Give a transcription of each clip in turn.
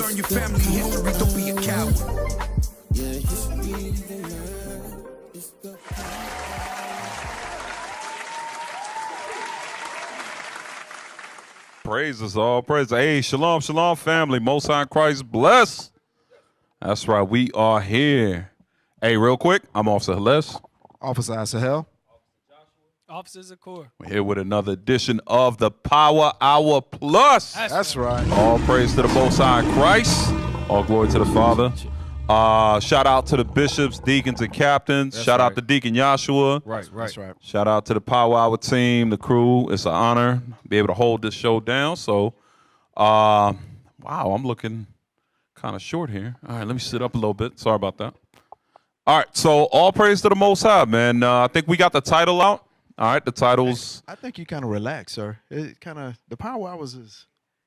Learn your family history, don't be a coward. Praises, all praise. Hey, shalom, shalom, family. Most High in Christ bless. That's right, we are here. Hey, real quick, I'm Officer Hales. Officer Sahel. Officer Zakor. We're here with another edition of the Power Hour Plus. That's right. All praise to the Most High in Christ. All glory to the Father. Shout out to the bishops, deacons, and captains. That's Shout out right. to Deacon Joshua. Right. That's right. Shout out to the Power Hour team, the crew. It's an honor to be able to hold this show down. So, wow, I'm looking kind of short here. All right, let me sit up a little bit. Sorry about that. All right, so all praise to the Most High, man. I think we got the title out. All right, the title's... I think you kind of relax, sir. It kind of, the Power Hours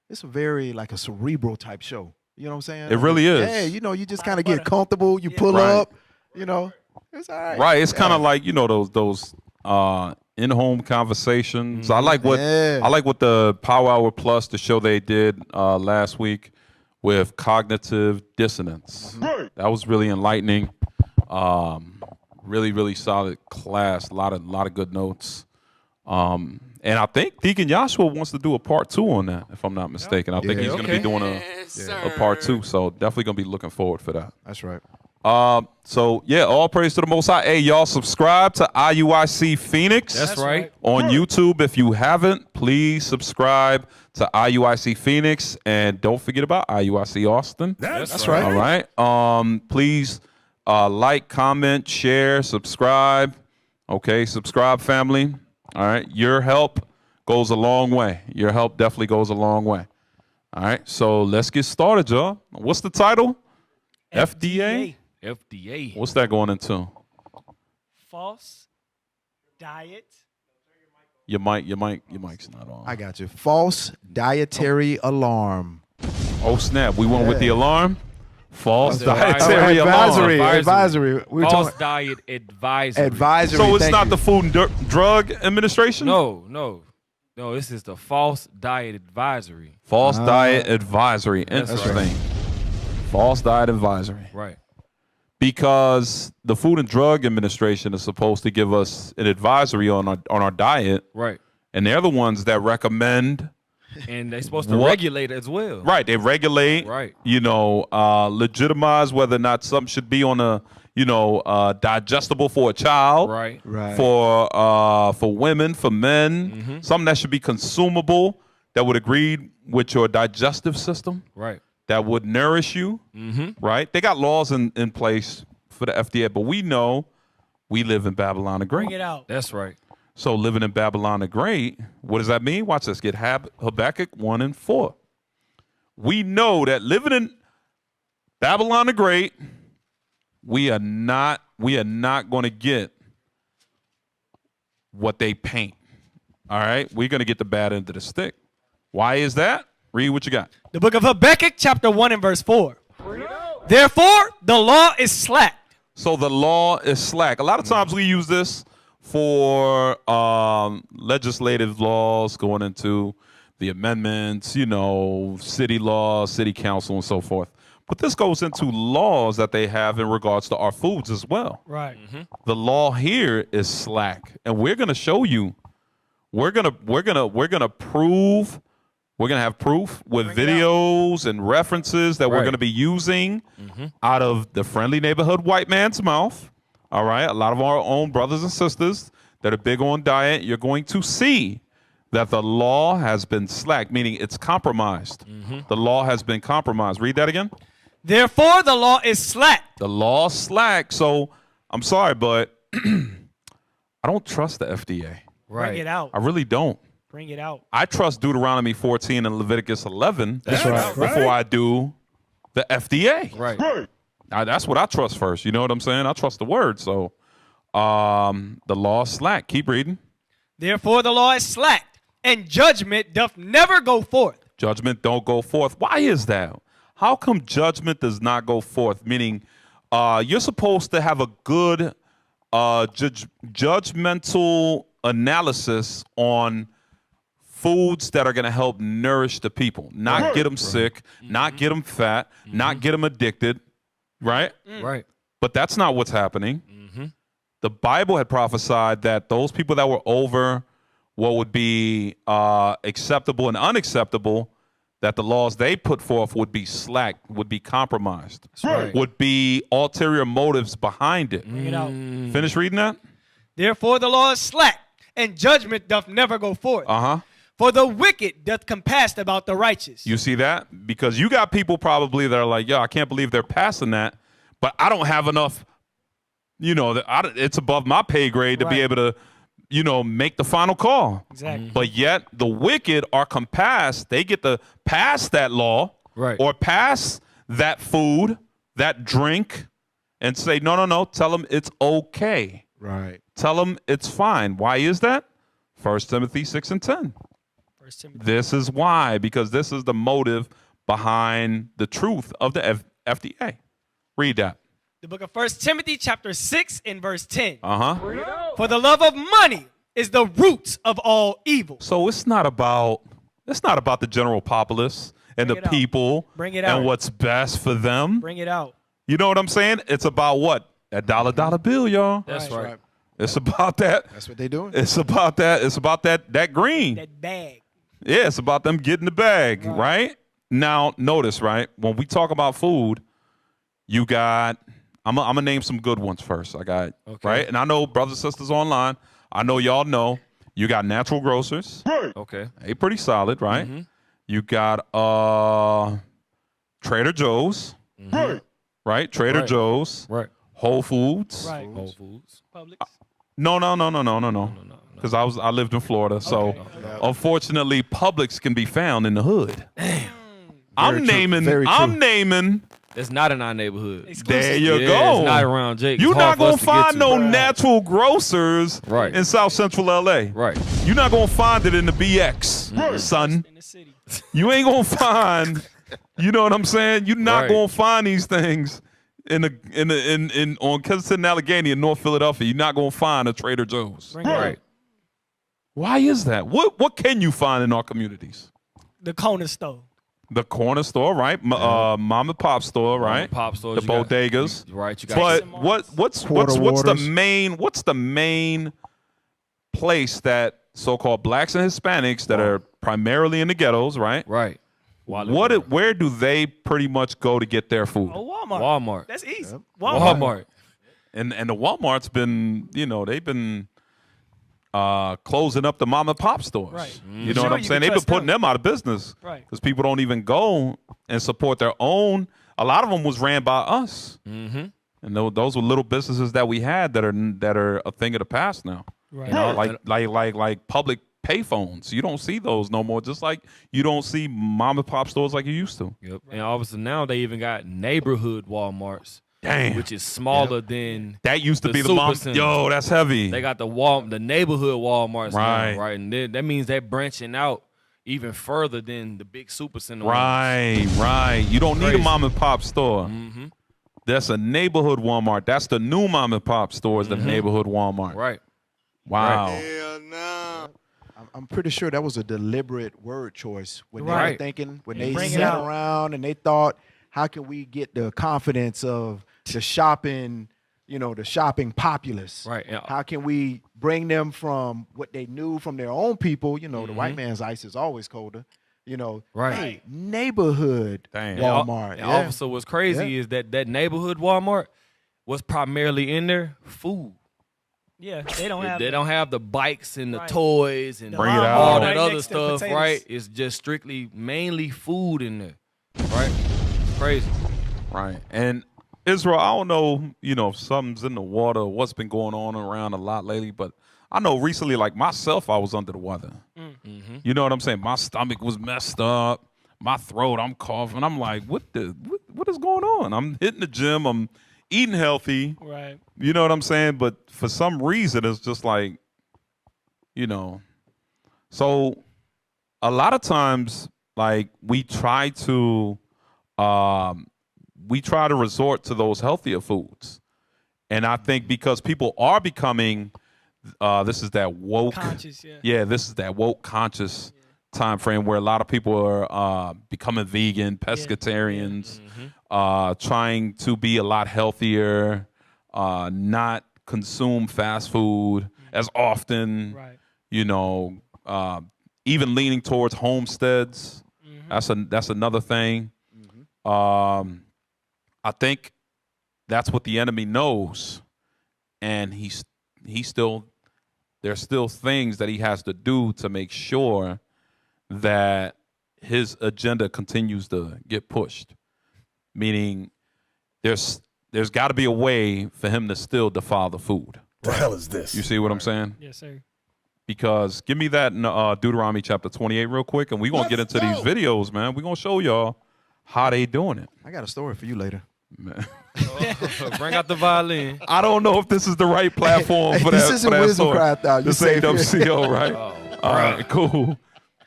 it's a very like a cerebral type show. You know what I'm saying? It really is. Yeah, you know, you just kind of get comfortable. You pull Right. up, you know. It's all right. Right, it's kind of like, you know, those in-home conversations. I like what the Power Hour Plus, the show they did last week with cognitive dissonance. That was really enlightening. Really, really solid class. A lot of good notes. And I think Deacon Joshua wants to do a part 2 on that, if I'm not mistaken. I think he's going to be doing a part 2. So definitely going to be looking forward for that. That's right. So yeah, all praise to the Most High. Hey, y'all subscribe to IUIC Phoenix. That's right. On YouTube. If you haven't, please subscribe to IUIC Phoenix. And don't forget about IUIC Austin. That's right. All right. Please like, comment, share, subscribe. Okay, subscribe, family. All right. Your help goes a long way. Your help definitely goes a long way. All right. So let's get started, y'all. What's the title? F.D.A.? F.D.A. What's that going into? False diet. Your mic's not on. I got you. False dietary alarm. Oh snap! We went with the alarm. False The dietary advisory. alarm. Advisory. We were False talking diet advisory. advisory. So it's thank not you. the Food and Drug Administration. No. This is the false diet advisory. False diet advisory. That's Interesting. right. False diet advisory. Right. Because the Food and Drug Administration is supposed to give us an advisory on our diet, Right. and they're the ones that recommend. And they're supposed to What? regulate as well. Right, they regulate. Right. Legitimize whether or not something should be on a digestible for a child. Right. Right. For women, for men, something that should be consumable that would agree with your digestive system. Right. That would nourish you, right? They got laws in place for the F.D.A., but we know we live in Babylon the Great. Bring it out. That's right. So living in Babylon the Great, what does that mean? Watch this. Get Habakkuk 1 and 4. We know that living in Babylon the Great, we are not going to get what they paint. All right? We're going to get the bad end of the stick. Why is that? Read what you got. The book of Habakkuk, chapter 1 and verse 4. Therefore, the law is slack. So the law is slack. A lot of times we use this for legislative laws going into the amendments, city laws, city council, and so forth. But this goes into laws that they have in regards to our foods as well. Right. The law here is slack, and we're going to show you. We're gonna prove. We're going to have proof with videos and references that we're Right. going to be using out of the friendly neighborhood white man's mouth. All right. A lot of our own brothers and sisters that are big on diet, you're going to see that the law has been slack, meaning it's compromised. The law has been compromised. Read that again. Therefore, the law is slack. The law slack. So I'm sorry, but I don't trust the F.D.A. Right. Bring it out. I really don't. Bring it out. I trust Deuteronomy 14 and Leviticus 11 That's right. before I do the F.D.A. Right. That's what I trust first. You know what I'm saying? I trust the word. So the law is slack. Keep reading. Therefore, the law is slack, and judgment doth never go forth. Judgment don't go forth. Why is that? How come judgment does not go forth? Meaning you're supposed to have a good judgmental analysis on foods that are going to help nourish the people, not get them sick, not get them fat, not get them addicted, right? Right. But that's not what's happening. The Bible had prophesied that those people that were over what would be acceptable and unacceptable, that the laws they put forth would be slacked, would be compromised, would be ulterior motives behind it. Bring it out. Finish reading that? Therefore the law is slack, and judgment doth never go forth. For the wicked doth compass about the righteous. You see that? Because you got people probably that are like, yo, I can't believe they're passing that, but I don't have enough, it's above my pay grade to be able to, make the final call. Exactly. But yet the wicked are compassed. They get to pass that law or pass that food, that drink, and say, no, tell them it's okay. Right. Tell them it's fine. Why is that? 1 Timothy 6 and 10. This is why, because this is the motive behind the truth of the F.D.A. Read that. The book of 1 Timothy chapter 6 and verse 10. Uh-huh. For the love of money is the root of all evil. So it's not about the general populace and the people and what's best for them. Bring it out. You know what I'm saying? It's about what? That dollar bill, y'all. That's right. It's about that. That's what they're doing. It's about that. It's about that green. That bag. Yeah, it's about them getting the bag, right? Now, notice, right? When we talk about food, you got, I'm going to name some good ones first. I got, right? And I know brothers and sisters online, I know y'all know, you got Natural Grocers. Okay. They pretty solid, right? You got Trader Joe's, right? Trader Joe's. Right. Whole Foods. Right. Whole Foods. Publix. No. Because I lived in Florida, so unfortunately, Publix can be found in the hood. I'm naming. It's not in our neighborhood. There you Yeah, go. It's not around Jake. You're It's not hard gonna for us to get find to. no Natural Grocers in South Central LA. Right. You're not gonna find it in the BX, son. In the city. You ain't gonna find. You know what I'm saying? You're not gonna find these things on Kensington and Allegheny in North Philadelphia. You're not gonna find a Trader Joe's. Right. Why is that? What can you find in our communities? The corner store. The corner store, right? Mom and pop store, right? Pop stores. The bodegas. Right. You got. But what's the main place that so-called blacks and Hispanics that are primarily in the ghettos, right? Right. Where do they pretty much go to get their food? Oh, Walmart. Walmart. That's easy. Yep. Walmart. And the Walmart's been, they've been closing up the mom and pop stores. Right. You know what I'm saying? They've been putting them out of business. Right. Because people don't even go and support their own. A lot of them was ran by us. And those were little businesses that we had that are a thing of the past now. Right. You know, like public payphones. You don't see those no more. Just like you don't see mom and pop stores like you used to. Yep. And obviously now they even got neighborhood Walmarts. Damn. Which is smaller than that used to be the super mom. centers. Yo, that's heavy. They got the neighborhood Walmarts Right. now, right? And that means they're branching out even further than the big super center. Right. You don't need a mom and pop store. That's a neighborhood Walmart. That's the new mom and pop stores, the neighborhood Walmart. Right. Wow. Right. I'm pretty sure that was a deliberate word choice when they were Right. thinking, when Yeah, they bring it sat out. around and they thought, how can we get the confidence of the shopping, the shopping populace? Right. Yeah. How can we bring them from what they knew from their own people? The white man's ice is always colder. Right. Hey, neighborhood Damn. Walmart. And also what's crazy is that neighborhood Walmart was primarily in there food. Yeah, they don't have. They don't have the bikes and the Right. toys and Bring it out. all that Right other next to stuff, potatoes. right? It's just strictly mainly food in there, right? It's crazy. Right. And Israel, I don't know, if something's in the water, what's been going on around a lot lately, but I know recently, like myself, I was under the weather. You know what I'm saying? My stomach was messed up. My throat, I'm coughing. I'm like, what is going on? I'm hitting the gym. I'm eating healthy. Right. You know what I'm saying? But for some reason, it's just like, so a lot of times, like we try to resort to those healthier foods. And I think because people are becoming, this is that woke. Conscious, yeah. Yeah, this is that woke conscious time frame where a lot of people are becoming vegan, pescatarians, trying to be a lot healthier, not consume fast food as often. Right. You know, even leaning towards homesteads. That's another thing. I think that's what the enemy knows, and there's still things that he has to do to make sure that his agenda continues to get pushed. Meaning, there's got to be a way for him to still defile the food. The hell is this? You see what I'm saying? Yes, sir. Because give me that in, Deuteronomy chapter 28 real quick, and we're going to get into these videos, man. We're going to show y'all how they doing it. I got a story for you later. Man. Bring out the violin. I don't know if this is the right platform for that. This isn't for that Wisdom story. Cry Out. This ain't WCO, right? All right, cool.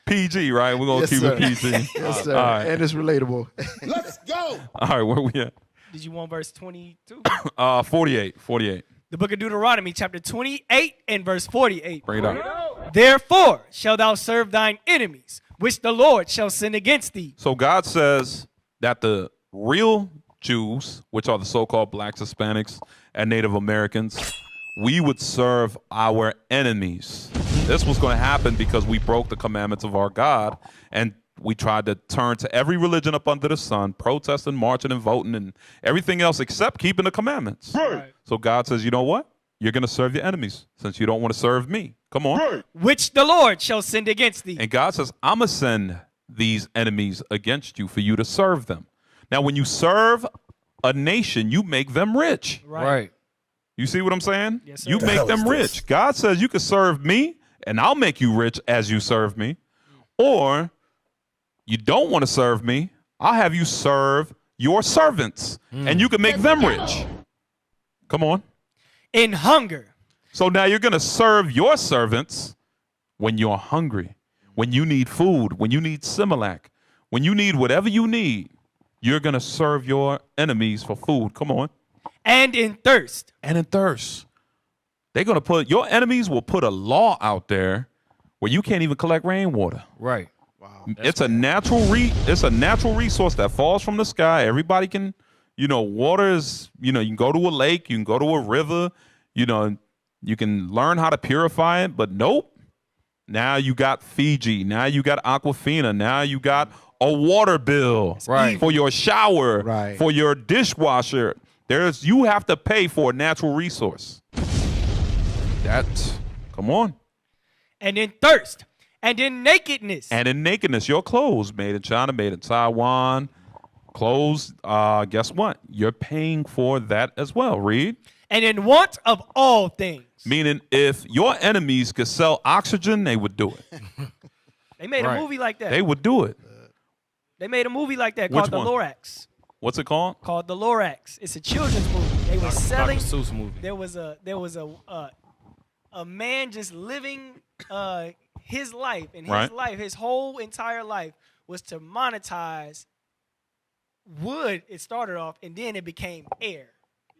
PG, right? We're going to keep it PG. Yes, sir. All right. And it's relatable. Let's go. All right, where we at? Did you want verse 22? 48. The book of Deuteronomy, chapter 28 and verse 48. Bring it up. Therefore shalt thou serve thine enemies, which the Lord shall send against thee. So God says that the real Jews, which are the so-called blacks, Hispanics, and Native Americans, we would serve our enemies. This was going to happen because we broke the commandments of our God, and we tried to turn to every religion up under the sun, protesting, marching, and voting, and everything else except keeping the commandments. Right. So God says, you know what? You're going to serve your enemies since you don't want to serve me. Come on. Right. Which the Lord shall send against thee. And God says, I'm going to send these enemies against you for you to serve them. Now, when you serve a nation, you make them rich. Right. You see what I'm saying? Yes, sir. You The make hell them is this? rich. God says you can serve me, and I'll make you rich as you serve me. Or you don't want to serve me, I'll have you serve your servants, and you can make them rich. Come on. In hunger. So now you're going to serve your servants when you're hungry, when you need food, when you need Similac, when you need whatever you need. You're going to serve your enemies for food. Come on. And in thirst. And in thirst. They're going to put, your enemies will put a law out there where you can't even collect rainwater. Right. It's a natural resource that falls from the sky. Everybody can, water is, you can go to a lake, you can go to a river, you can learn how to purify it, but nope. Now you got Fiji. Now you got Aquafina. Now you got a water bill for your shower, for your dishwasher. You have to pay for a natural resource. Come on. And in thirst. And in nakedness. And in nakedness, your clothes made in China, made in Taiwan, clothes, guess what? You're paying for that as well. Read. And in want of all things. Meaning if your enemies could sell oxygen, they would do it. They made a movie like that. They would do it. They made a movie like that Which called one? The Lorax. What's it called? Called The Lorax. It's a children's movie. They were selling. Dr. Seuss movie. There was a man just living his life, and his whole entire life was to monetize wood. It started off, and then it became air.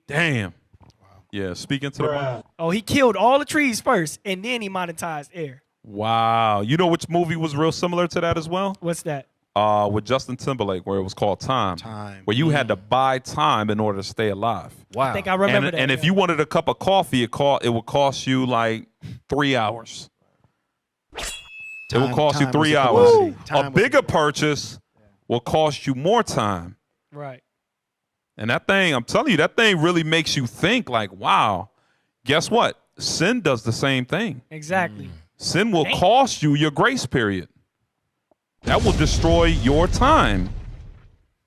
Damn. Yeah, speaking to the mic. Oh, he killed all the trees first, and then he monetized air. Wow. You know which movie was real similar to that as well? What's that? With Justin Timberlake, where it was called Time. Time. Where you had to buy time in order to stay alive. Wow. I think I remember that. And if you wanted a cup of coffee, it would cost you like 3 hours. It will cost you 3 hours. A bigger purchase will cost you more time. Right. And that thing, I'm telling you, that thing really makes you think like, wow, guess what? Sin does the same thing. Exactly. Sin will cost you your grace period. That will destroy your time.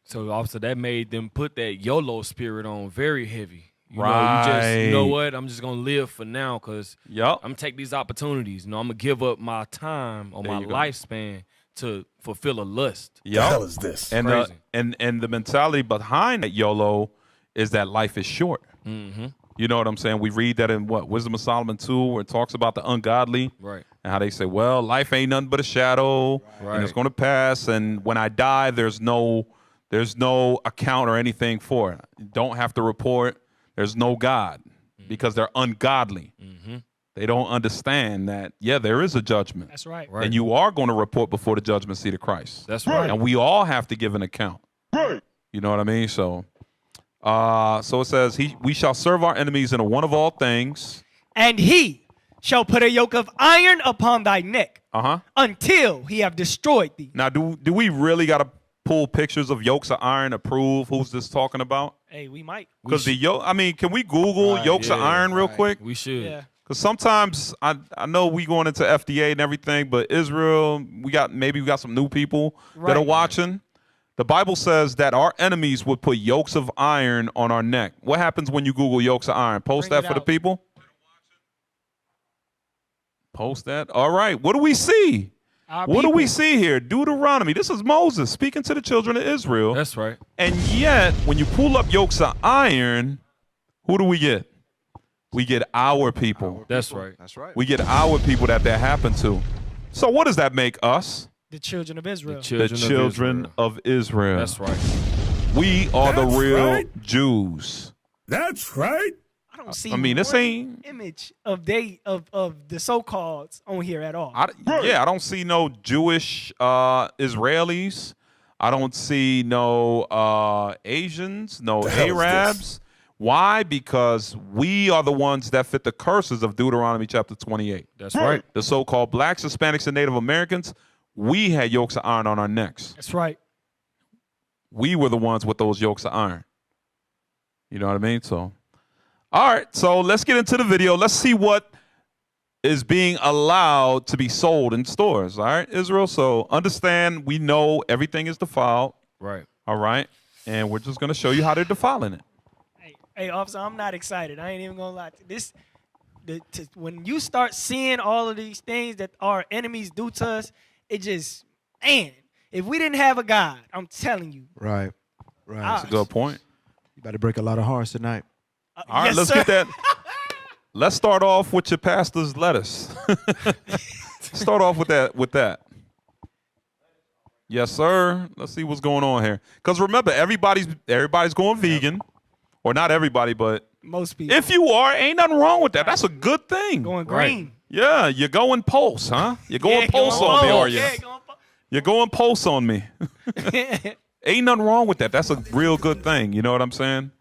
So also that made them put that YOLO spirit on very heavy. You Right. know what? I'm just gonna live for now because Yup. I'm gonna take these opportunities. I'm gonna give up my time or There my you go. lifespan to fulfill a lust. The hell is this? And Crazy. and the mentality behind that YOLO is that life is short. Mm-hmm. You know what I'm saying? We read that in Wisdom of Solomon 2, where it talks about the ungodly. Right. And how they say, well, life ain't nothing but a shadow, and it's going to pass. And when I die, there's no account or anything for it. You don't have to report. There's no God because they're ungodly. Mm-hmm. They don't understand that, yeah, there is a judgment. That's right. And you are going to report before the judgment seat of Christ. That's right. And we all have to give an account. Right. You know what I mean? So it says, we shall serve our enemies in a one of all things. And he shall put a yoke of iron upon thy neck Uh-huh. until he have destroyed thee. Now, do we really got to pull pictures of yokes of iron to prove who's this talking about? Hey, we might. Because the yoke, I mean, can we Google yokes of iron real quick? We should. Yeah. Because sometimes I know we going into F.D.A. and everything, but Israel, we got some new people that are watching. The Bible says that our enemies would put yokes of iron on our neck. What happens when you Google yokes of iron? Post Bring that it for the out. people. Post that. All right. What do we see? What do we see here? Deuteronomy. This is Moses speaking to the children of Israel. That's right. And yet, when you pull up yokes of iron, who do we get? We get our people. That's right. That's right. We get our people that happened to. So what does that make us? The children of Israel. The children of Israel. That's right. We are the That's real right. Jews. That's right. I don't see this one ain't- image of the so-called on here at all. I don't see no Jewish Israelis. I don't see no Asians, no The hell is Arabs. Why? Because we are the ones that fit the curses of Deuteronomy chapter 28. That's right. The so-called blacks, Hispanics, and Native Americans, we had yokes of iron on our necks. That's right. We were the ones with those yokes of iron. You know what I mean? So, all right. So let's get into the video. Let's see what is being allowed to be sold in stores. All right, Israel. So understand, we know everything is defiled. Right. All right. And we're just going to show you how they're defiling it. Hey, officer, I'm not excited. I ain't even gonna lie. When you start seeing all of these things that our enemies do to us, it just, man, if we didn't have a God, I'm telling you. Right. That's a good point. You better break a lot of hearts tonight. All right, yes, let's sir. get that. Let's start off with your pastor's lettuce. Start off with that. Yes, sir. Let's see what's going on here. Because remember, everybody's going vegan. Or not everybody, but Most people. if you are, ain't nothing wrong with that. That's a good thing. Going green. Yeah, you're going pulse, huh? You're going Yeah, pulse going on me, pulse. are you? Yeah, going You're going pulse on me. Ain't nothing wrong with that. That's a real good thing. You know what I'm saying?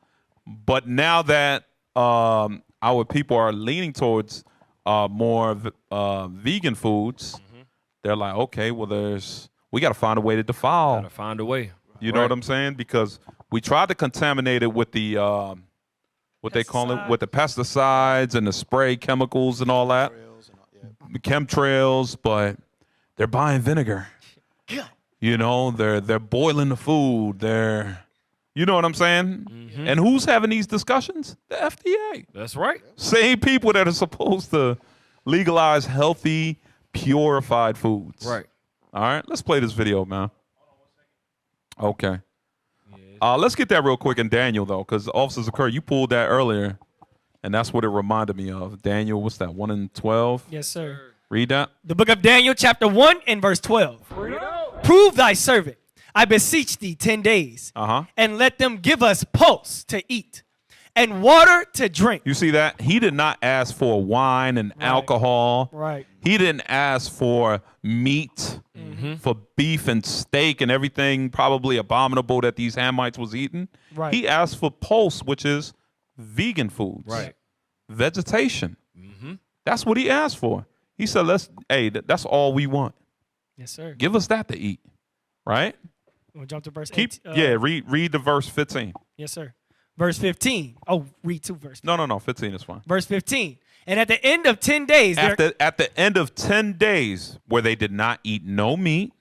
But now that our people are leaning towards more vegan foods, they're like, okay, well, we got to find a way to defile. Gotta find a way. You know what I'm saying? Because we tried to contaminate it with the what they call it, with the pesticides and the spray chemicals and all that, chemtrails. But they're buying vinegar. You know, they're boiling the food. You know what I'm saying? And who's having these discussions? The F.D.A. That's right. Same people that are supposed to legalize healthy, purified foods. Right. All right, let's play this video, man. Okay. Let's get that real quick in Daniel, though, because Officers Occur, you pulled that earlier, and that's what it reminded me of. Daniel, what's that, 1 and 12? Yes, sir. Read that. The book of Daniel, chapter 1 and verse 12. Prove thy servant, I beseech thee, 10 days, and let them give us pulse to eat and water to drink. You see that? He did not ask for wine and alcohol. Right. He didn't ask for meat, for beef and steak and everything probably abominable that these Hamites was eating. Right. He asked for pulse, which is vegan foods. Right. Vegetation. That's what he asked for. He said, that's all we want. Yes, sir. Give us that to eat. Right? We'll jump to verse 18. 18. Read the verse 15. Yes, sir. Verse 15. Oh, read 2 verse. No, 15 is fine. Verse 15. And at the end of 10 days, At the end of 10 days, where they did not eat no meat,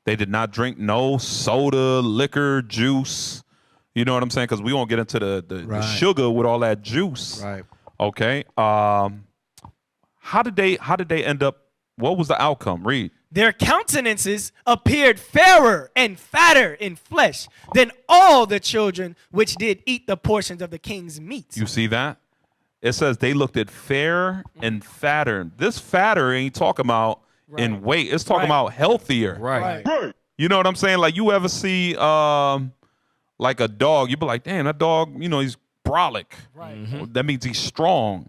they did not drink no soda, liquor, juice. You know what I'm saying? Because we won't get into the sugar with all that juice. Right. Okay. How did they end up? What was the outcome? Read. their countenances appeared fairer and fatter in flesh than all the children which did eat the portions of the king's meat. You see that? It says they looked at fair and fatter. This fatter ain't talking about in weight. It's talking about healthier. Right. You know what I'm saying? Like you ever see like a dog, you be like, damn, that dog, you know, he's brolic. Right. That means he's strong.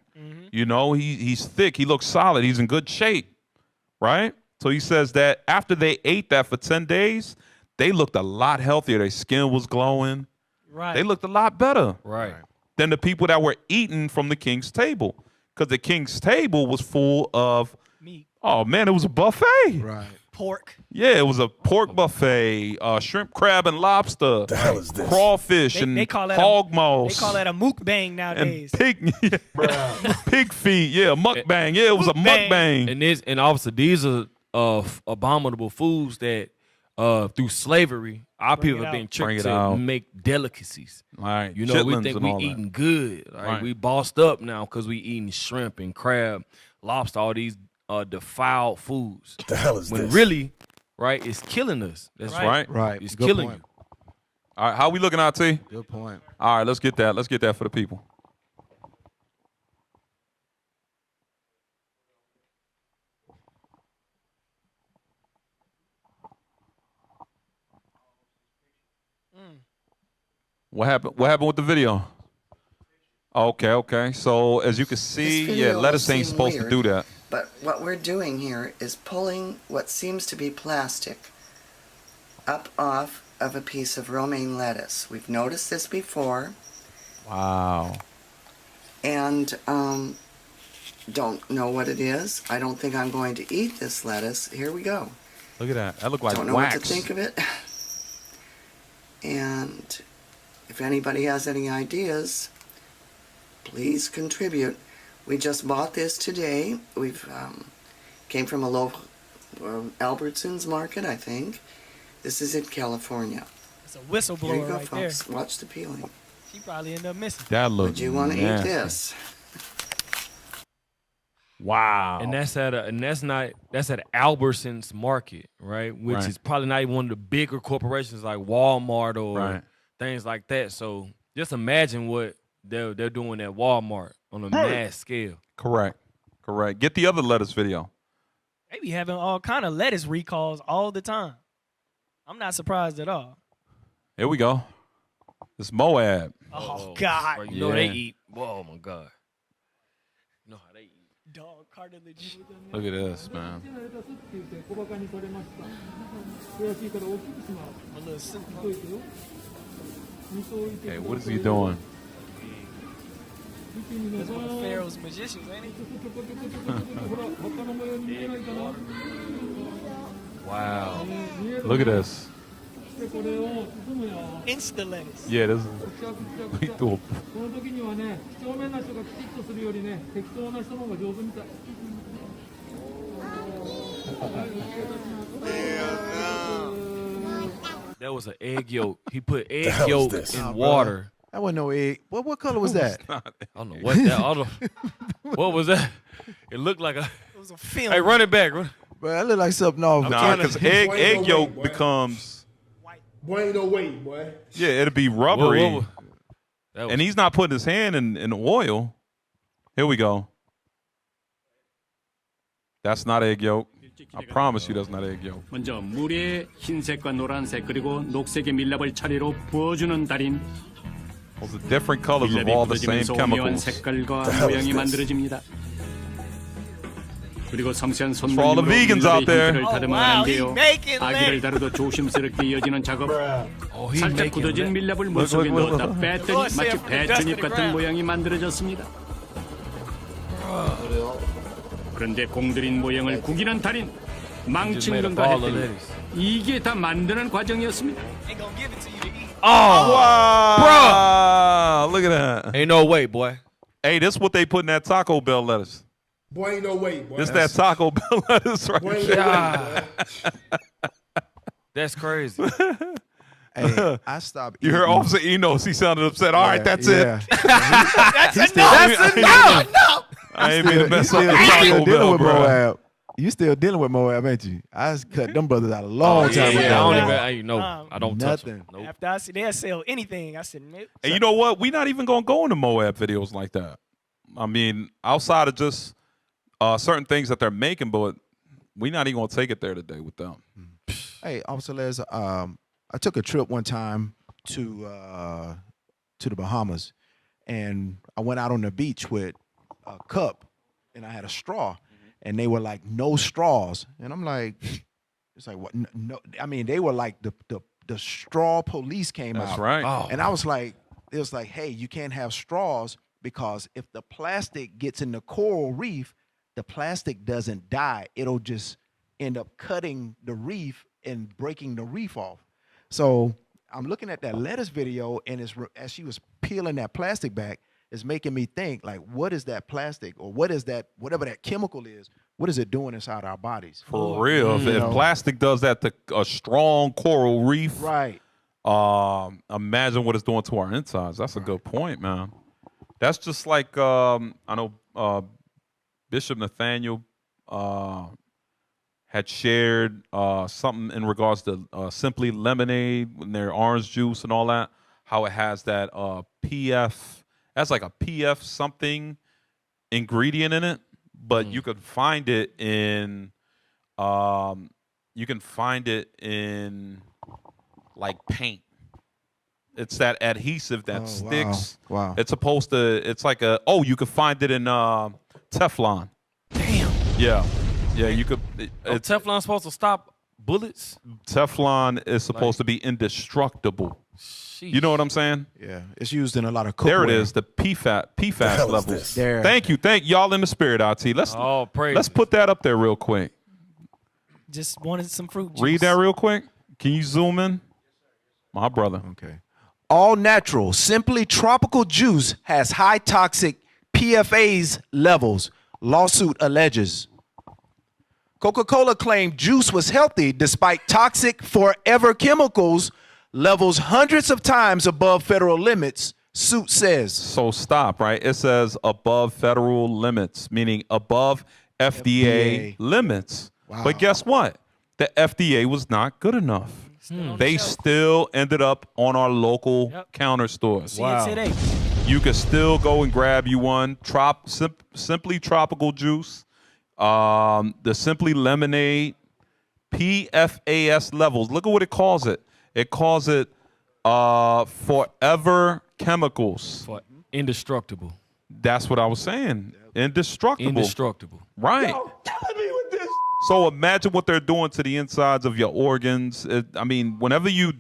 You know, he's thick. He looks solid. He's in good shape, right? So he says that after they ate that for 10 days, they looked a lot healthier. Their skin was glowing. Right. They looked a lot better Right. than the people that were eating from the king's table. Because the king's table was full of meat, oh, man, it was a buffet. Right. pork. Yeah, it was a pork buffet, shrimp, crab, and lobster, The hell is this? crawfish, and They call that hog They mouse. call that a mukbang and nowadays. pig, pig feet. Yeah, mukbang. Yeah, it was a Mukbang. mukbang. And obviously these are abominable foods that through slavery our Bring people it have been out. Bring tricked it to out. make delicacies. All right, You know, we chitlins think and we all that. eating good. Right? Right. We bossed up now because we eating shrimp and crab, lobster, all these defiled foods. The hell is When this? really, right, it's killing us. That's Right. Right. It's Good killing point. you. All right, how we looking out, T? Good point. All right, let's get that. Let's get that for the people. What happened? What happened with the video? Okay. So as you can see, This yeah, video lettuce ain't seemed supposed to weird, do that. But what we're doing here is pulling what seems to be plastic up off of a piece of romaine lettuce. We've noticed this before, Wow. and don't know what it is. I don't think I'm going to eat this lettuce. Here we go. Look at that. That looked like Don't know wax. what to think of it. And if anybody has any ideas, please contribute. We just bought this today. We've came from a local Albertsons market, I think. This is in California. It's a Here you whistleblower go, right there. folks. Watch the peeling. She probably ended up missing. That looked Would you want to eat nasty. this? Wow. And that's at Albertsons Market, right? Which Right. is probably not even one of the bigger corporations like Walmart or Right. things like that. So just imagine what they're doing at Walmart on a mass scale. Correct. Get the other lettuce video. They be having all kind of lettuce recalls all the time. I'm not surprised at all. Here we go. It's Moab. Oh, God. Bro, you know they Yeah. eat. Whoa, my God. You know how they eat. Dog cartilage. Look at this, man. A little soup. Okay, what is he doing? That's one of Pharaoh's magicians, ain't he? Wow. Look at this. Insta lettuce. Yeah, this is. He threw a- この時にはね、几帳面な人がきちっとするよりね、適当な人の方が上手みたい。 That was an egg yolk. He put egg hell is yolk this? in Nah, water. That wasn't no egg. What color was that? I don't know what that. I don't know. What was that? It looked like a. It was a film. Hey, run it back. Run. Bro, that looked like something off. Nah, because egg Wait, no yolk way, boy. becomes Boy, ain't no way, boy. yeah, it'll be rubbery. Whoa. That was, And he's not putting his hand in oil. Here we go. That's not egg yolk. I promise you that's not egg yolk. 먼저 물에 흰색과 노란색 그리고 녹색의 밀랍을 차례로 부어주는 달인. Those are different colors of 밀랍이 all the same 굳어지면서 오묘한 chemicals. 색깔과 The hell is 모양이 this? 만들어집니다. 그리고 섬세한 for all the 손놀림으로 vegans out 밀랍의 there. 형태를 Oh, 다듬어 wow, 가는데요. he making 아기를 leg. 다루도 조심스럽게 이어지는 작업. oh, he 살짝 making 굳어진 that. 밀랍을 물속에 look, look, 넣었다 look. 뺐더니 Lord, say 마치 it from the dust to 배추잎 the 같은 ground. 모양이 만들어졌습니다. 그런데 공들인 모양을 구기는 달인. Just 망친 made a 건가 ball of 했더니 lettuce. 이게 다 만드는 과정이었습니다. Ain't gonna give it to you to eat. Wow. Look at that. Ain't no way, boy. Hey, this is what they put in that Taco Bell lettuce. Boy, ain't no way, boy. This that Taco Bell lettuce right Boy, ain't there. no way, boy. That's crazy. Hey, I stopped. You heard eating. Officer Enos. He sounded upset. All right, that's it. That's enough. I ain't mean to mess You up the still Taco dealing Bell, with bro. Moab. You still dealing with Moab, ain't you? I just cut them brothers out a long Yeah, time yeah, I ago. don't even. I know. I don't touch Nothing. them. Nope. After I see they'll sell anything, I said, nope. And you know what? We're not even going to go into Moab videos like that. I mean, outside of just certain things that they're making, but we're not even going to take it there today with them. Hey, Officer Les, I took a trip one time to the Bahamas, and I went out on the beach with a cup and I had a straw, and they were like, no straws, and I'm like, it's like what? No, I mean, they were like the straw police came out. That's right. Oh. And I was like, it was like, hey, you can't have straws because if the plastic gets in the coral reef, the plastic doesn't die. It'll just end up cutting the reef and breaking the reef off. So I'm looking at that lettuce video, and as she was peeling that plastic back, it's making me think, like, what is that plastic, or what is that, whatever that chemical is, what is it doing inside our bodies? For real. If plastic does that to a strong coral reef, Right. Imagine what it's doing to our insides. That's a good point, man. That's just like I know Bishop Nathaniel had shared something in regards to Simply Lemonade and their orange juice and all that, how it has that PF, that's like a PF something ingredient in it, but you could find it in like paint. It's that adhesive that sticks. Wow. It's supposed to, it's like you could find it in Teflon. Damn. Yeah. Yeah, you could. Teflon's supposed to stop bullets? Teflon is supposed to be indestructible. Sheesh. You know what I'm saying? Yeah, it's used in a lot of cookware. There it is, the PFAS levels. There. Thank you, y'all in the spirit, IT. Let's put that up there real quick. Just wanted some fruit juice. Read that real quick. Can you zoom in? My brother. Okay. All natural, simply tropical juice has high toxic PFAs levels, lawsuit alleges. Coca-Cola claimed juice was healthy despite toxic forever chemicals levels hundreds of times above federal limits, suit says. So stop, right? It says above federal limits, meaning above FDA limits. Wow. But guess what? The FDA was not good enough. They still ended up on our local counter stores. See it today. You can still go and grab you one. Simply Tropical Juice, the Simply Lemonade, PFAS levels. Look at what it calls it. It calls it forever chemicals. Indestructible. That's what I was saying. Indestructible. Indestructible. Right. So imagine what they're doing to the insides of your organs. Whenever you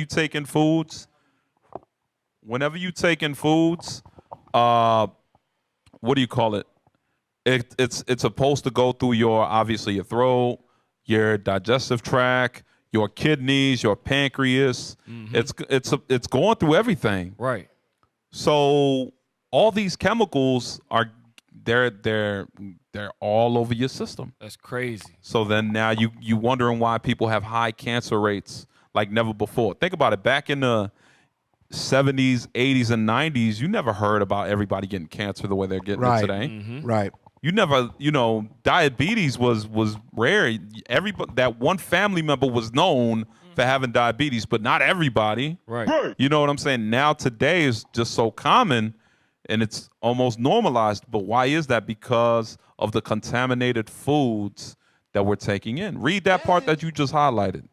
take in foods, what do you call it? It's supposed to go through your throat, your digestive tract, your kidneys, your pancreas. It's going through everything. Right. So all these chemicals they're all over your system. That's crazy. So then now you wondering why people have high cancer rates like never before. Think about it. Back in the 70s, 80s, and 90s, you never heard about everybody getting cancer the way they're getting it today. Right. You never, diabetes was rare. That one family member was known for having diabetes, but not everybody. Right. You know what I'm saying? Now today is just so common and it's almost normalized. But why is that? Because of the contaminated foods that we're taking in. Read that part that you just highlighted.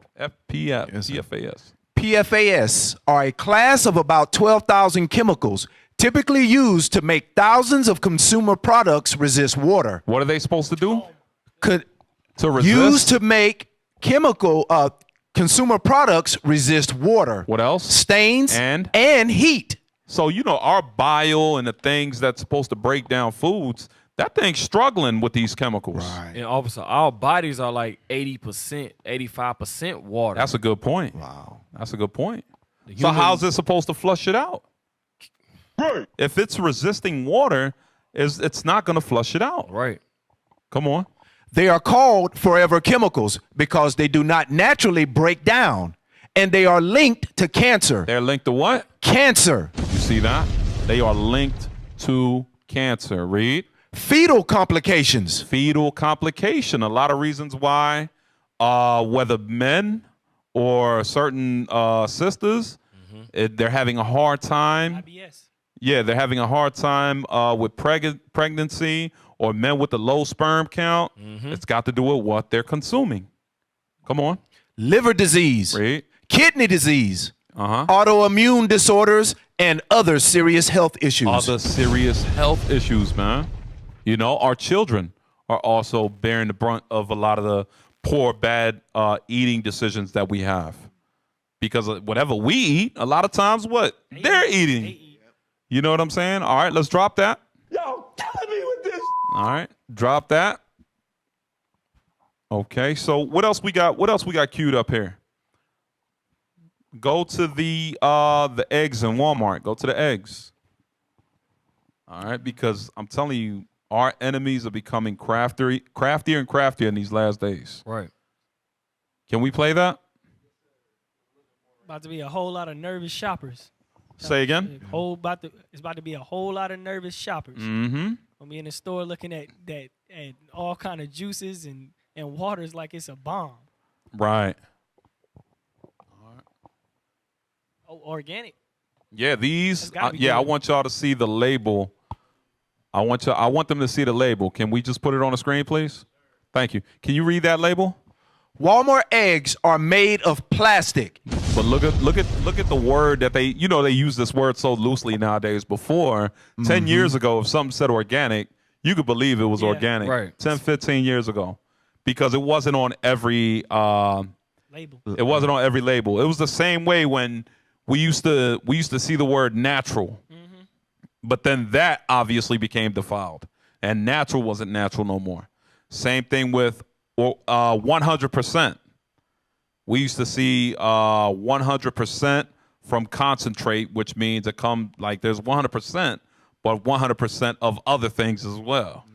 PFAS. PFAS are a class of about 12,000 chemicals typically used to make thousands of consumer products resist water. What are they supposed to do? To resist? Used to make consumer products resist water. What else? Stains and heat. So, our bile and the things that's supposed to break down foods, that thing's struggling with these chemicals. Right. And also, our bodies are like 80%, 85% water. That's a good point. Wow. That's a good point. So how's it supposed to flush it out? Right. If it's resisting water, it's not going to flush it out. Right. Come on. They are called forever chemicals because they do not naturally break down, and they are linked to cancer. They're linked to what? Cancer. You see that? They are linked to cancer. Read. Fetal complications. Fetal complication. A lot of reasons why, whether men or certain sisters, they're having a hard time. IBS. Yeah, they're having a hard time with pregnancy, or men with the low sperm count. It's got to do with what they're consuming. Come on. Liver disease. Read. Kidney disease. Autoimmune disorders and other serious health issues. Other serious health issues, man. You know, our children are also bearing the brunt of a lot of the poor, bad eating decisions that we have. Because whatever we eat, a lot of times what? They're eating. You know what I'm saying? All right, let's drop that. Y'all killing me with this. All right, drop that. Okay, so what else we got? What else we got queued up here? Go to the eggs in Walmart. Go to the eggs. All right, because I'm telling you, our enemies are becoming craftier and craftier in these last days. Right. Can we play that? About to be a whole lot of nervous shoppers. Say again. It's about to be a whole lot of nervous shoppers. Mm-hmm. I'll be in the store looking at all kind of juices and waters like it's a bomb. Right. Oh, organic. Yeah, these. That's gotta be I good. want y'all to see the label. I want them to see the label. Can we just put it on the screen, please? Thank you. Can you read that label? Walmart eggs are made of plastic. But look at the word that they use this word so loosely nowadays. Before 10 years ago, if something said organic, you could believe it was organic. Right. 10, 15 years ago, because it wasn't on every Label. It wasn't on every label. It was the same way when we used to see the word natural, but then that obviously became defiled, and natural wasn't natural no more. Same thing with 100%. We used to see 100% from concentrate, which means it come like there's 100%, but 100% of other things as well.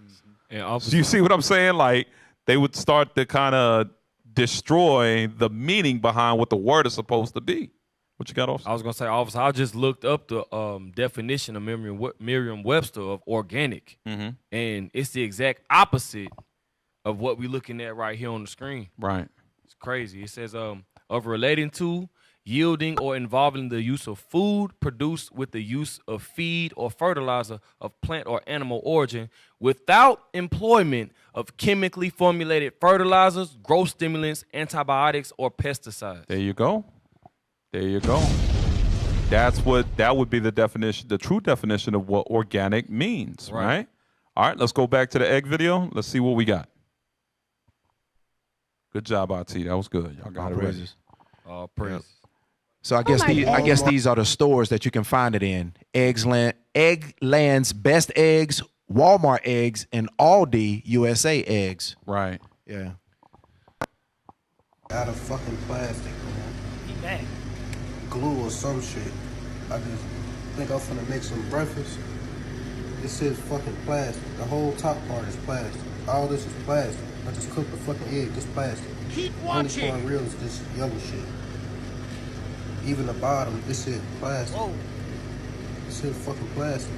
And So you see what I'm saying? Like they would start to kind of destroy the meaning behind what the word is supposed to be. What you got, officer? I was gonna say, officer, I just looked up the definition of Merriam-Webster of organic, and it's the exact opposite of what we're looking at right here on the screen. Right. It's crazy. It says of relating to, yielding, or involving the use of food produced with the use of feed or fertilizer of plant or animal origin without employment of chemically formulated fertilizers, growth stimulants, antibiotics, or pesticides. There you go. There you go. That would be the definition, the true definition of what organic means, right? All right, let's go back to the egg video. Let's see what we got. Good job, RT. That was good. Y'all got it ready. Praise. So I guess these are the stores that you can find it in. Eggland's Best Eggs, Walmart Eggs, and Aldi USA Eggs. Right. Yeah. Out of fucking plastic, man. He mad. Glue or some shit. I just think I'm finna make some breakfast. This is fucking plastic. The whole top part is plastic. All this is plastic. I just cooked the fucking egg, this plastic. Keep Only watching. corn real is this yellow shit. Even the bottom, this shit plastic. Whoa. This shit fucking plastic.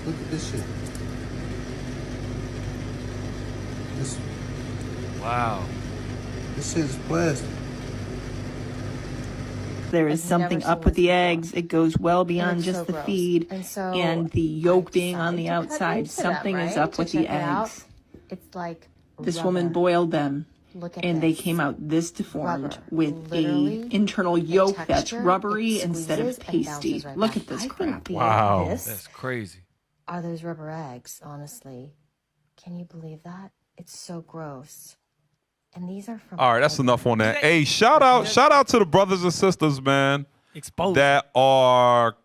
Look at this shit. Wow. This shit is plastic. There is something up with the eggs. It goes well beyond just the feed and the yolk being on the outside. Something is up with the eggs. It's like This woman boiled them, and they came out this deformed with a internal yolk that's rubbery instead of pasty. Look at this crap. Wow. That's crazy. Are those rubber eggs, honestly? Can you believe that? It's so gross. And these are from... All right, that's enough on that. Hey, shout out to the brothers and sisters, man, Exposed. that are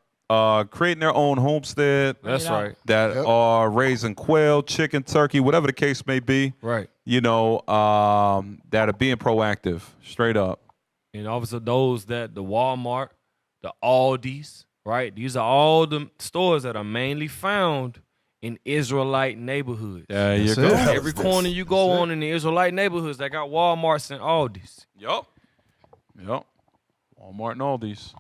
creating their own homestead. That's right. That are raising quail, chicken, turkey, whatever the case may be. Right. You know, that are being proactive, straight up. And obviously those that the Walmart, the Aldis, right? These are all the stores that are mainly found in Israelite neighborhoods. There you go. Every corner you go on in the Israelite neighborhoods, they got Walmarts and Aldis. Yup. Walmart and Aldi's.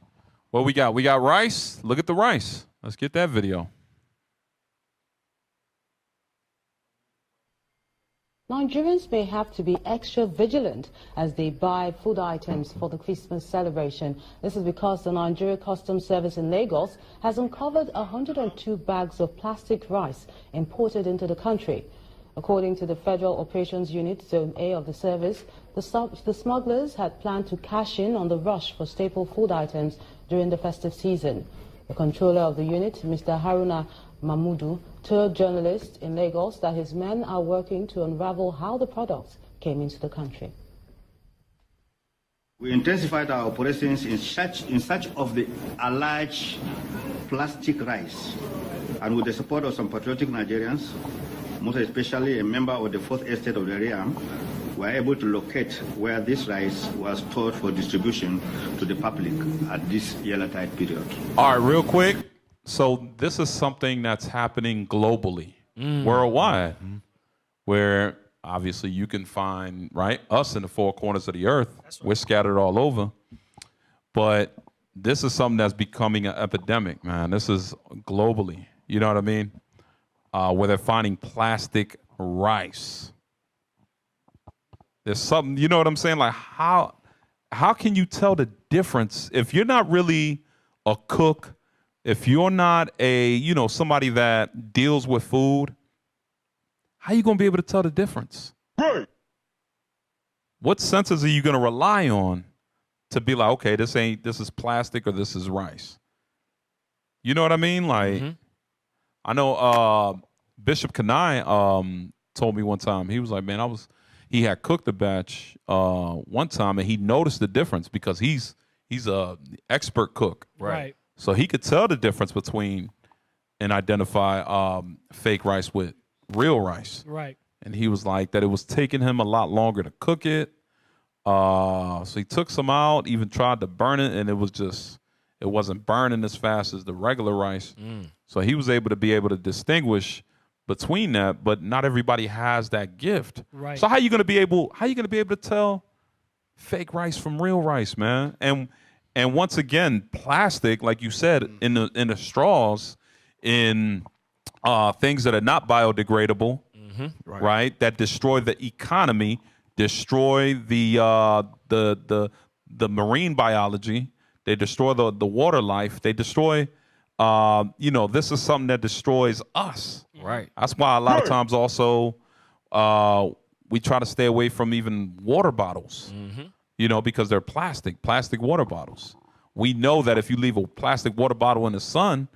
What we got? We got rice. Look at the rice. Let's get that video. Nigerians may have to be extra vigilant as they buy food items for the Christmas celebration. This is because the Nigeria Customs Service in Lagos has uncovered 102 bags of plastic rice imported into the country. According to the Federal Operations Unit, Zone A of the service, the smugglers had planned to cash in on the rush for staple food items during the festive season. The controller of the unit, Mr. Haruna Mahmudu, told journalists in Lagos that his men are working to unravel how the products came into the country. We intensified our operations in search of the alleged plastic rice, and with the support of some patriotic Nigerians, most especially a member of the 4th Estate of the Realm, were able to locate where this rice was stored for distribution to the public at this Yellowtide period. All right, real quick. So this is something that's happening globally, worldwide, where obviously you can find, right, us in the four corners of the earth. We're scattered all over. But this is something that's becoming an epidemic, man. This is globally. You know what I mean? Where they're finding plastic rice. There's something, you know what I'm saying? Like how can you tell the difference if you're not really a cook, if you're not a, somebody that deals with food, how are you going to be able to tell the difference? Right. What senses are you going to rely on to be like, okay, this is plastic or this is rice? You know what I mean? Like, I know Bishop Kanai told me one time, he was like, man, he had cooked a batch one time and he noticed the difference because he's a expert cook. Right. So he could tell the difference between and identify fake rice with real rice. Right. And he was like that it was taking him a lot longer to cook it. So he took some out, even tried to burn it, and it wasn't burning as fast as the regular rice. So he was able to distinguish between that, but not everybody has that gift. Right. So how you gonna be able to tell fake rice from real rice, man? And once again, plastic, like you said, in the straws, in things that are not biodegradable, right? That destroy the economy, destroy the marine biology. They destroy the water life. They destroy. This is something that destroys us. Right. That's why a lot of times also we try to stay away from even water bottles. Because they're plastic water bottles. We know that if you leave a plastic water bottle in the sun,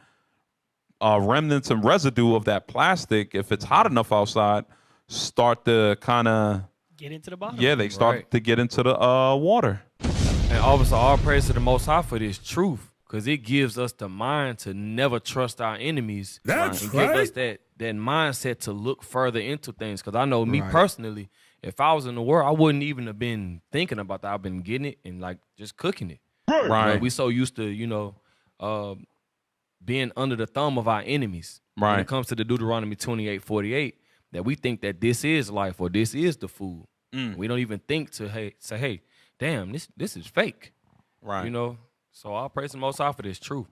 remnants and residue of that plastic, if it's hot enough outside, start to kind of get into the bottom. Yeah, they start to get into the water. And also, all praise to the Most High for this truth, because it gives us the mind to never trust our enemies. That's and right. give us that mindset to look further into things. Because I know me personally, if I was in the world, I wouldn't even have been thinking about that. I've been getting it and like just cooking it. Right. We so used to, being under the thumb of our enemies. Right. When it comes to the Deuteronomy 28:48, that we think that this is life or this is the food. We don't even think to say, hey, damn, this is fake. Right. So I'll praise the Most High for this truth.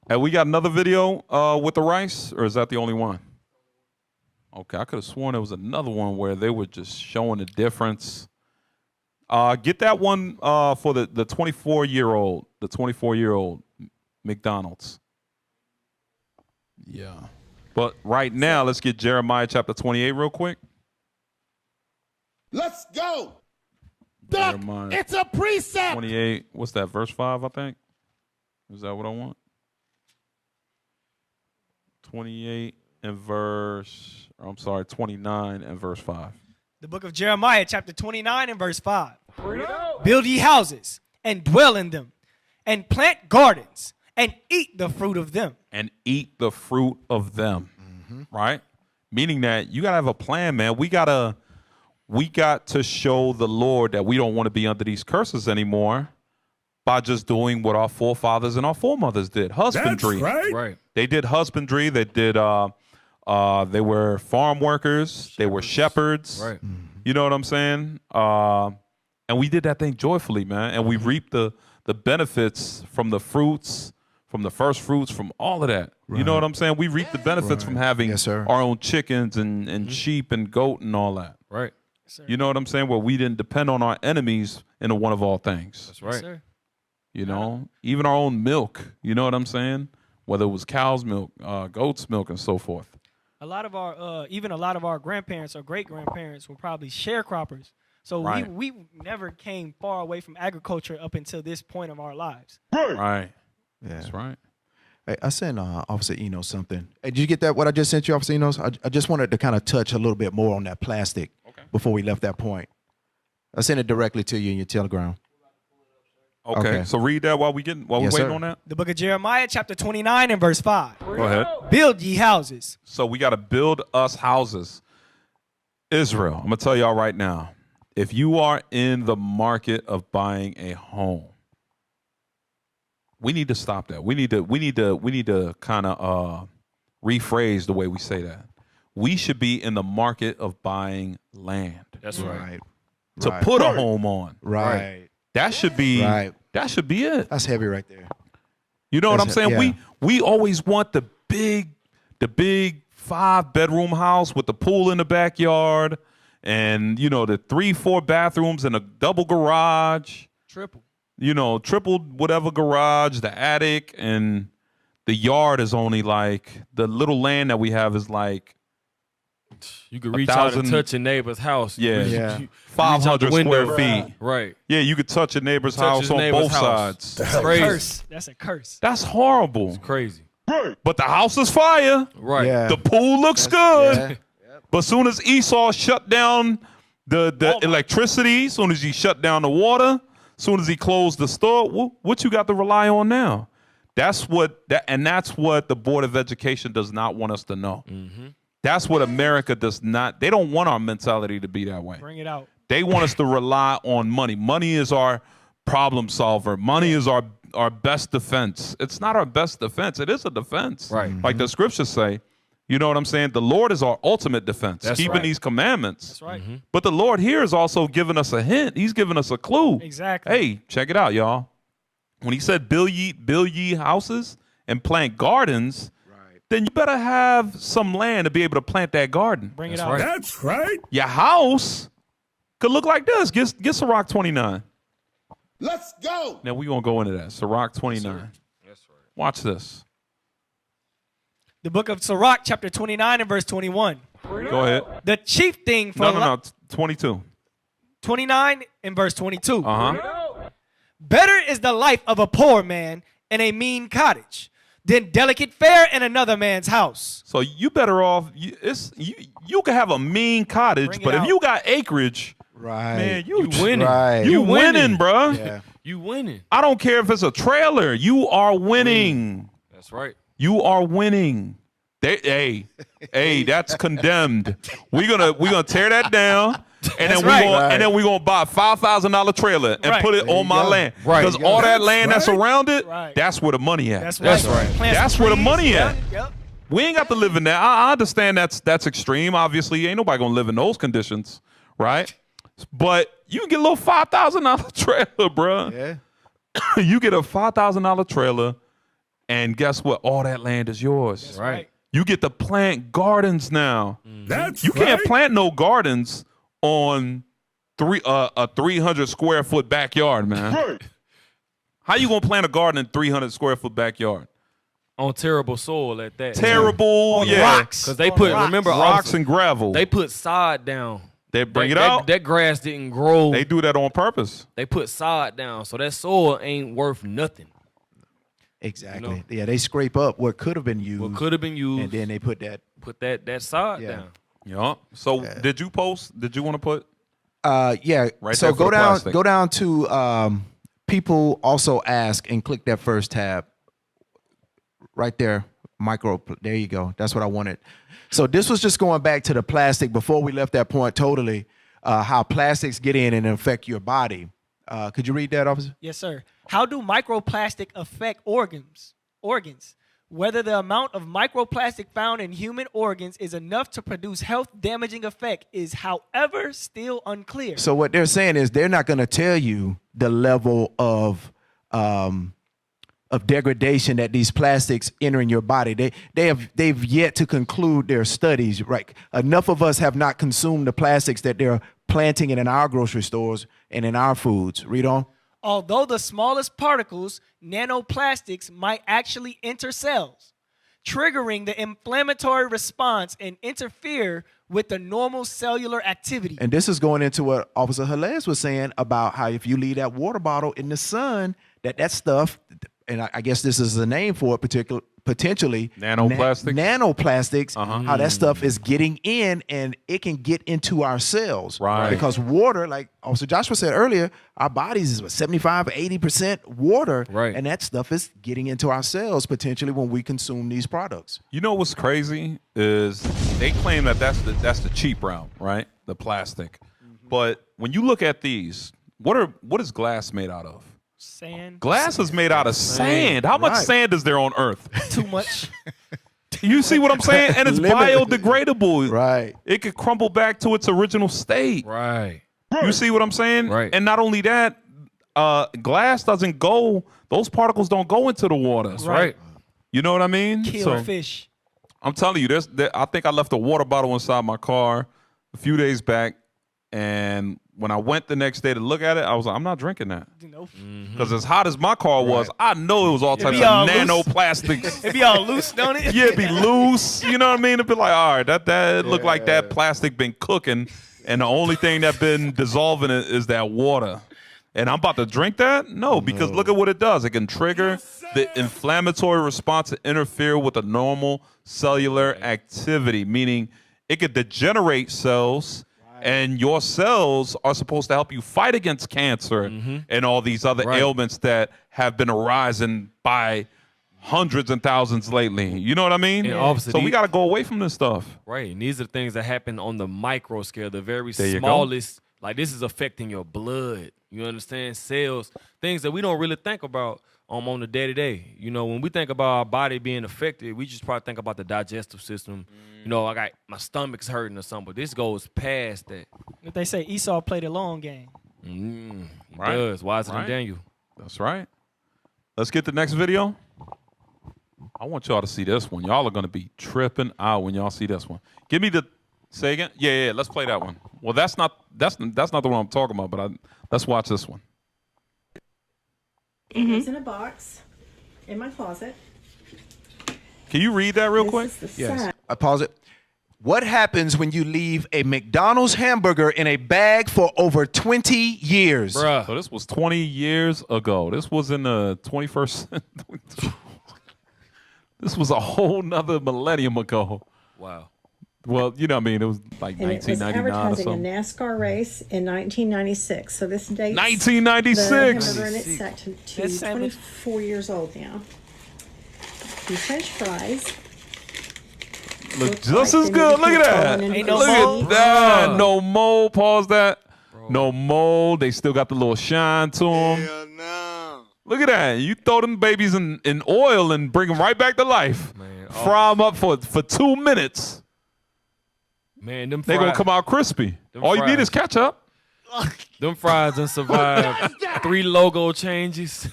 And we got another video with the rice, or is that the only one? Okay, I could have sworn there was another one where they were just showing the difference. Get that one for the 24-year-old McDonald's. Yeah. But right now, let's get Jeremiah chapter 28 real quick. Let's go. Duck, Jeremiah it's a precept. 28, what's that, verse 5, I think? Is that what I want? 28 and 29 and verse 5. The book of Jeremiah, chapter 29 and verse 5. Build ye houses and dwell in them, and plant gardens and eat the fruit of them. And eat the fruit of them, right? Meaning that you got to have a plan, man. We got to show the Lord that we don't want to be under these curses anymore by just doing what our forefathers and our foremothers did. Husbandry. That's Right. They did husbandry. They did, they were farm workers. They were shepherds. Right. You know what I'm saying? And we did that thing joyfully, man. And we reaped the benefits from the fruits, from the first fruits, from all of that. You know what I'm saying? We reap the benefits from having our own chickens and sheep and goat and all that. Right. You know what I'm saying? Where we didn't depend on our enemies in the one of all things. That's right. Yes, sir. You know, even our own milk. You know what I'm saying? Whether it was cow's milk, goat's milk, and so forth. A lot of our grandparents or great grandparents were probably sharecroppers. So we never came far away from agriculture up until this point of our lives. Right. Yeah. That's right. I sent Officer Eno something. Hey, did you get that? What I just sent you, Officer Enos? I just wanted to kind of touch a little bit more on that plastic before we left that point. I sent it directly to you in your Telegram. Okay. So read that while we waiting on that. The book of Jeremiah, chapter 29 and verse 5. Go ahead. Build ye houses. So we got to build us houses. Israel, I'm gonna tell y'all right now, if you are in the market of buying a home, we need to stop that. We need to kind of rephrase the way we say that. We should be in the market of buying land. That's right. To put a home on. Right. That should be that should be it. That's heavy right there. You know what I'm saying? Yeah. We always want the big 5-bedroom house with the pool in the backyard and, you know, the 3-4 bathrooms and a double garage. Triple. You know, triple whatever garage, the attic, and the yard is only like, the little land that we have is like, you could reach out and touch your neighbor's house. Yeah. 500 square feet. Right. Yeah, you could touch your neighbor's house on both sides. That's a curse. That's a curse. That's horrible. It's crazy. But the house is fire. Right. Yeah. The pool looks good. But as soon as Esau shut down the electricity, as soon as he shut down the water, as soon as he closed the store, what you got to rely on now? That's what the Board of Education does not want us to know. Mm-hmm. That's what America does not. They don't want our mentality to be that way. Bring it out. They want us to rely on money. Money is our problem solver. Money is our best defense. It's not our best defense. It is a defense. Right. Like the scriptures say. You know what I'm saying? The Lord is our ultimate defense. That's keeping right. these commandments. That's right. Mm-hmm. But the Lord here is also giving us a hint. He's giving us a clue. Exactly. Hey, check it out, y'all. When he said build ye houses and plant gardens, then you better have some land to be able to plant that garden. Bring it That's out. right. That's right. Your house could look like this. Get Sirach 29. Let's go. Now we're going to go into that. Sirach 29. That's right. Watch this. The book of Sirach, chapter 29 and verse 21. Go ahead. The chief thing for No. 22. 29 and verse 22. Uh-huh. Better is the life of a poor man in a mean cottage than delicate fare in another man's house. So you better off. You can have a mean cottage, Bring it but if out. you got acreage, Right. man, you winning. Right. You winning, bro. Yeah. You winning. I don't care if it's a trailer. You are winning. That's right. You are winning. Hey, that's condemned. We're gonna tear that down, and That's then right. we're gonna buy a $5,000 trailer and Right. put it There on you my go. land. Right. Because all that land that's right. around it, Right. that's where the money at. That's That's right. right. Plant That's some where the trees. money Yep, at. Yep. We ain't got to live in that. I understand that's extreme. Obviously, ain't nobody gonna live in those conditions, right? But you can get a little $5,000 trailer, bro. Yeah. You get a $5,000 trailer, and guess what? All that land is yours. That's right. You get to plant gardens now. That's You can't right. plant no gardens on a 300 square foot backyard, man. Right. How you gonna plant a garden in 300 square foot backyard? On terrible soil at that. Terrible, On yeah. rocks. Because they On put, rocks. remember, Rocks also, and gravel. they put sod down. They bring That- it out. That grass didn't grow. They do that on purpose. They put sod down, so that soil ain't worth nothing. Exactly. You know? Yeah, they scrape up what could have been used. What could have been used, and then they put that. put that sod Yeah. down. Yeah. So did you post? Did you want to put? Yeah. Right So there for go the down. plastic. Go down to people also ask and click that first tab. Right there, micro. There you go. That's what I wanted. So this was just going back to the plastic before we left that point totally. How plastics get in and affect your body. Could you read that, officer? Yes, sir. How do microplastic affect organs? Whether the amount of microplastic found in human organs is enough to produce health-damaging effect is, however, still unclear. So what they're saying is they're not going to tell you the level of degradation that these plastics enter in your body. They've yet to conclude their studies. Right? Enough of us have not consumed the plastics that they're planting in our grocery stores and in our foods. Read on. Although the smallest particles, nanoplastics, might actually enter cells, triggering the inflammatory response and interfere with the normal cellular activity. And this is going into what Officer Halez was saying about how if you leave that water bottle in the sun, that stuff and I guess this is the name for it, potentially nanoplastics. Nanoplastics, how that stuff is getting in and it can get into our cells. Right. Because water, like Officer Joshua said earlier, our bodies is 75, 80% water. Right. And that stuff is getting into our cells potentially when we consume these products. You know what's crazy is they claim that that's the cheap route, right? The plastic. But when you look at these, what is glass made out of? Sand. Glass is made out of sand. How much sand is there on Earth? Too much. You see what I'm saying? And it's biodegradable. Right. It could crumble back to its original state. Right. You see what I'm saying? Right. And not only that, glass doesn't go, those particles don't go into the water. That's right. You know what I mean? Kill fish. I'm telling you, I think I left a water bottle inside my car a few days back, and when I went the next day to look at it, I was like, I'm not drinking that. Nope. Because as hot as my car was, I know it was all types of nanoplastics. It be all loose, don't it? Yeah, it'd be loose. You know what I mean? It'd be like, all right, that looked like that plastic been cooking, and the only thing that been dissolving it is that water. And I'm about to drink that? No, because look at what it does. It can trigger the inflammatory response to interfere with the normal cellular activity, meaning it could degenerate cells. And your cells are supposed to help you fight against cancer and all these other ailments that have been arising by hundreds and thousands lately. You know what I mean? So we got to go away from this stuff. Right. And these are things that happen on the micro scale, the very There you go. smallest. Like this is affecting your blood. You understand? Cells, things that we don't really think about on the day-to-day. You know, when we think about our body being affected, we just probably think about the digestive system. You know, I got my stomach's hurting or something, but this goes past that. But they say Esau played a long game. He does. Wiser than Daniel. That's right. Let's get the next video. I want y'all to see this one. Y'all are going to be tripping out when y'all see this one. Give me the, say again? Yeah, let's play that one. Well, that's not the one I'm talking about, but let's watch this one. It's in a box in my closet. Can you read that real quick? Yes. I pause it. What happens when you leave a McDonald's hamburger in a bag for over 20 years? Bruh. So this was 20 years ago. This was in the 21st century. This was a whole nother millennium ago. Wow. Well, you know what I mean? It was like And 1999 it was or advertising something. a NASCAR race in 1996. So this dates 1996. the hamburger in its section to 24 years old now. The French fries. Look just as good. Look at that. Look at that. No mold. Pause that. No mold. They still got the little shine to them. Hell no. Look at that. You throw them babies in oil and bring them right back to life. Man, fry them up for 2 minutes. Man, them they're going to come out crispy. All you need is ketchup. Them fries done survived 3 logo changes.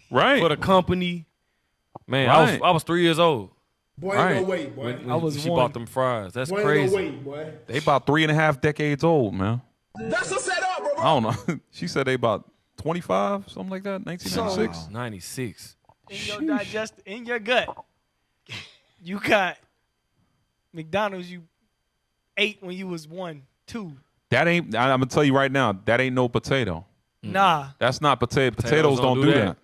Right. For the company. Man, Right. I was 3 years old. Boy, ain't no way, boy. When she bought them fries. That's Boy, crazy. ain't no way, boy. They about 3.5 decades old, man. That's a setup, bro. I don't know. She said they about 25, something like that, 1996. 96. In your gut, you got McDonald's you ate when you was 1, 2. That ain't, I'm going to tell you right now, that ain't no potato. Nah. That's not potato. Potatoes don't do that.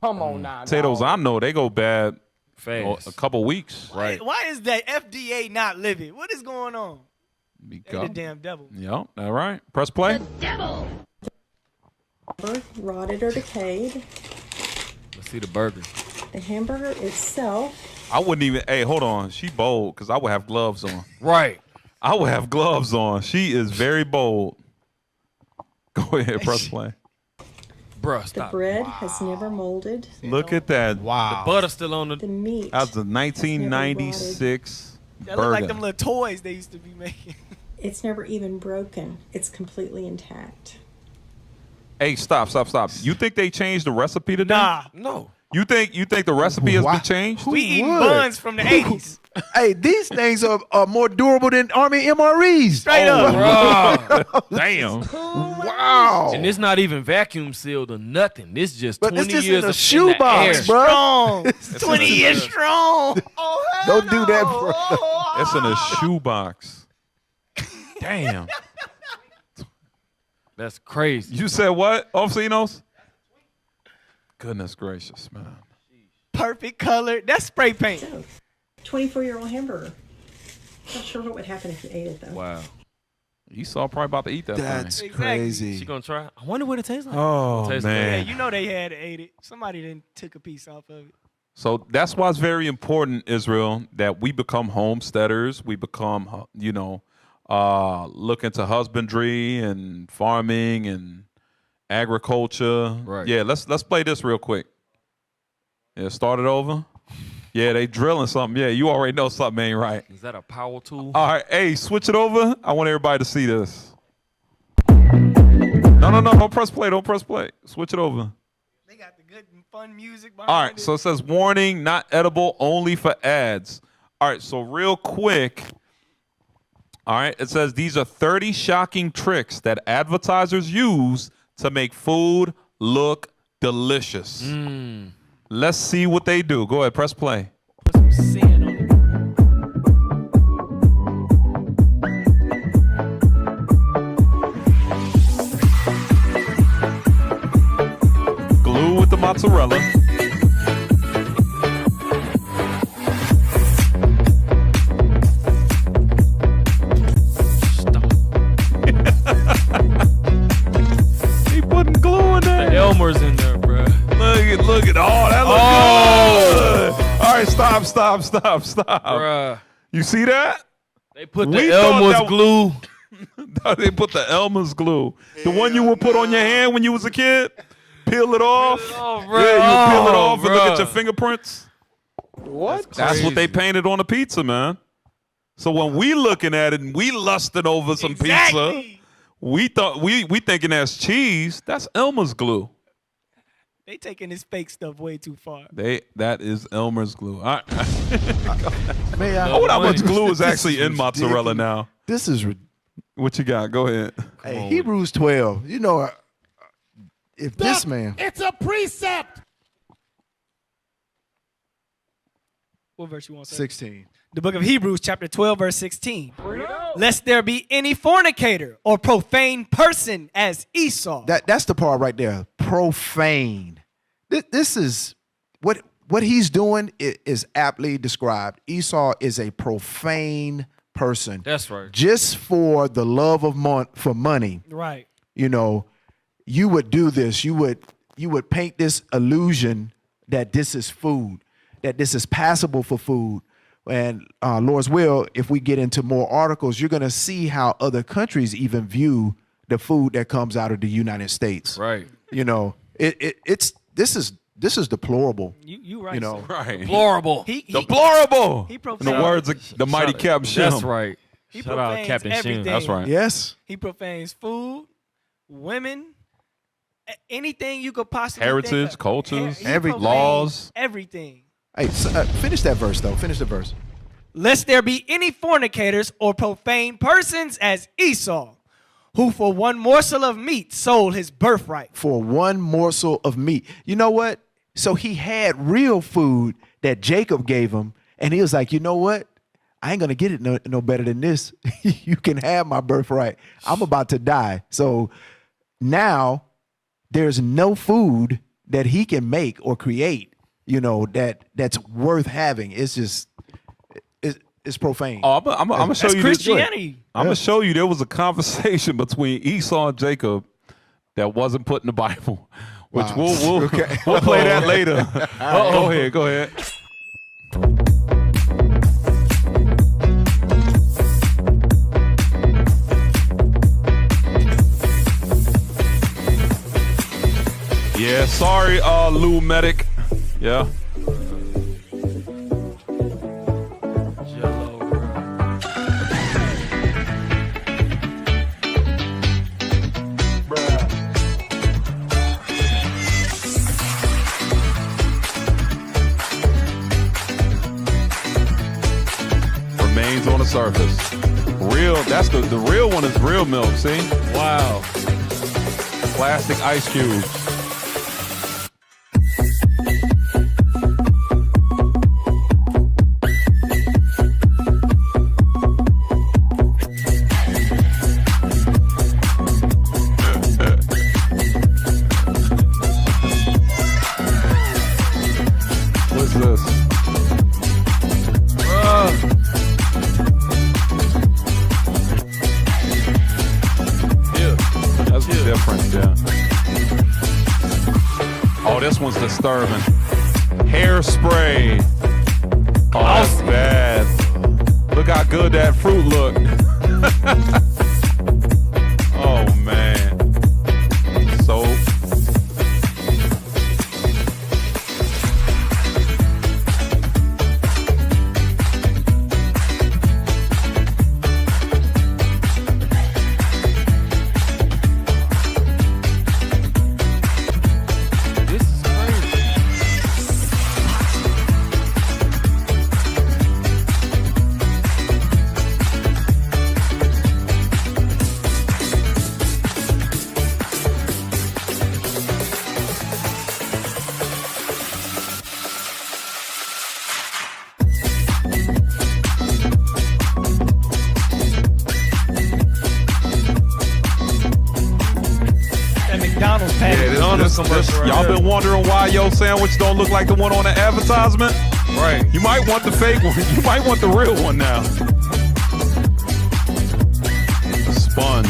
Come on now. Potatoes, I know, they go bad fast. A couple weeks. Right. Why is that F.D.A. not living? What is going on? They the damn devil. Yep, all right. Press play. Devil. Rotted or decayed. Let's see the burger. The hamburger itself. I wouldn't even, hey, hold on. She bold because I would have gloves on. Right. I would have gloves on. She is very bold. Go ahead, press play. Bruh, The stop. bread has never molded. Look at that. The butter's still on The meat. That was a 1996 That look like burger. them little toys they used to be making. It's never even broken. It's completely intact. Hey, stop. You think they changed the recipe today? Nah. No. You think the recipe has been changed? We eating buns from the 80s. Hey, these things are more durable than Army MREs. Straight up. Damn. Wow. And it's not even vacuum sealed or nothing. This just But 20 it's just years in a of shoebox, bro. Strong. 20 years strong. Don't do that, bro. It's in a shoebox. Damn. That's crazy. You said what, Ofsinos? Goodness gracious, man. perfect color. That's spray paint. 24-year-old hamburger. Not sure what would happen if you ate it though. Wow. Esau probably about to eat that That's thing. crazy. She gonna try? I wonder what it tastes like. Oh, It tastes man. Yeah, you know they had ate it. Somebody then took a piece off of it. So that's why it's very important, Israel, that we become homesteaders. We become, look into husbandry and farming and agriculture. Right. Yeah, let's play this real quick. Yeah, start it over. Yeah, they drilling something. Yeah, you already know something ain't right. Is that a power tool? All right, hey, switch it over. I want everybody to see this. No, don't press play. Don't press play. Switch it over. They got the good and fun music behind All right, so it says warning, not edible, only for ads. All right, so real quick. All right, it says these are 30 shocking tricks that advertisers use to make food look delicious. Let's see what they do. Go ahead, press play. Put some sand on it. Glue with the mozzarella. He putting glue in there. The Elmer's in there, bro. Look at all that looks good. All right, stop. Bruh. You see that? They put We the thought Elmer's that- glue. They put the Elmer's glue. The one you would put on your hand when you was a kid. Peel it off. Oh, bro. Yeah, you peel it Oh, off and look at bruh. your fingerprints. What? That's what they painted on the pizza, man. So when we looking at it and we lusting over some pizza, we thought we thinking that's cheese. That's Elmer's glue. They taking this fake stuff way too far. That is Elmer's glue. All right. Man, I wonder how much glue is actually in mozzarella now. This is What you got? Go ahead. hey, Hebrews 12. You know, if this man, It's a precept. What verse you want to say? 16. The book of Hebrews, chapter 12, verse 16. Lest there be any fornicator or profane person as Esau. That's the part right there. Profane. This is what he's doing is aptly described. Esau is a profane person. That's right. Just for the love of money. Right. You know, you would do this. You would paint this illusion that this is food, that this is passable for food. And Lord's will, if we get into more articles, you're going to see how other countries even view the food that comes out of the United States. Right. You know, this is deplorable. You right. You know, sir. Right. Deplorable. Deplorable. He In profanes. the words of the mighty Captain Shim. That's right. He Shout out profanes Captain Shim. everything. That's right. yes. He profanes food, women, anything you could possibly Heritage, think of. cultures, He everything. profanes laws. everything. Hey, finish that verse though. Finish the verse. Lest there be any fornicators or profane persons as Esau, who for one morsel of meat sold his birthright. For one morsel of meat. You know what? So he had real food that Jacob gave him, and he was like, you know what? I ain't gonna get it no better than this. You can have my birthright. I'm about to die. So now there's no food that he can make or create, you know, that's worth having. It's just it's profane. Oh, I'm gonna show That's you Christianity. This. I'm gonna show you there was a conversation between Esau and Jacob that wasn't put in the Bible, which Wow. we'll play that later. Go ahead. Yeah, sorry, Lou Medic. Yeah. Jello, bro. Remains on the surface. Real, that's the real one is real milk, see? Wow. Plastic ice cubes. one's disturbing. Hairspray. Oh, that's bad. Look how good that fruit looked. Oh, man. So. Y'all been wondering why your sandwich don't look like the one on the advertisement? Right. You might want the fake one. You might want the real one now. A sponge.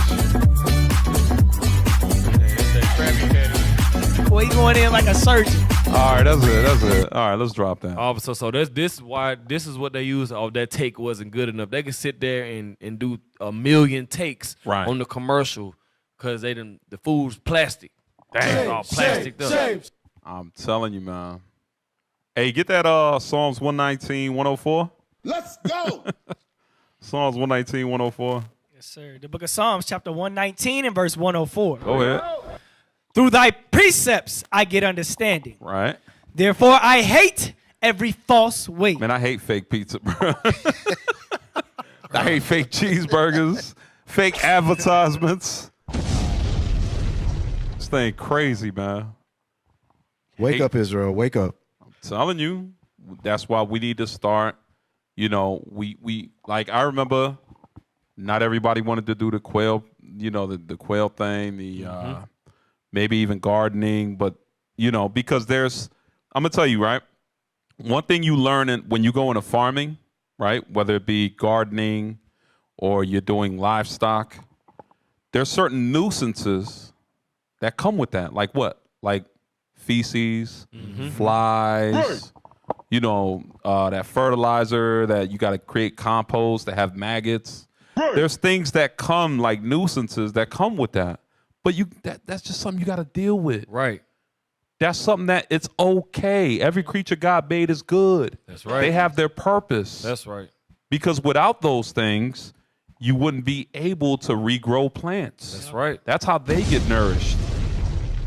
Boy, you going in like a surgeon. All right, that's it. All right, let's drop that. So this is why this is what they use. Oh, that take wasn't good enough. They could sit there and do a million takes on the commercial because the food's plastic. Dang, all plastic up. I'm telling you, man. Hey, get that Psalms 119, 104. Let's go. Psalms 119, 104. Yes, sir. The book of Psalms, chapter 119 and verse 104. Go ahead. Through thy precepts I get understanding. Right. Therefore I hate every false way. Man, I hate fake pizza, bro. I hate fake cheeseburgers, fake advertisements. This thing crazy, man. Wake up, Israel. Wake up. I'm telling you, that's why we need to start. You know, we like, I remember not everybody wanted to do the quail, you know, the quail thing, maybe even gardening, but, you know, because I'm going to tell you, right, one thing you learn when you go into farming, right, whether it be gardening or you're doing livestock, there's certain nuisances that come with that. Like what? Like feces, flies, you know, that fertilizer that you got to create compost that have maggots. There's things that come, like nuisances that come with that. But that's just something you got to deal with. Right. That's something that it's okay. Every creature God made is good. That's right. They have their purpose. That's right. Because without those things, you wouldn't be able to regrow plants. That's right. That's how they get nourished.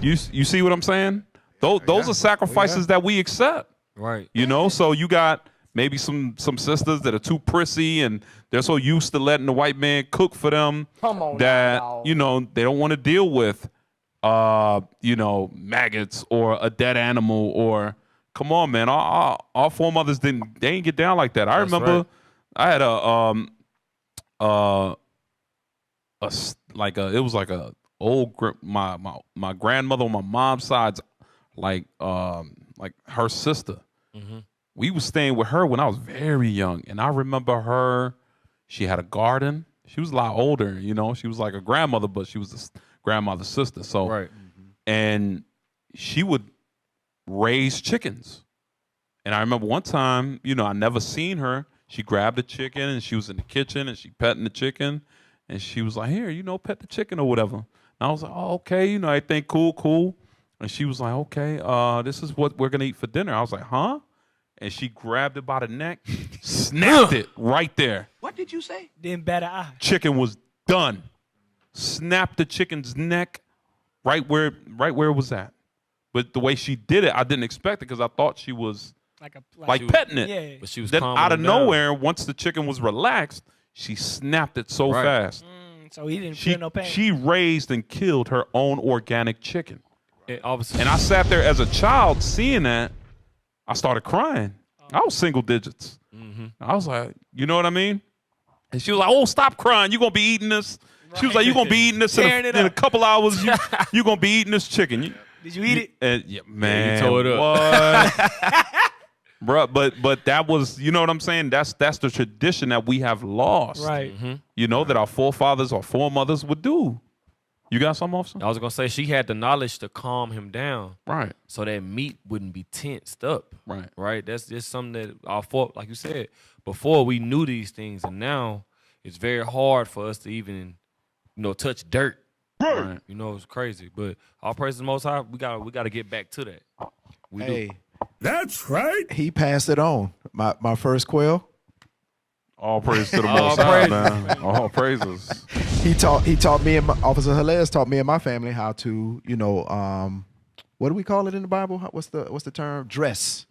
You see what I'm saying? Those are sacrifices that we accept. Right. You know, so you got maybe some sisters that are too prissy and they're so used to letting the white man cook for them that, you know, they don't want to deal with, you know, maggots or a dead animal or, come on, man. Our foremothers they didn't get down like that. I remember I had it was like a old, my grandmother on my mom's side's like her sister. We was staying with her when I was very young, and I remember her. She had a garden. She was a lot older, you know. She was like a grandmother, but she was a grandmother's sister. So, and she would raise chickens. And I remember one time, you know, I never seen her. She grabbed a chicken, and she was in the kitchen, and she petting the chicken, and she was like, "Here, you know, pet the chicken or whatever." And I was like, "Oh, okay, you know, I think cool." And she was like, "Okay, this is what we're gonna eat for dinner." I was like, "Huh?" And she grabbed it by the neck, snapped it right there. What did you say? Then better eye. Chicken was done. Snapped the chicken's neck right where it was at. But the way she did it, I didn't expect it because I thought she was like petting it. Yeah. But she was then out of calming down. nowhere, once the chicken was relaxed, she snapped it so fast. So he didn't feel no pain. She raised and killed her own organic chicken. And I sat there as a child seeing that. I started crying. I was single digits. I was like, you know what I mean? And she was like, "Oh, stop crying. You're going to be eating this." She was like, "You're going to be eating this in a couple hours. You're going to be eating this chicken." Did you eat it? Yeah, man. you tore it up. What? Bruh, but that was, you know what I'm saying? That's the tradition that we have lost. Right. You know, that our forefathers or foremothers would do. You got something, officer? I was gonna say she had the knowledge to calm him down, right? So that meat wouldn't be tensed up, right. That's just something that our fault, like you said, before we knew these things, and now it's very hard for us to even, touch dirt. Right. It's crazy, but all praise to the Most High. We gotta get back to that. We do. That's right. He passed it on. My first quail. All praise to the Most High, man. All praises. He taught me and Officer Helez taught me and my family how to, what do we call it in the Bible? What's the term? Dress.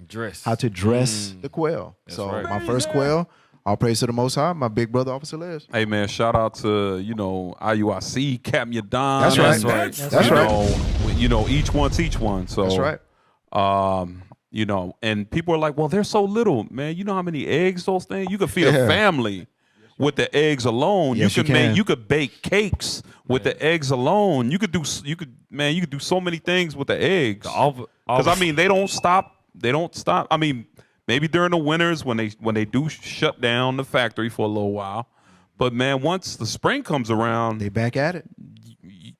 How to dress the quail. So right. my first quail, all praise to the Most High, my big brother, Officer Les. Hey, man, shout out to, IUIC, Captain Yadon. That's right. That's right. Each one teach one. So That's right. And people are like, well, they're so little, man. You know how many eggs those things? You could feed a family with the eggs alone. Yes, you could bake cakes with the eggs alone. You could do so many things with the eggs. Because they don't stop. They don't stop. I mean, maybe during the winters when they do shut down the factory for a little while. But man, once the spring comes around, they back at it.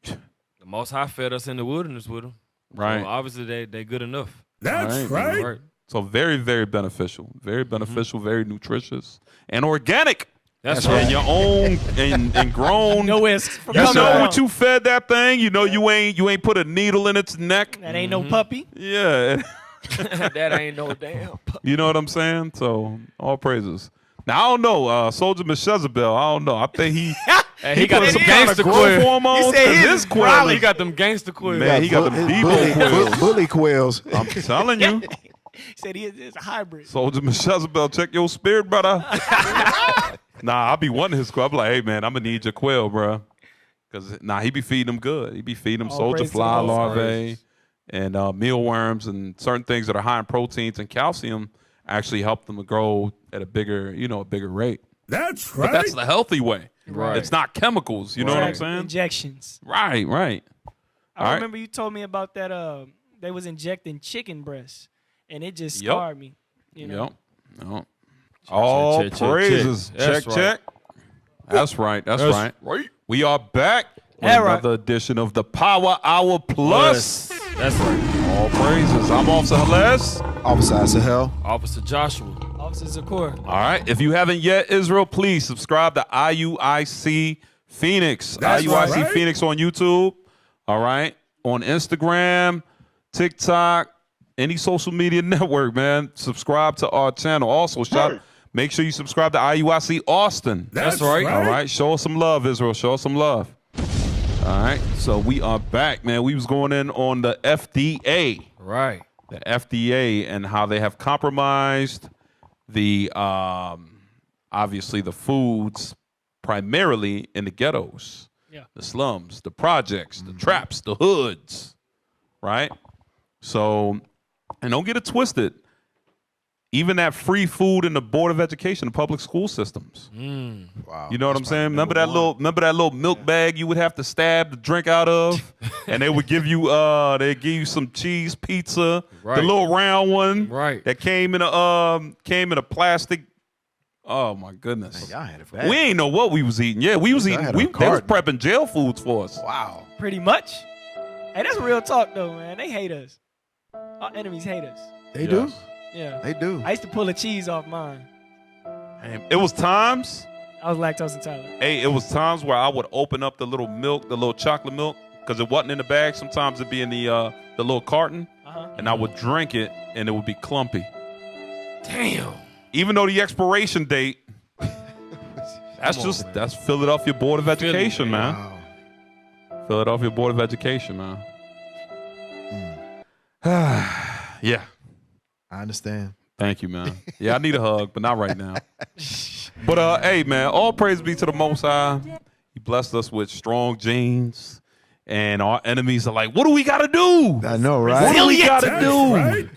The Most High fed us in the wilderness with them. Right. So obviously they good enough. That's right. So very, very beneficial. Very beneficial, very nutritious, and organic. That's right. right. And your own and grown. No risks. You know what you fed that thing. You ain't put a needle in its neck. That ain't no puppy. Yeah. That ain't no damn puppy. You know what I'm saying? So all praises. Now I don't know, Soldier Meshezabel. I don't know. I think he got some gangster growth hormones. His quail, he got them gangster quills. Man, he got them Debo quills. Bully quills. I'm telling you. He said it's a hybrid. Soldier Meshezabel, check your spirit, brother. I'll be wanting his quail. I'm like, hey, man, I'm going to need your quail, bro. Because, he be feeding them good. He be feeding them soldier fly larvae and mealworms and certain things that are high in proteins and calcium actually help them to grow at a bigger rate. That's right. But that's the healthy way. Right. It's not chemicals. You know what I'm saying? Injections. Right. I remember you told me about that. They was injecting chicken breasts, and it just scarred me. Yep. All praises. Check. That's right. That's right. We are back with another edition of the Power Hour Plus. Yes. That's right. All praises. I'm Officer Helez. Officer Sahel. Officer Joshua. Officer Zakor. All right. If you haven't yet, Israel, please subscribe to IUIC Phoenix. That's IUIC right. Phoenix on YouTube. All right. On Instagram, TikTok, any social media network, man. Subscribe to our channel. Also, make sure you subscribe to IUIC Austin. That's right. All right. Show us some love, Israel. Show us some love. All right. So we are back, man. We was going in on the F.D.A. Right. The F.D.A. and how they have compromised the obviously the foods primarily in the ghettos, the slums, the projects, the traps, the hoods, right? So, and don't get it twisted. Even that free food in the Board of Education, the public school systems. Wow. You know what I'm saying? Remember that little milk bag you would have to stab the drink out of, and they would give you some cheese pizza, the little round one, that came in a plastic. Oh my goodness! Y'all had it bad. We ain't know what we was eating. Yeah, we was eating. They was prepping jail foods for us. Wow. Pretty much. Hey, that's real talk though, man. They hate us. Our enemies hate us. They do. Yeah. They do. I used to pull the cheese off mine. It was times. I was lactose intolerant. Hey, it was times where I would open up the little milk, the little chocolate milk, because it wasn't in the bag. Sometimes it'd be in the little carton, and I would drink it, and it would be clumpy. Damn. Even though the expiration date, that's Philadelphia Board of Education, man. Wow. Philadelphia Board of Education, man. Yeah. I understand. Thank you, man. Yeah, I need a hug, but not right now. But hey, man, all praise be to the Most High. He blessed us with strong genes, and our enemies are like, "What do we got to do?" I know, right? What do we got to do? Right.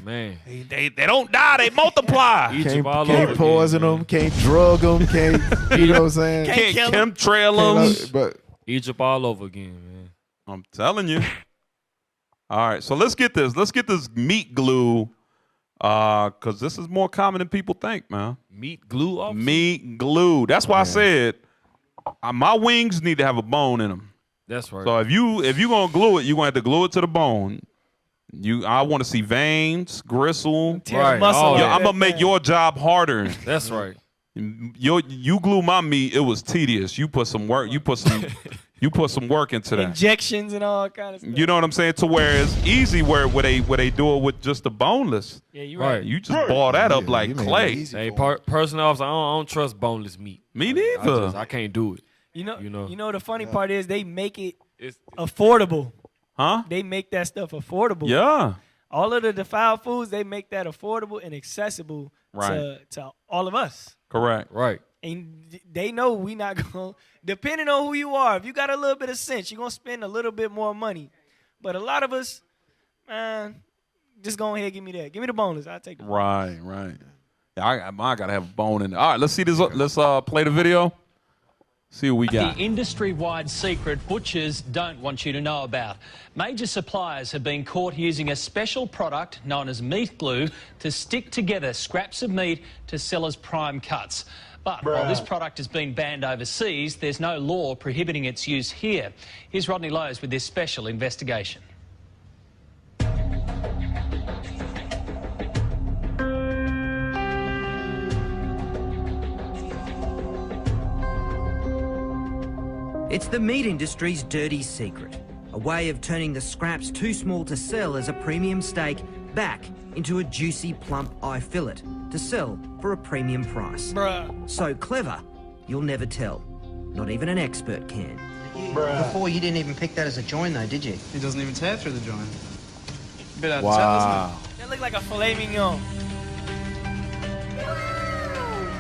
Man, they don't die; they multiply. Can't poison them, can't drug them, can't you know what I'm saying? Can't chemtrail them. But Egypt all over again, man. I'm telling you. All right, so let's get this. Let's get this meat glue, because this is more common than people think, man. Meat glue, officer? Meat glue. That's why I said my wings need to have a bone in them. That's right. So if you gonna glue it, you gonna have to glue it to the bone. I want to see veins, gristle. Right. muscle Yeah, off I'm that gonna make thing. your job harder. That's right. You glue my meat. It was tedious. You put some work. You put some work into that. Injections and all kind of stuff. You know what I'm saying? To where it's easy where they do it with just the boneless. Yeah, you're right. You just ball that up like you made it clay. easy. Hey, personal officer, I don't trust boneless meat. Me neither. I can't do it. You know the funny part is they make it It's affordable. Huh? They make that stuff affordable. Yeah. All of the defiled foods, they make that affordable and accessible to all of us. Correct. right. And they know we not going to, depending on who you are, if you got a little bit of sense, you're going to spend a little bit more money. But a lot of us, man, just go ahead and give me that. Give me the boneless. I'll take it. Right. Yeah, I gotta have a bone in there. All right, let's see this. Let's play the video. See what we got. The industry-wide secret butchers don't want you to know about. Major suppliers have been caught using a special product known as meat glue to stick together scraps of meat to sell as prime cuts. But while this product has been banned overseas, there's no law prohibiting its use here. Here's Rodney Lowe's with this special investigation. It's the meat industry's dirty secret, a way of turning the scraps too small to sell as a premium steak back into a juicy, plump eye fillet to sell for a premium price. So clever, you'll never tell. Not even an expert can. Before, you didn't even pick that as a join, though, did you? It doesn't even tear through the joint. Bit out of Wow. doesn't it? That look like a filet mignon.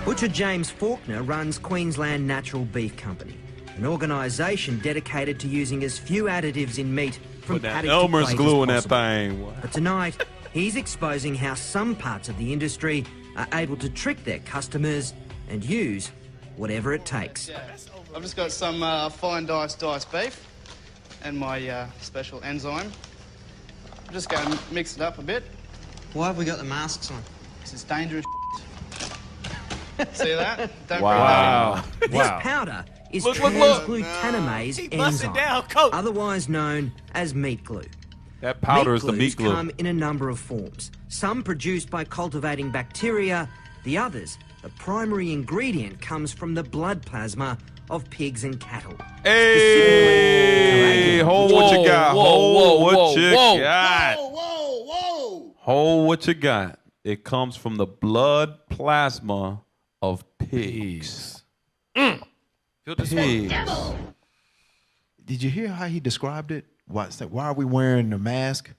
Butcher James Faulkner runs Queensland Natural Beef Company, an organisation dedicated to using as few additives in meat from Put that paddock to Elmer's plate glue as in that possible. thing. But tonight, he's exposing how some parts of the industry are able to trick their customers and use whatever it takes. I've just got some fine diced beef and my special enzyme. I'm just going to mix it up a bit. Why have we got the masks on? This is dangerous. See that? Don't Wow. This powder is transglutamase enzyme, otherwise known as meat glue. That powder is the glues meat glue. come in a number of forms, some produced by cultivating bacteria, the others, the primary ingredient comes from the blood plasma of pigs and cattle. Hey, hold what you got. Hold what you got. Hold what you got. It comes from the blood plasma of pigs. Pigs. Did you hear how he described it? Why are we wearing the mask?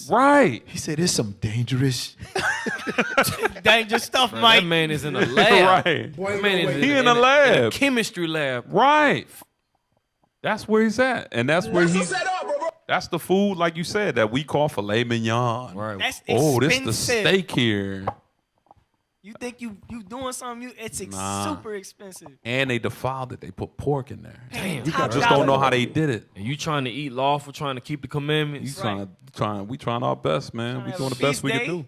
Right. He said it's some dangerous. Dangerous stuff, Man, Mike. that man is in a lab. Right. That man is He in a lab. in a chemistry lab. Right. That's where he's at. And that's where he's. That's the food, like you said, that we call filet mignon. Right. That's Oh, this the expensive. steak here. You think you doing something? It's Nah. super expensive. And they defiled it. They put pork in there. Damn. We just don't know how they did it. And you trying to eat lawful, trying to keep the commandments. We trying our best, man. We have doing a the best feast we day? can do.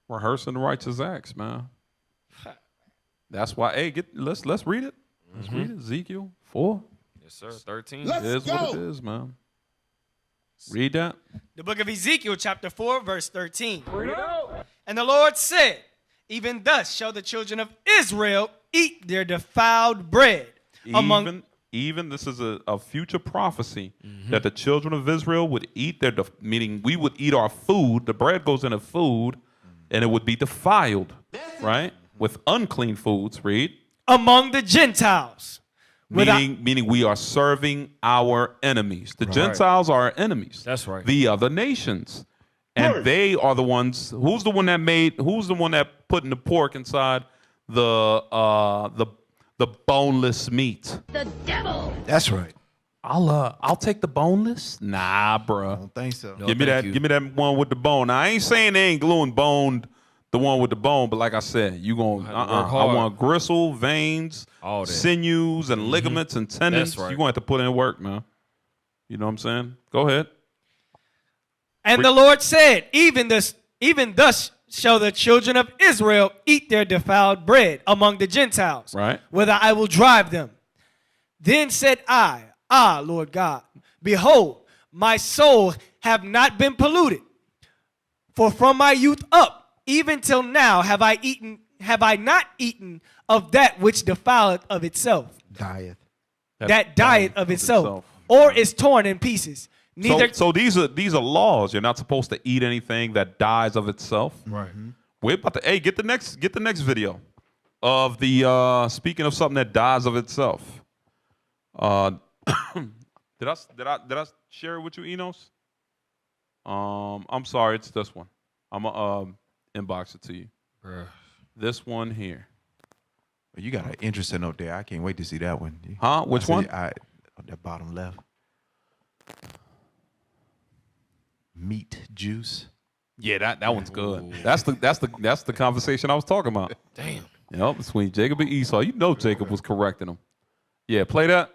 Rehearsing the righteous acts, man. That's why. Hey, let's read it. Let's read it. Ezekiel 4. Yes, sir. 13. It is what it is, man. Read that. The book of Ezekiel, chapter 4, verse 13. And the Lord said, even thus shall the children of Israel eat their defiled bread. Even this is a future prophecy that the children of Israel would eat meaning we would eat our food. The bread goes into food, and it would be defiled, right? With unclean foods. Read. Among the Gentiles. Meaning we are serving our enemies. The Gentiles are our enemies. That's right. The other nations. And they are the ones. Who's the one that put in the pork inside the boneless meat? The devil. That's right. I'll take the boneless. Nah, bro. I don't think so. No, Give me thank that. you. Give me that one with the bone. Now I ain't saying they ain't gluing the one with the bone, but like I said, you gonna. I want gristle, veins, All that. sinews, and ligaments and tendons. That's right. You gonna have to put in work, man. You know what I'm saying? Go ahead. And the Lord said, even thus shall the children of Israel eat their defiled bread among the Gentiles, Right. whither I will drive them. Then said I, Lord God, Behold, my soul have not been polluted. For from my youth up, even till now, have I not eaten of that which defileth of itself. Dieth. That dieth of itself. Or is torn in pieces. Neither. So these are laws. You're not supposed to eat anything that dies of itself. Right. We're about to get the next video of the speaking of something that dies of itself. Did I share it with you, Enos? I'm sorry, it's this one. I'm gonna inbox it to you. This one here. You got an interesting note there. I can't wait to see that one. Huh? Which one? That bottom left. Meat juice. Yeah, that one's good. That's the conversation I was talking about. Damn. Yep, between Jacob and Esau. You know Jacob was correcting him. Yeah, play that.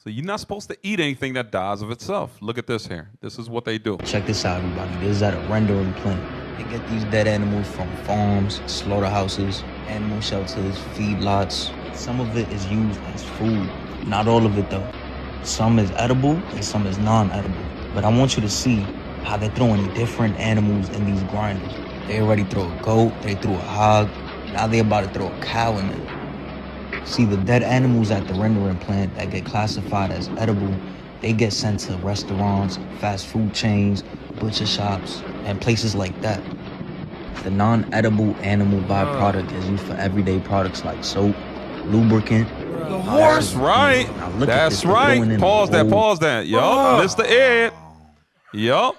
So you're not supposed to eat anything that dies of itself. Look at this here. This is what they do. Check this out, everybody. This is at a rendering plant. They get these dead animals from farms, slaughterhouses, animal shelters, feedlots. Some of it is used as food. Not all of it, though. Some is edible and some is non-edible. But I want you to see how they're throwing different animals in these grinders. They already throw a goat, they threw a hog, now they're about to throw a cow in there. See, the dead animals at the rendering plant that get classified as edible, they get sent to restaurants, fast food chains, butcher shops, and places like that. The non-edible animal byproduct is used for everyday products like soap, lubricant. The horse, right? That's right. Pause that. Yup, Mr. Ed. Yup.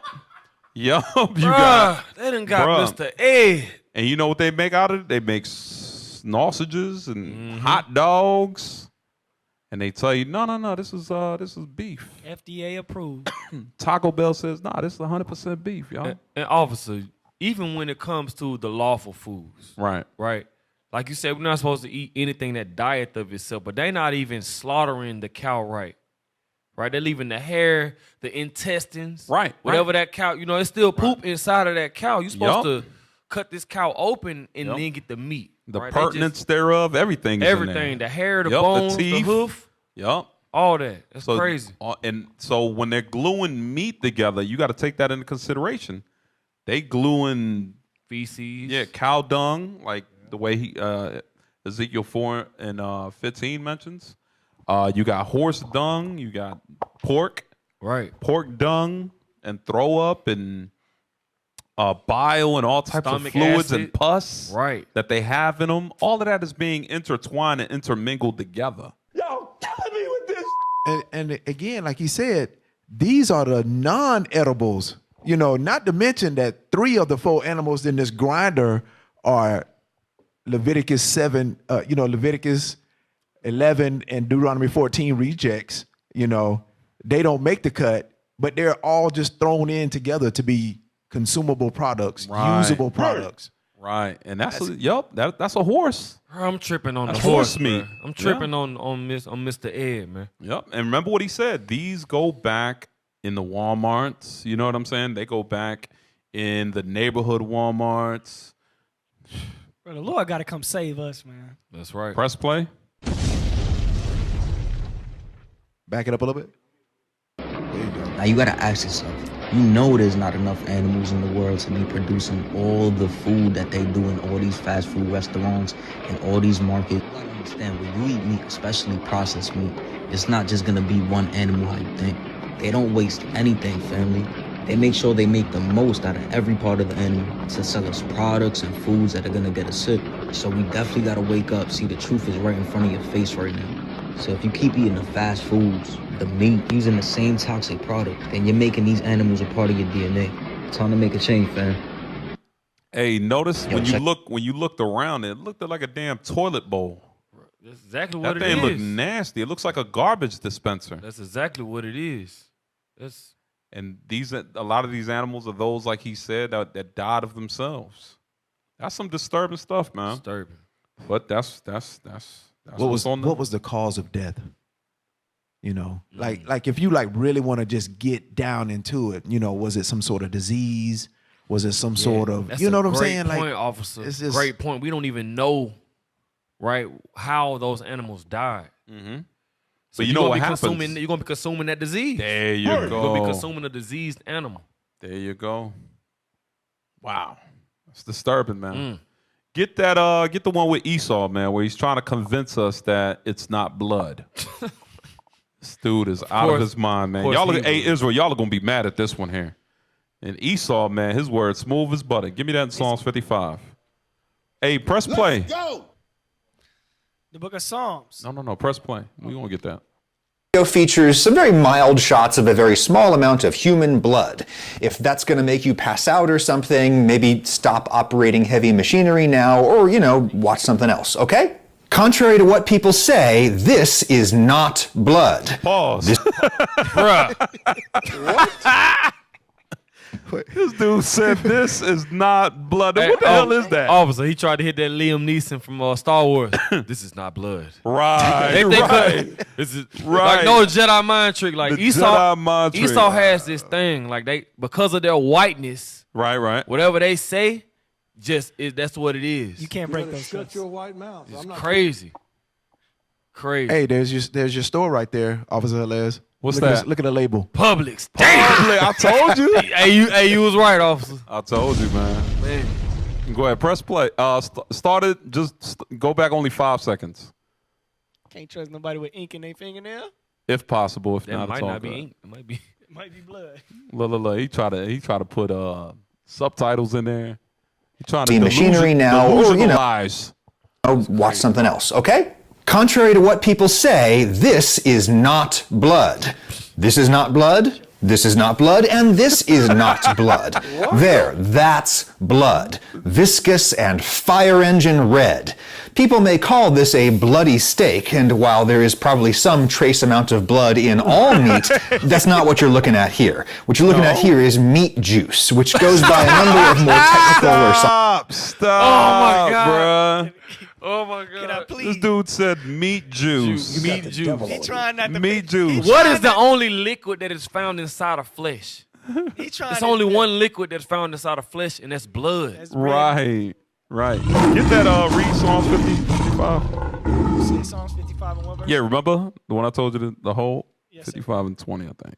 You got. They done got Mr. Ed. And you know what they make out of it? They make sausages and hot dogs. And they tell you, no, this is beef. FDA approved. Taco Bell says, this is 100% beef, y'all. And officer, even when it comes to the lawful foods, right? Like you said, we're not supposed to eat anything that dieth of itself, but they're not even slaughtering the cow right? They're leaving the hair, the intestines, whatever that cow, it's still poop inside of that cow. You're supposed to cut this cow open and then get the meat. The pertinence thereof, everything is everything, in there. The hair, the bones, the teeth, the hoof, all that. That's crazy. And so when they're gluing meat together, you got to take that into consideration. They gluing feces. Cow dung, like the way Ezekiel 4 and 15 mentions. You got horse dung, you got pork, pork dung, and throw up and bile and all types Stomach of fluids acid. and pus that they have in them. All of that is being intertwined and intermingled together. Y'all killing me with this. And again, like you said, these are the non-edibles. Not to mention that 3 of the 4 animals in this grinder are Leviticus 7, Leviticus 11 and Deuteronomy 14 rejects. They don't make the cut, but they're all just thrown in together to be consumable products, usable products. Right, and that's a horse. I'm tripping on That's the horse meat. man. I'm tripping on Mr. Ed, man. Yep, and remember what he said. These go back in the Walmarts. You know what I'm saying? They go back in the neighborhood Walmarts. Bro, the Lord got to come save us, man. That's right. Press play. Back it up a little bit. Now you gotta ask yourself, there's not enough animals in the world to be producing all the food that they do in all these fast food restaurants and all these markets. You gotta understand, when you eat meat, especially processed meat, it's not just gonna be one animal how you think. They don't waste anything, family. They make sure they make the most out of every part of the animal to sell us products and foods that are gonna get us sick. So we definitely gotta wake up, see the truth is right in front of your face right now. So if you keep eating the fast foods, the meat, using the same toxic product, then you're making these animals a part of your DNA. Time to make a change, fam. Hey, notice when you looked around, it looked like a damn toilet bowl. That's exactly what it is. That thing looked nasty. It looks like a garbage dispenser. That's exactly what it is. And a lot of these animals are those, like he said, that died of themselves. That's some disturbing stuff, man. Disturbing. But that's what was the cause of death? Like if you really want to just get down into it, was it some sort of disease? Was it some sort of, that's what I'm great saying? Point, Like, officer. it's just, great point. We don't even know, how those animals died. Mm-hmm. So you know what happens? You're gonna be consuming that disease. There you You're go. gonna be consuming a diseased animal. There you go. Wow, it's disturbing, man. Get that. Get the one with Esau, man, where he's trying to convince us that it's not blood. This dude is out of his mind, man. Y'all, Israel, y'all are gonna be mad at this one here. And Esau, man, his word smooth as butter. Give me that in Psalms 55. Hey, press play. Let's go. The book of Psalms. No. Press play. We gonna get that. Video features some very mild shots of a very small amount of human blood. If that's going to make you pass out or something, maybe stop operating heavy machinery now, or, watch something else, okay? Contrary to what people say, this is not blood. Pause. Bruh. This dude said this is not blood. What the hell is that? Officer, he tried to hit that Liam Neeson from Star Wars. This is not blood. Right. This is like no Jedi mind trick. Like Esau has this thing. Like because of their whiteness. Right. Whatever they say, that's what it is. You can't break those. Shut your white mouth. It's crazy. Crazy. Hey, there's your store right there, Officer Les. What's look that? Look at the label. Publix. Damn. I told you. hey, you was right, officer. I told you, man. Go ahead, press play. Start it. Just go back only 5 seconds. Can't trust nobody with ink in their fingernail. If possible. If not, might it's all not good. be ink. It might be. It might be blood. Look. He tried to put subtitles in there. He trying to See machinery now, or delusionalize. Watch something else, okay? Contrary to what people say, this is not blood. This is not blood. This is not blood, and this is not blood. There, that's blood. Viscous and fire engine red. People may call this a bloody steak, and while there is probably some trace amount of blood in all meat, that's not what you're looking at here. What you're looking at here is meat juice, which goes by a number of more technical or Stop, oh my God. Bruh. Oh my God! Can I please? This dude said meat juice. Meat juice. He trying not to. Meat juice. What is the only liquid that is found inside of flesh? He trying. It's only one liquid that's found inside of flesh, and that's blood. That's Right. Get that. Read Psalms 55. You see Psalms 55 and 1 verse? Yeah, remember the one I told you the whole? Yes, 55 and 20, I think.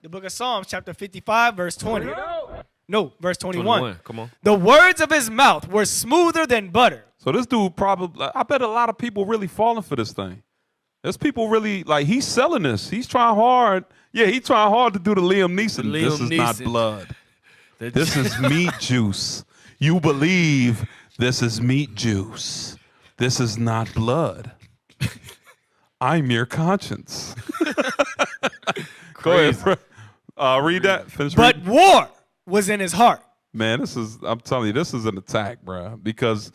The book of Psalms, chapter 55, verse 20. No, verse 21. Come on. The words of his mouth were smoother than butter. So this dude probably, I bet a lot of people really falling for this thing. There's people really, he's selling this. He's trying hard. Yeah, he's trying hard to do the Liam Neeson. This is not blood. This is meat juice. You believe this is meat juice. This is not blood. I'm your conscience. Go ahead. Read that. Finish But reading. war was in his heart. Man, I'm telling you, this is an attack, bro. Because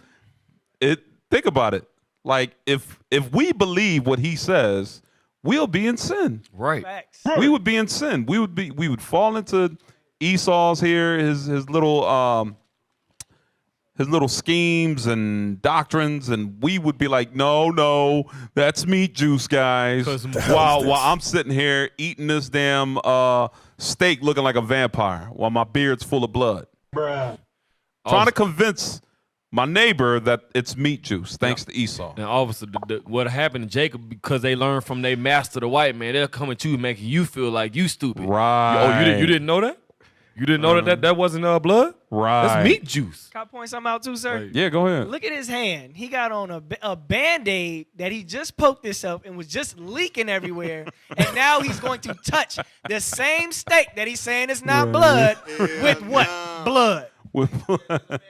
think about it. Like, if we believe what he says, we'll be in sin. Right. Facts. We would be in sin. We would fall into Esau's here, his little schemes and doctrines, and we would be like, no, that's meat juice, guys. While I'm sitting here eating this damn steak looking like a vampire while my beard's full of blood. Bruh. Trying to convince my neighbor that it's meat juice, thanks to Esau. And obviously, what happened to Jacob, because they learned from their master, the white man, they'll come at you making you feel like you stupid. Right. Oh, you didn't know that? You didn't know that wasn't blood? Right. That's meat juice. Can I point something out too, sir? Yeah, go ahead. Look at his hand. He got on a Band-Aid that he just poked himself and was just leaking everywhere. And now he's going to touch the same steak that he's saying is not blood with what? Blood. With blood.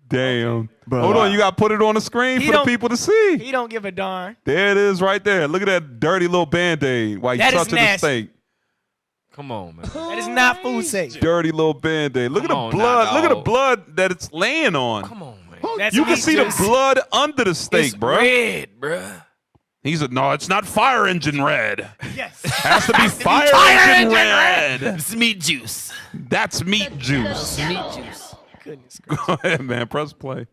Damn. Hold on, you got to put it on the screen for the people to see. He don't give a darn. There it is right there. Look at that dirty little Band-Aid while you touching the steak. Come on, man. That is not food safe. Dirty little Band-Aid. Look at the blood. Look at the blood that it's laying on. Come on, man. You can see the blood under the steak, bro. Red, bruh. He's no, it's not fire engine red. Yes. Has to be fire engine red. It's meat juice. That's meat juice. Meat juice. Goodness gracious. Go ahead, man. Press play.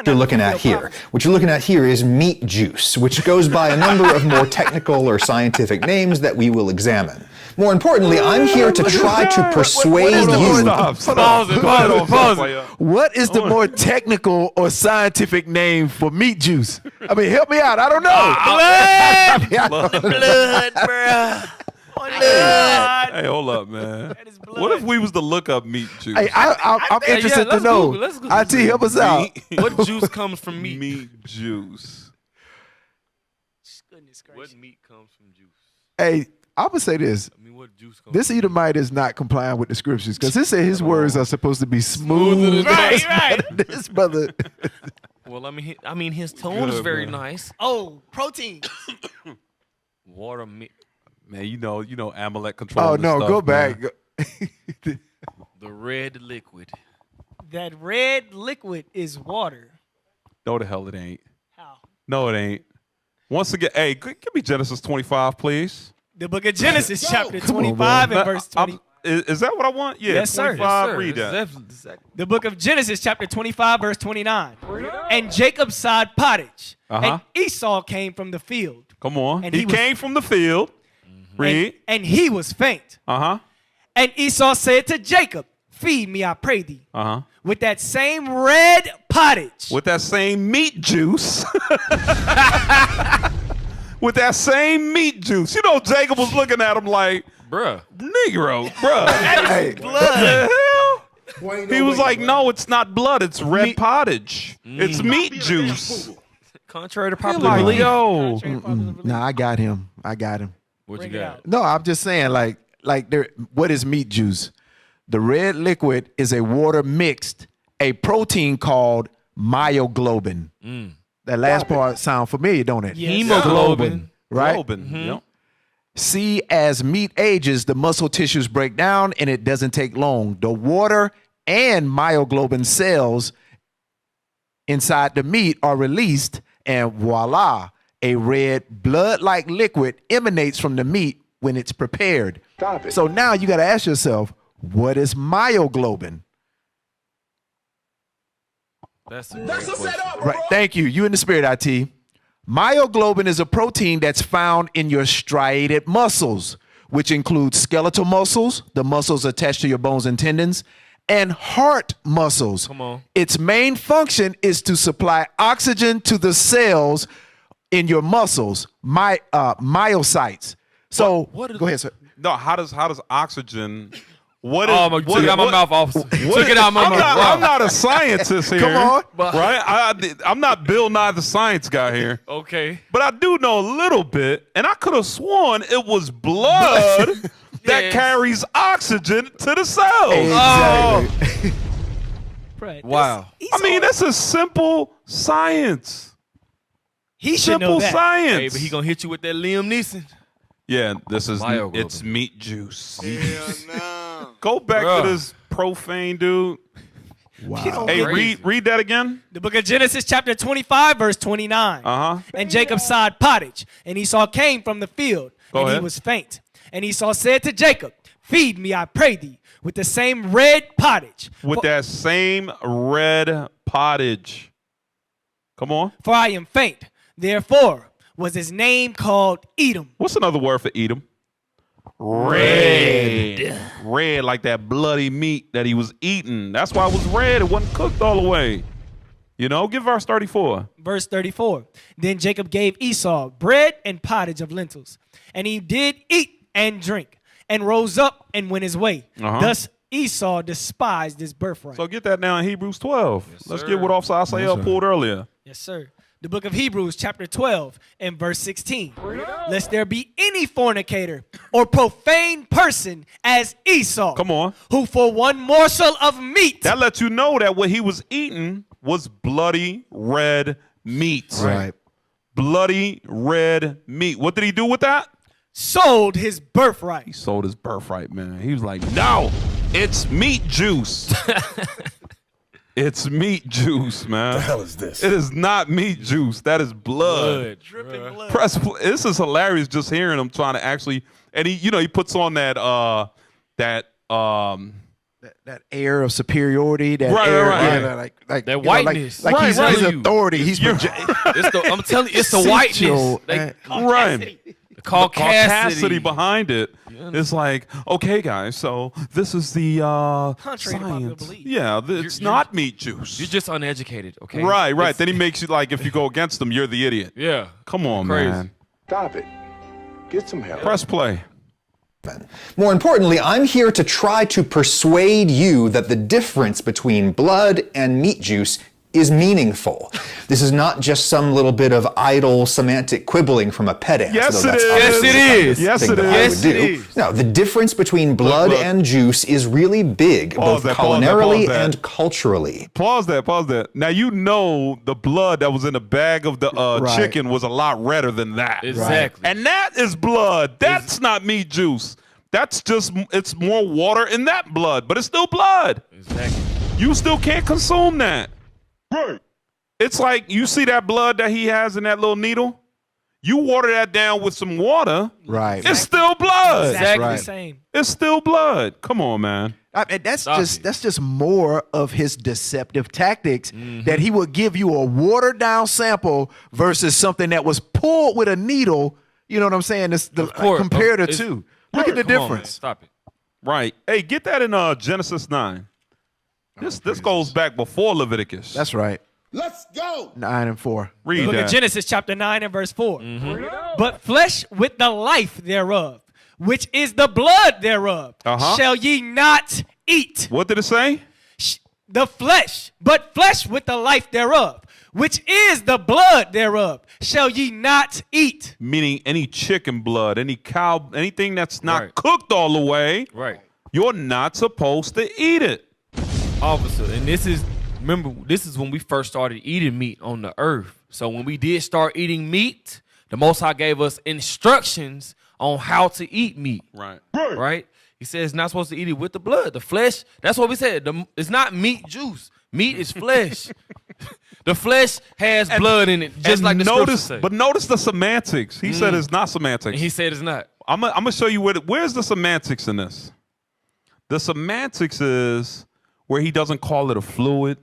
you're looking at here. What you're looking at here is meat juice, which goes by a number of more technical or scientific names that we will examine. More importantly, I'm here to try to persuade you. Pause it. What is the more technical or scientific name for meat juice? I mean, help me out. I don't know. Blood, bruh. Hey, hold up, man. What if we was to look up meat juice? Hey, I'm interested to know. IT, help us out. What juice comes from meat? Meat juice. Goodness gracious. What meat comes from juice? Hey, I'm going to say this. I mean, what juice comes This Edomite is not complying with the scriptures because he said his words are supposed to be smooth. Right. This brother. Well, I mean, his tone is very nice. Oh, protein. Water meat. Man, you know, Amalek control. Oh, no, stuff, go back. The red liquid. That red liquid is water. No, the hell it ain't. How? No, it ain't. Once again, hey, give me Genesis 25, please. The book of Genesis, chapter 25 and verse 20. Is that what I want? Yeah, Yes, sir. 25, Yes, sir. read that. The book of Genesis, chapter 25, verse 29. And Jacob sod pottage, and Esau came from the field. Come on. And he came from the field. Read. And he was faint. And Esau said to Jacob, feed me, I pray thee, with that same red pottage. With that same meat juice. With that same meat juice. You know, Jacob was looking at him like, bruh. Negro, bruh. That is blood. What the hell? He was like, no, it's not blood. It's red pottage. It's meat juice. Contrary to popular belief. Yo. No, I got him. What you got? No, I'm just saying, what is meat juice? The red liquid is a water mixed a protein called myoglobin. That last part sound familiar, don't it? Yes. Hemoglobin. Right? Yep. See, as meat ages, the muscle tissues break down, and it doesn't take long. The water and myoglobin cells inside the meat are released, and voila, a red blood-like liquid emanates from the meat when it's prepared. Stop it. So now you got to ask yourself, what is myoglobin? That's a setup, right. Thank you. You in the spirit, IT. Myoglobin is a protein that's found in your striated muscles, which includes skeletal muscles, the muscles attached to your bones and tendons, and heart muscles. Come on. Its main function is to supply oxygen to the cells in your muscles, myocytes. So go ahead, sir. No, how does oxygen? What is? Took it out my mouth, officer. Took it out my mouth. I'm not a scientist here. Come on. Right? I'm not Bill Nye the Science Guy here. Okay. But I do know a little bit, and I could have sworn it was blood that carries oxygen to the cells. Exactly. Right. Wow. I mean, that's a simple science. He should know that. Science. Hey, but he gonna hit you with that Liam Neeson. Yeah, this is Myoglobin. it's meat juice. No. Go back to this profane dude. Wow. Hey, read that again. The book of Genesis, chapter 25, verse 29. And Jacob sod pottage, and Esau came from the field, and he was faint. And Esau said to Jacob, feed me, I pray thee, with the same red pottage. With that same red pottage. Come on. For I am faint. Therefore was his name called Edom. What's another word for Edom? Red. Red, like that bloody meat that he was eating. That's why it was red. It wasn't cooked all the way. You know, give verse 34. Verse 34. Then Jacob gave Esau bread and pottage of lentils. And he did eat and drink, and rose up and went his way. Thus Esau despised his birthright. So get that now in Hebrews 12. Yes, Let's sir. get what Officer Azariah pulled earlier. Yes, sir. The book of Hebrews, chapter 12, and verse 16. Lest there be any fornicator or profane person as Esau. Come on. Who for one morsel of meat. That lets you know that what he was eating was bloody red meat. Right. Bloody red meat. What did he do with that? Sold his birthright. He sold his birthright, man. He was like, no, it's meat juice. It's meat juice, man. What the hell is this? It is not meat juice. That is blood. Dripping blood. This is hilarious just hearing him trying to actually, and he puts on that that air of superiority, that Right, air, right. yeah, like That you know, whiteness. like he's Right. his authority. He's I'm telling you, it's the whiteness. Right. The caucasity behind it. It's like, okay, guys, so this is the Contrary to popular science. belief. Yeah, it's not meat juice. You're just uneducated, okay? Right. It's- Then he makes you like, if you go against him, you're the idiot. Yeah. Come on, Crazy. man. Stop it. Get some help. Press play. More importantly, I'm here to try to persuade you that the difference between blood and meat juice is meaningful. This is not just some little bit of idle semantic quibbling from a pedant. Yes, though it that's is. obviously Yes, it the kind of is. Yes, thing it that is. I Yes, would it do. is. No, the difference between blood and juice is really big, both culinarily and culturally. Pause that. Now, you know the blood that was in the bag of the chicken was a lot redder than that. Exactly. And that is blood. That's not meat juice. That's just, it's more water in that blood, but it's still blood. Exactly. You still can't consume that. Right. It's like, you see that blood that he has in that little needle? You water that down with some water. Right. It's still blood. Exactly the same. It's still blood. Come on, man. That's just more of his deceptive tactics, that he would give you a watered down sample versus something that was pulled with a needle. You know what I'm saying? It's compare the two. Look at the difference. Stop it. Right. Hey, get that in Genesis 9. This goes back before Leviticus. That's right. Let's go. 9 and 4. Read Look that. at Genesis chapter 9 and verse 4. But flesh with the life thereof, which is the blood thereof, shall ye not eat. What did it say? The flesh, but flesh with the life thereof, which is the blood thereof, shall ye not eat. Meaning any chicken blood, any cow, anything that's not cooked all the way. Right. You're not supposed to eat it. Officer, and this is when we first started eating meat on the earth. So when we did start eating meat, the Most High gave us instructions on how to eat meat. Right. Right? He says not supposed to eat it with the blood. The flesh, that's what we said. It's not meat juice. Meat is flesh. The flesh has blood in it, just like the scriptures say. But notice the semantics. He said it's not semantics. And he said it's not. I'm gonna show you where's the semantics in this. The semantics is where he doesn't call it a fluid.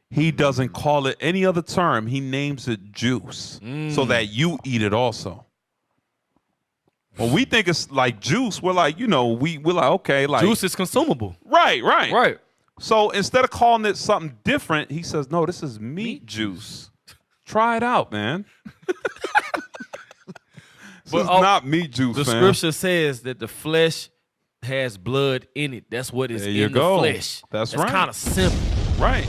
He doesn't call it any other term. He names it juice so that you eat it also. When we think it's like juice, we're like, we're like, okay, like Juice is consumable. Right. So instead of calling it something different, he says, no, this is meat juice. Try it out, man. This is not meat juice, The fam. scripture says that the flesh has blood in it. That's what is in the flesh. That's right. right. Kind of simple. Right.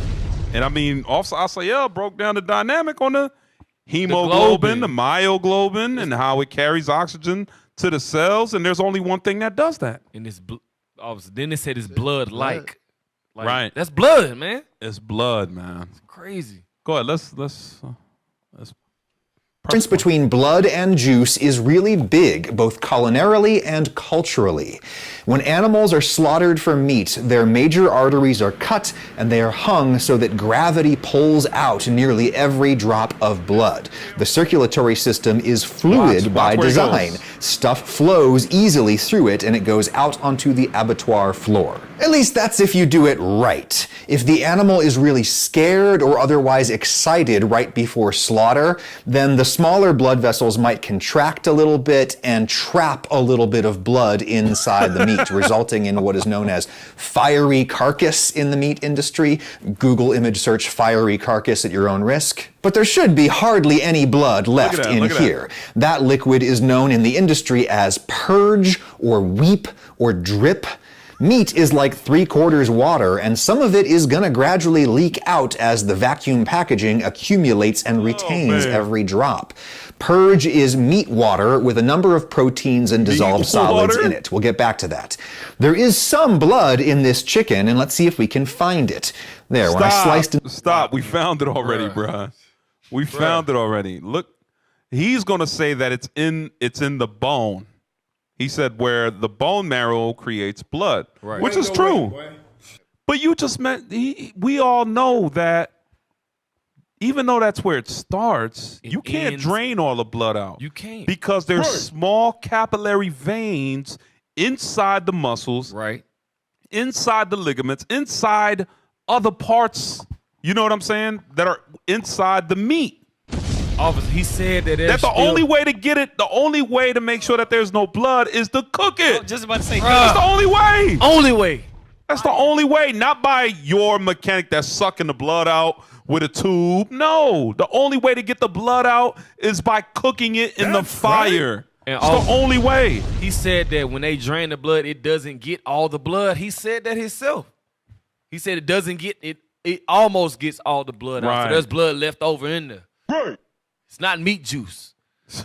And I mean, Officer Azariah broke down the dynamic on the hemoglobin, the myoglobin, and how it carries oxygen to the cells. And there's only one thing that does that. And it's then they said it's blood-like. Right. That's blood, man. It's blood, man. It's crazy. Go ahead. Let's The difference between blood and juice is really big, both culinarily and culturally. When animals are slaughtered for meat, their major arteries are cut and they are hung so that gravity pulls out nearly every drop of blood. The circulatory system is fluid by design. Stuff flows easily through it and it goes out onto the abattoir floor. At least that's if you do it right. If the animal is really scared or otherwise excited right before slaughter, then the smaller blood vessels might contract a little bit and trap a little bit of blood inside the meat, resulting in what is known as fiery carcass in the meat industry. Google image search fiery carcass at your own risk. But there should be hardly any blood left in here. That liquid is known in the industry as purge or weep or drip. Meat is like 3/4 water, and some of it is gonna gradually leak out as the vacuum packaging accumulates and retains every drop. Purge is meat water with a number of proteins and dissolved solids in it. We'll get back to that. There is some blood in this chicken, and let's see if we can find it. There, when I sliced it. Stop. We found it already, bruh. We found it already. Look, he's gonna say that it's in the bone. He said where the bone marrow creates blood, which is true. But you just meant, we all know that even though that's where it starts, you can't drain all the blood out. You can't. Because there's small capillary veins inside the muscles, inside the ligaments, inside other parts, you know what I'm saying, that are inside the meat. Officer, he said that That's the only way to get it, the only way to make sure that there's no blood is to cook it. Oh, just about to say, That's the only way. Only way. That's the only way, not by your mechanic that's sucking the blood out with a tube. No, the only way to get the blood out is by cooking it in the fire. And it's the only way. He said that when they drain the blood, it doesn't get all the blood. He said that himself. He said it doesn't get it. It almost gets all the blood out. Right. So there's blood left over in there. Right. It's not meat juice. You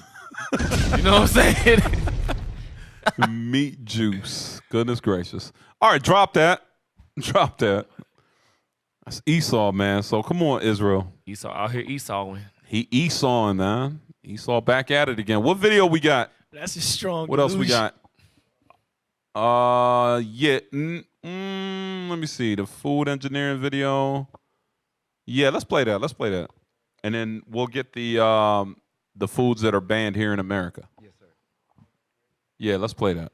know what I'm saying? Meat juice. Goodness gracious. All right, drop that. Drop that. That's Esau, man. So come on, Israel. Esau out here Esauing. He Esauing, man. Esau back at it again. What video we got? That's a strong What else we delusion. got? Yeah. Let me see. The food engineering video. Yeah, let's play that. Let's play that. And then we'll get the foods that are banned here in America. Yes, sir. Yeah, let's play that.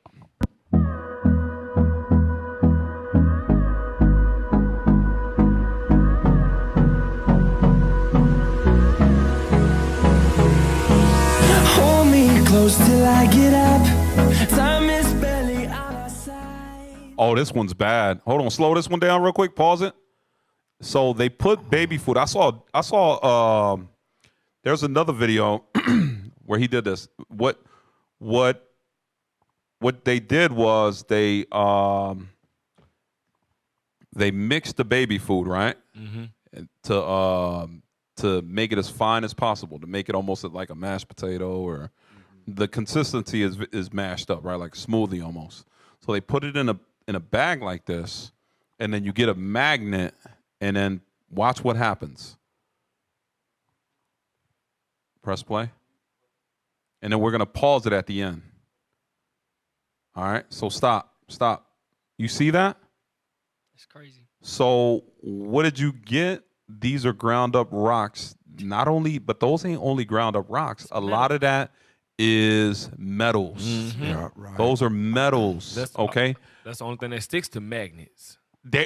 Hold me close till I get up. Time is barely on our side. Oh, this one's bad. Hold on, slow this one down real quick. Pause it. So they put baby food. I saw there's another video where he did this. What they did was they mixed the baby food, right? To make it as fine as possible, to make it almost like a mashed potato, or the consistency is mashed up, right? Like smoothie almost. So they put it in a bag like this, and then you get a magnet, and then watch what happens. Press play. And then we're going to pause it at the end. All right, so stop. You see that? It's crazy. So what did you get? These are ground up rocks. Not only, but those ain't only ground up rocks. A lot of that is metals. Yeah, right. Those are metals. Okay. That's the only thing that sticks to magnets.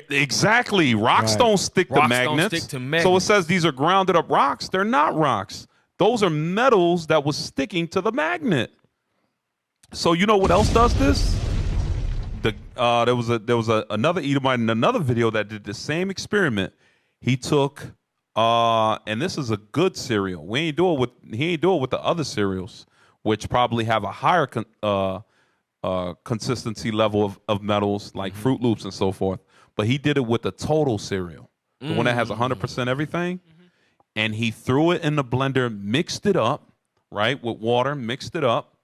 Exactly. Rocks don't stick to Rocks magnets. don't stick to magnets. So it says these are grounded up rocks. They're not rocks. Those are metals that was sticking to the magnet. So you know what else does this? There was another Edomite in another video that did the same experiment. He took and this is a good cereal. He ain't do it with the other cereals, which probably have a higher consistency level of metals, like Fruit Loops and so forth. But he did it with the total cereal, the one that has 100% everything. And he threw it in the blender, mixed it up, right, with water, mixed it up.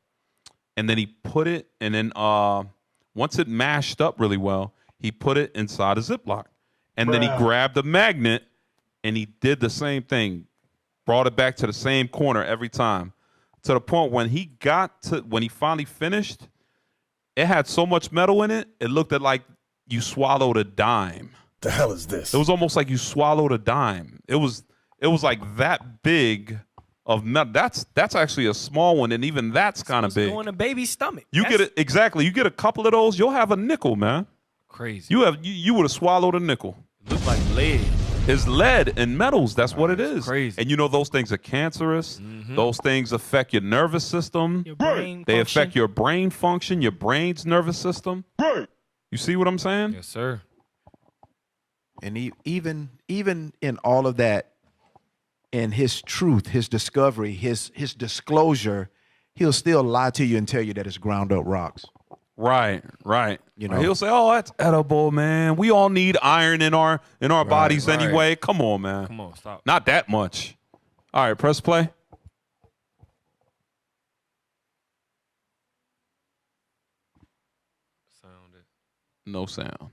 And then he put it, and then once it mashed up really well, he put it inside a Ziploc. And then he grabbed the magnet, and he did the same thing, brought it back to the same corner every time, to the point when he finally finished, it had so much metal in it, it looked like you swallowed a dime. The hell is this? It was almost like you swallowed a dime. It was like that big of metal. That's actually a small one, and even that's kind of big. Go in a baby's stomach. You get it exactly. You get a couple of those, you'll have a nickel, man. Crazy. You would have swallowed a nickel. It looks like lead. It's lead and metals. That's what it is. Crazy. And you know those things are cancerous. Those things affect your nervous system. Your brain They function. affect your brain function, your brain's nervous system. You see what I'm saying? Yes, sir. And even in all of that, in his truth, his discovery, his disclosure, he'll still lie to you and tell you that it's ground up rocks. Right. You know, He'll say, "Oh, that's edible, man. We all need iron in our bodies right. anyway. Come on, man. Come on, stop. Not that much." All right, press play. No sound.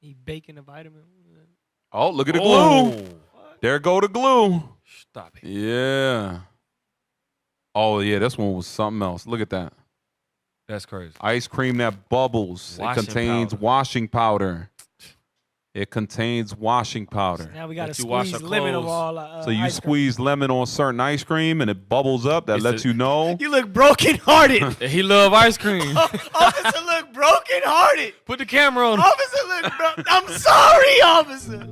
He baking a vitamin. Oh, look at the glue. Oh. There go the glue. Stop it. Yeah. Oh, yeah, this one was something else. Look at that. That's crazy. Ice cream that bubbles. Washing It contains powder. washing powder. It contains washing powder. Now we got to Let you wash squeeze our lemon of clothes. all. So you ice cream. squeeze lemon on certain ice cream and it bubbles up. That lets you know. You look brokenhearted. He love ice cream. Officer look brokenhearted. Put the camera on. Officer look I'm sorry, officer.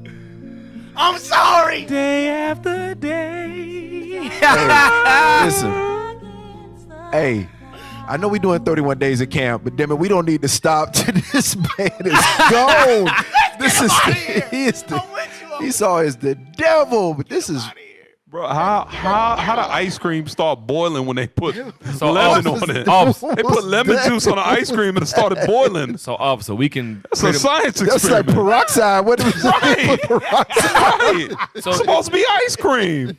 I'm sorry. Day after day. Hey, listen. Hey, I know we doing 31 days of camp, but damn it, we don't need to stop till this man is gone. This is he saw as the devil, but this is. Bro, how the ice cream start boiling when they put So, lemon officer, on it? officer. They put lemon juice on the ice cream and it started boiling. So, officer, we can. It's a science That's like experiment. peroxide. What is Right. Right. So It's supposed to be ice cream.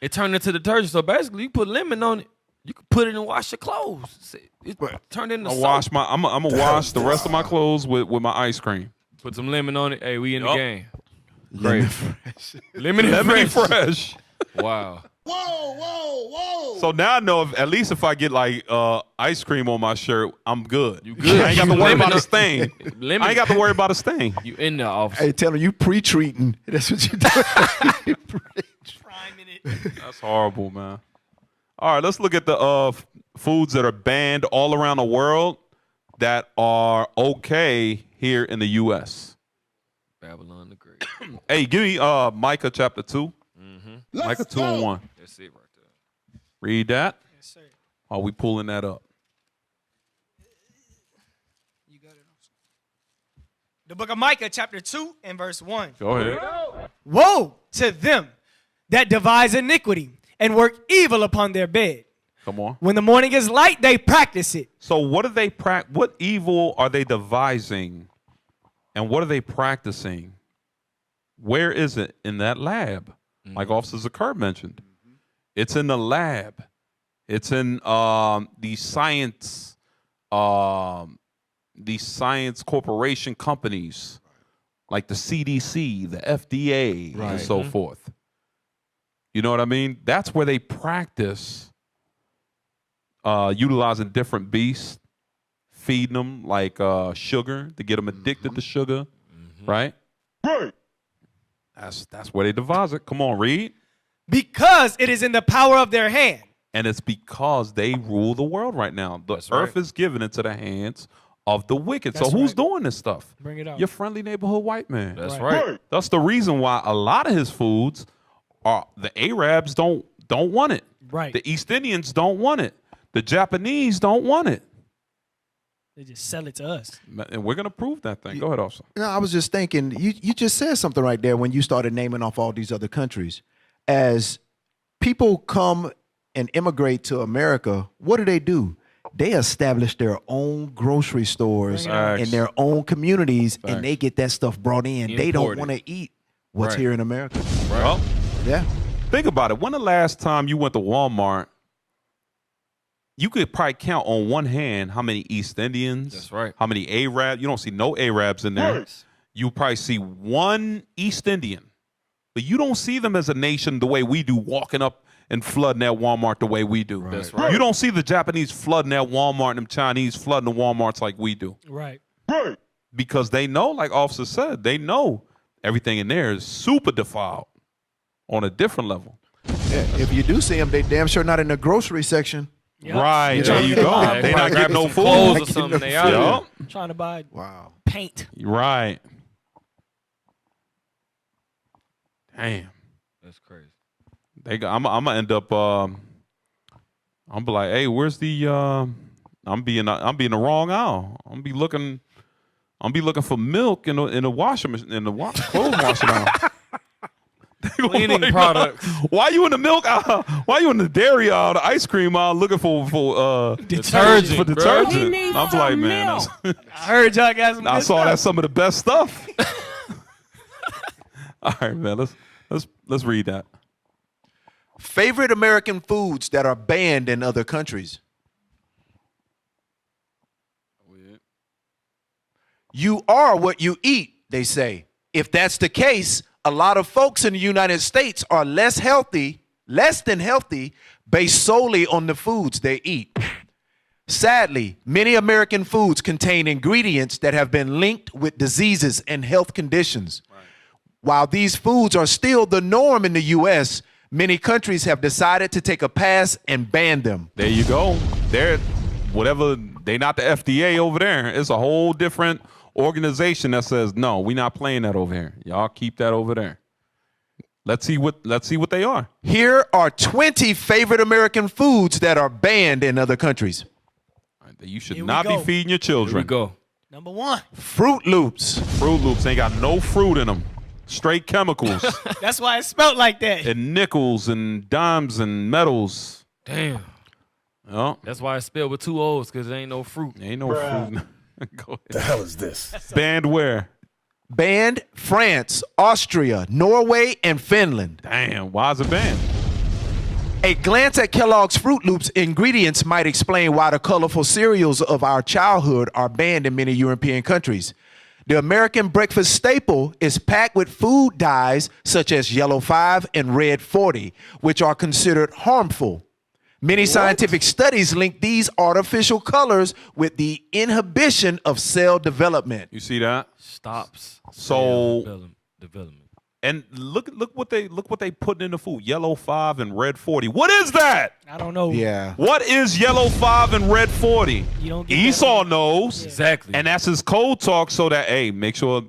It turned into detergent. So basically, you put lemon on it. You can put it and wash your clothes. It turned into I'm soap. gonna wash the rest of my clothes with my ice cream. Put some lemon on it. Hey, we in the Yup. game. Lemon fresh. Lemon fresh. Wow. So now I know at least if I get like ice cream on my shirt, I'm good. You good. I ain't got to worry about a stain. Lemon. I ain't got to worry about a stain. You in the office. Hey, tell him you pre-treating. That's what you do. That's horrible, man. All right, let's look at the foods that are banned all around the world that are okay here in the U.S. Babylon the Great. Hey, give me Micah chapter 2. Micah 2 and 1. That's it right there. Read that. Yes, sir. Are we pulling that up? You got it. The book of Micah, chapter 2 and verse 1. Go ahead. Woe to them that devise iniquity and work evil upon their bed. Come on. When the morning is light, they practice it. So what do they what evil are they devising? And what are they practicing? Where is it in that lab? Like Officer Zakir mentioned. It's in the lab. It's in the science corporation companies like the CDC, the FDA, and so forth. You know what I mean? That's where they practice utilizing different beasts, feeding them like sugar to get them addicted to sugar, right? Right. That's where they devise it. Come on, read. Because it is in the power of their hand. And it's because they rule the world right now. The earth is given into the hands of the wicked. So who's doing this stuff? Bring it out. Your friendly neighborhood white man. That's right. That's the reason why a lot of his foods are the Arabs don't want it. Right. The East Indians don't want it. The Japanese don't want it. They just sell it to us. And we're gonna prove that thing. Go ahead, officer. No, I was just thinking, you just said something right there when you started naming off all these other countries. As people come and immigrate to America, what do? They establish their own grocery stores in their own communities, and they get that stuff brought in. They don't want to eat what's here in America. Well, yeah. Think about it. When the last time you went to Walmart, you could probably count on one hand how many East Indians. That's right. How many Arabs? You don't see no Arabs in there. Right. You probably see one East Indian, but you don't see them as a nation the way we do, walking up and flooding that Walmart the way we do. That's right. You don't see the Japanese flooding that Walmart and them Chinese flooding the Walmarts like we do. Right. Right. Because they know, like Officer said, they know everything in there is super defiled on a different level. Yeah, if you do see them, they damn sure not in the grocery section. Yep. Right, there you go. Yeah, They not getting no food. clothes or something. They out Yup. here. Trying to buy wow paint. Right. Damn. That's crazy. I'm gonna end up. I'm be like, hey, where's the? I'm being the wrong aisle. I'm be looking for milk in the washing machine clothes washing aisle. Cleaning Like, products. Why you in the milk aisle? Why you in the dairy aisle, the ice cream aisle, looking for Detergent, For bro. detergent. I'm like, man. I heard y'all got some I good saw stuff. that's some of the best stuff. All right, man. Let's read that. Favorite American foods that are banned in other countries. You are what you eat, they say. If that's the case, a lot of folks in the United States are less than healthy, based solely on the foods they eat. Sadly, many American foods contain ingredients that have been linked with diseases and health conditions. While these foods are still the norm in the U.S., many countries have decided to take a pass and ban them. There you go. They're not the F.D.A. over there. It's a whole different organization that says, no, we're not playing that over here. Y'all keep that over there. Let's see what they are. Here are 20 favorite American foods that are banned in other countries. You should not be feeding your children. Here we go. Number 1. Fruit Loops. Fruit Loops ain't got no fruit in them. Straight chemicals. That's why it's spelled like that. And nickels and dimes and metals. Damn. Oh. That's why it's spelled with 2 O's, because there ain't no fruit. Ain't no fruit. Go ahead. The hell is this? Banned where? Banned France, Austria, Norway, and Finland. Damn, why is it banned? A glance at Kellogg's Fruit Loops ingredients might explain why the colorful cereals of our childhood are banned in many European countries. The American breakfast staple is packed with food dyes such as yellow 5 and red 40, which are considered harmful. Many scientific studies link these artificial colors with the inhibition of cell development. You see that? Stops. So development. And look what they put in the food. Yellow 5 and red 40. What is that? I don't know. Yeah. What is yellow 5 and red 40? You don't get Esau knows. Yeah. Exactly. And that's his code talk so that, hey, make sure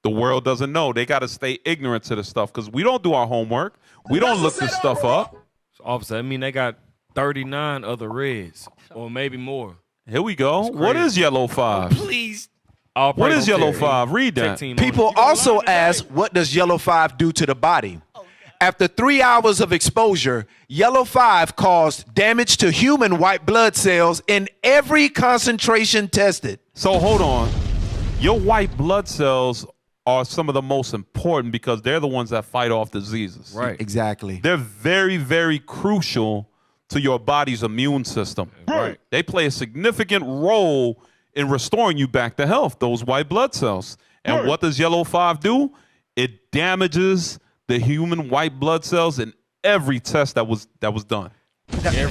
the world doesn't know. They got to stay ignorant to the stuff because we don't do our homework. We don't look this stuff up. So officer, I mean, they got 39 other reds or maybe more. Here we go. What is yellow 5? Please. What is yellow 5? Read that. People also ask, what does yellow 5 do to the body? After 3 hours of exposure, yellow 5 caused damage to human white blood cells in every concentration tested. So hold on. Your white blood cells are some of the most important because they're the ones that fight off diseases. Right. Exactly. They're very, very crucial to your body's immune system. Right. They play a significant role in restoring you back to health, those white blood cells. And what does yellow 5 do? It damages the human white blood cells in every test that was done.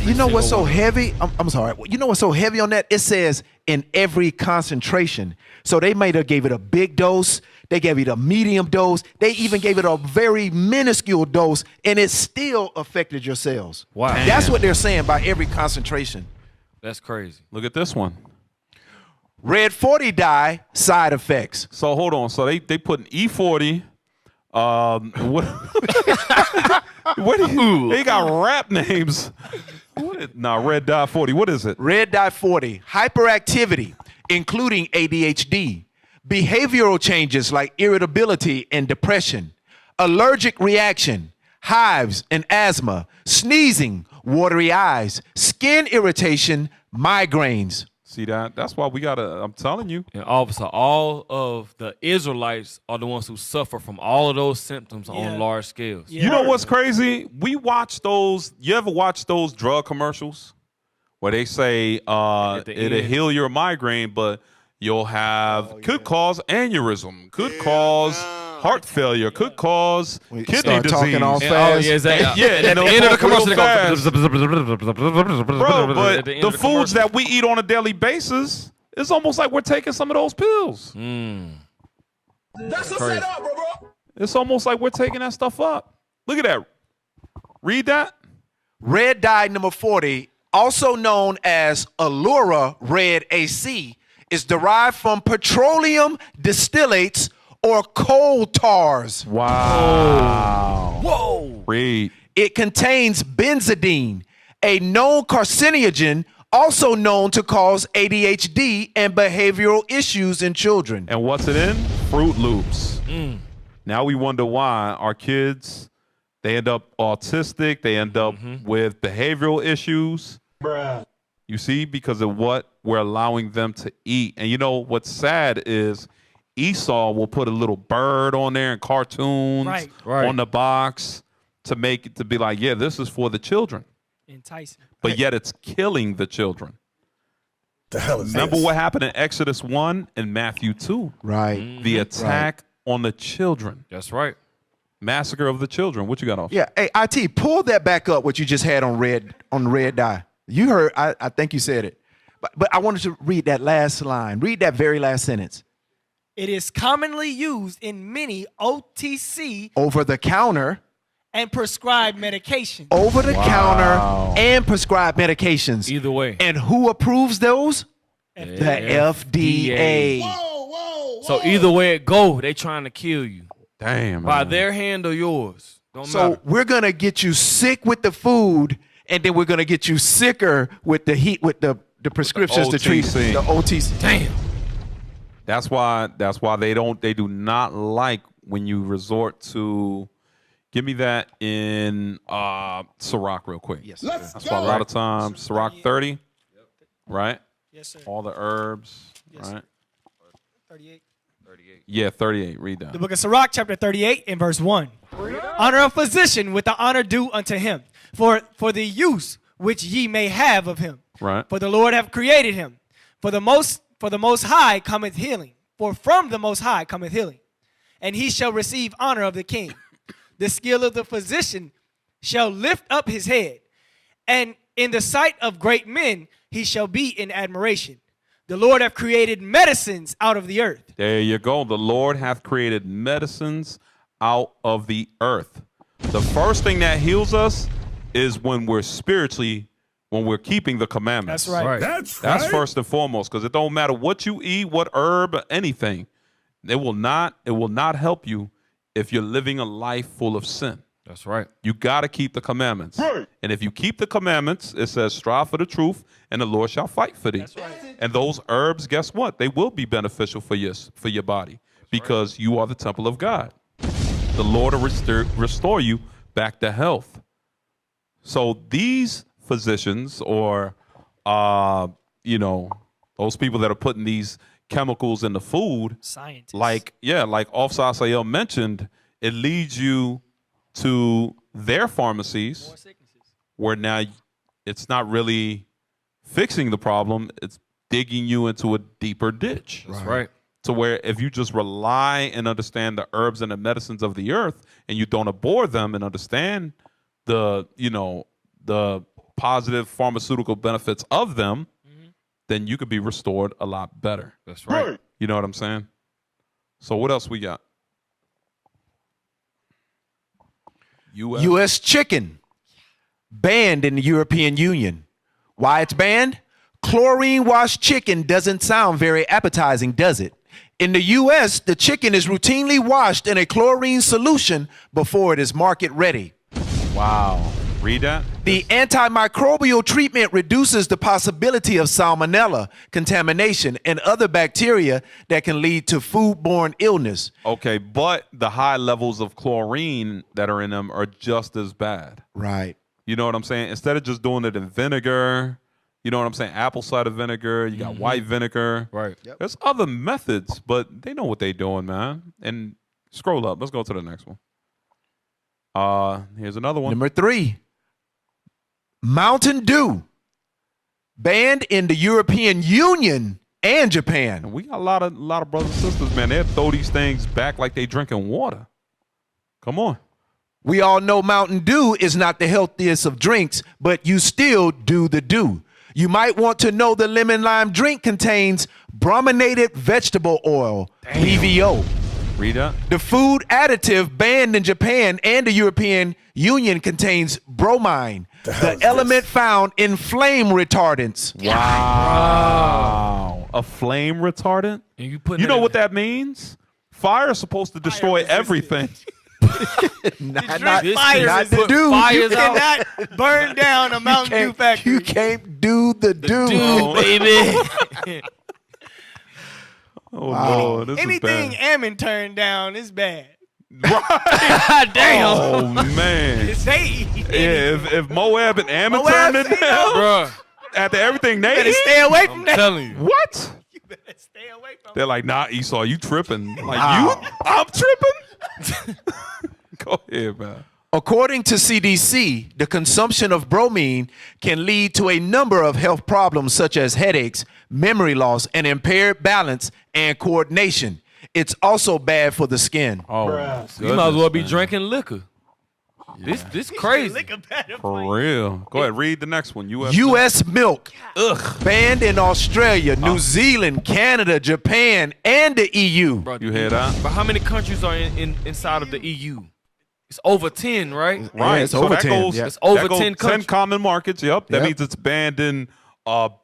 You know what's so heavy? I'm sorry. You know what's so heavy on that? It says in every concentration. So they might have gave it a big dose. They gave it a medium dose. They even gave it a very minuscule dose, and it still affected your cells. Wow. That's what they're saying by every concentration. That's crazy. Look at this one. Red 40 dye, side effects. So hold on. So they put an E40. They got rap names. Red dye 40. What is it? Red dye 40, hyperactivity, including ADHD, behavioral changes like irritability and depression, allergic reaction, hives and asthma, sneezing, watery eyes, skin irritation, migraines. See that? That's why we gotta. I'm telling you. And officer, all of the Israelites are the ones who suffer from all of those symptoms on large scales. You know what's crazy? We watch those. You ever watch those drug commercials where they say it'll heal your migraine, but you'll have could cause aneurysm, could cause heart failure, could cause kidney disease. Talking all fast. Oh, yeah, exactly. Yeah, at the end of the commercial, they go. Bro, but the foods that we eat on a daily basis, it's almost like we're taking some of those pills. That's a setup, bro. It's almost like we're taking that stuff up. Look at that. Read that. Red dye number 40, also known as Allura Red AC, is derived from petroleum distillates or coal tars. Wow. Whoa. Read. It contains benzidine, a known carcinogen also known to cause ADHD and behavioral issues in children. And what's it in? Fruit Loops. Now we wonder why our kids, they end up autistic, they end up with behavioral issues. Bruh. You see, because of what we're allowing them to eat. And you know what's sad is Esau will put a little bird on there and cartoons on the box to make it to be like, yeah, this is for the children. Enticing. But yet it's killing the children. The hell is Remember this? what happened in Exodus 1 and Matthew 2? Right. The attack on the children. That's right. Massacre of the children. What you got off? Yeah. Hey, IT, pull that back up, what you just had on red dye. You heard, I think you said it. But I wanted to read that last line. Read that very last sentence. It is commonly used in many OTC over-the-counter and prescribed medications. Over-the-counter and prescribed medications. Either way. And who approves those? FDA. The FDA. So either way it go, they trying to kill you. Damn. By man. their hand or yours. Don't So matter. we're going to get you sick with the food, and then we're going to get you sicker with the heat, with the prescriptions to treat OTC. the OTC. Damn. That's why they do not like when you resort to. Give me that in Ciroc real quick. Yes. That's why a lot of times Ciroc 30, right? Yes, sir. All the herbs, Yes, right? 38. Yeah, 38. Read that. The book of Sirach, chapter 38, in verse 1. Honor a physician with the honor due unto him, for the use which ye may have of him. Right. For the Lord hath created him. For the most high cometh healing. For from the most high cometh healing. And he shall receive honor of the king. The skill of the physician shall lift up his head. And in the sight of great men he shall be in admiration. The Lord hath created medicines out of the earth. There you go. The Lord hath created medicines out of the earth. The first thing that heals us is when we're keeping the commandments. That's right. That's first and foremost, because it don't matter what you eat, what herb, anything. It will not help you if you're living a life full of sin. That's right. You got to keep the commandments. Right. And if you keep the commandments, it says, strive for the truth, and the Lord shall fight for thee. That's right. And those herbs, guess what? They will be beneficial for your body because you are the temple of God. The Lord will restore you back to health. So these physicians or, those people that are putting these chemicals in the food, scientists, like Officer Asael mentioned, it leads you to their pharmacies where now it's not really fixing the problem, it's digging you into a deeper ditch. That's right. To where if you just rely and understand the herbs and the medicines of the earth and you don't abhor them and understand the positive pharmaceutical benefits of them, then you could be restored a lot better. That's right. You know what I'm saying? So what else we got? U.S. chicken banned in the European Union. Why it's banned? Chlorine-washed chicken doesn't sound very appetizing, does it? In the U.S., the chicken is routinely washed in a chlorine solution before it is market ready. Wow. Read that. The antimicrobial treatment reduces the possibility of salmonella, contamination, and other bacteria that can lead to foodborne illness. Okay, but the high levels of chlorine that are in them are just as bad. Right. You know what I'm saying? Instead of just doing it in vinegar, you know what I'm saying? Apple cider vinegar, you got white vinegar. Right. Yep. There's other methods, but they know what they're doing, man. And scroll up. Let's go to the next one. Here's another one. Number 3. Mountain Dew, banned in the European Union and Japan. And we got a lot of brothers and sisters, man. They'll throw these things back like they drinking water. Come on. We all know Mountain Dew is not the healthiest of drinks, but you still do the do. You might want to know the lemon lime drink contains brominated vegetable oil, BVO. Read that. The food additive banned in Japan and the European Union contains bromine, the element found in flame retardants. Wow. A flame retardant? And you know what that means? Fire is supposed to destroy everything. not the Dew. You cannot burn down a Mountain Dew factory. You can't do the Dew. Baby. Oh, Lord, this Anything is bad. Ammon turned down is bad. Right. Damn. Oh, man. It's hate. Yeah, if Moab and Ammon turned it down, Bruh. after everything they better eat, stay away from that. Telling you. What? You better stay away from They're like, nah, Esau, you tripping. Like, Wow. I'm tripping? Go ahead, man. According to CDC, the consumption of bromine can lead to a number of health problems such as headaches, memory loss, and impaired balance and coordination. It's also bad for the skin. Oh, you might as well be drinking liquor. This crazy. For real. Go ahead, read the next one. U.S. milk. Banned in Australia, New Zealand, Canada, Japan, and the EU. Bro, You hear that? But how many countries are inside of the EU? It's over 10, right? Right. it's so over that 10, goes, yeah. It's over that goes 10 countries. 10 common markets. Yep. That Yep. means it's banned in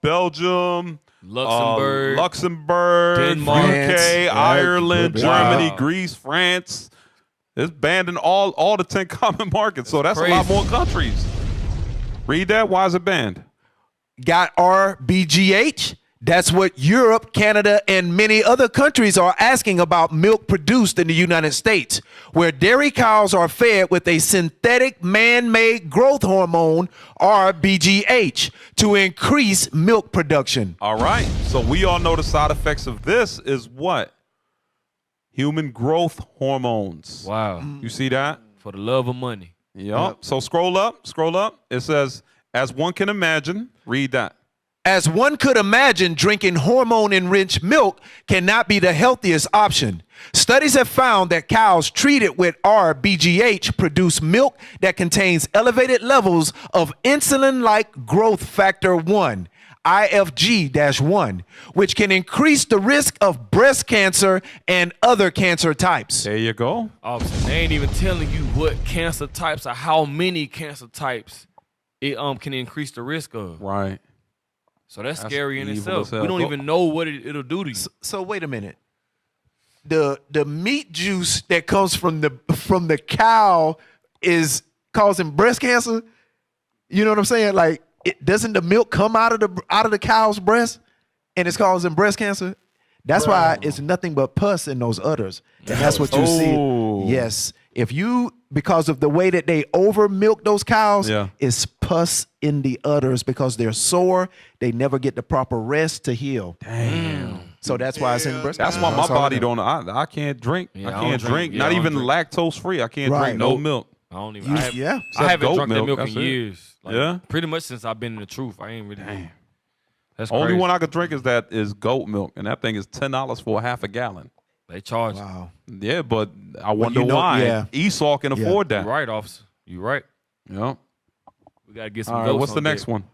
Belgium, Luxembourg, Denmark, France, UK, right. Ireland, Wow. Germany, Greece, France. It's banned in all the 10 common markets. So that's a lot crazy. more countries. Read that. Why is it banned? Got RBGH? That's what Europe, Canada, and many other countries are asking about milk produced in the United States, where dairy cows are fed with a synthetic man-made growth hormone, RBGH, to increase milk production. All right. So we all know the side effects of this is what? Human growth hormones. Wow. You see that? For the love of money. Yep. So scroll up. It says, as one can imagine, read that. As one could imagine, drinking hormone-enriched milk cannot be the healthiest option. Studies have found that cows treated with RBGH produce milk that contains elevated levels of insulin-like growth factor 1, IFG-1, which can increase the risk of breast cancer and other cancer types. There you go. Officer, they ain't even telling you what cancer types or how many cancer types it can increase the risk of. Right. So that's That's scary in evil itself. as hell. We don't even know what it'll do to you. So wait a minute. The meat juice that comes from the cow is causing breast cancer. You know what I'm saying? Like, doesn't the milk come out of the cow's breast and it's causing breast cancer? That's why it's nothing but pus in those udders. And that's what you see. Yes. Because of the way that they over milk those cows, it's pus in the udders because they're sore. They never get the proper rest to heal. Damn. So that's why it's in breast That's cancer. why my body don't. I can't drink. Yeah, I I don't can't drink. drink. Not Yeah, I even don't drink. lactose free. I can't Right. drink no milk. I don't even. I Except haven't goat drunk that milk in that's it. years. Like, Yeah? Pretty much since I've been in the truth. I ain't really. Damn. That's Only crazy. one I could drink is goat milk, and that thing is $10 for a half a gallon. They charge. Wow. Yeah, but I wonder you know- why yeah. Esau can afford that. You right, officer. You right. Yeah. We gotta get some. All right. goats What's the on next deck. one?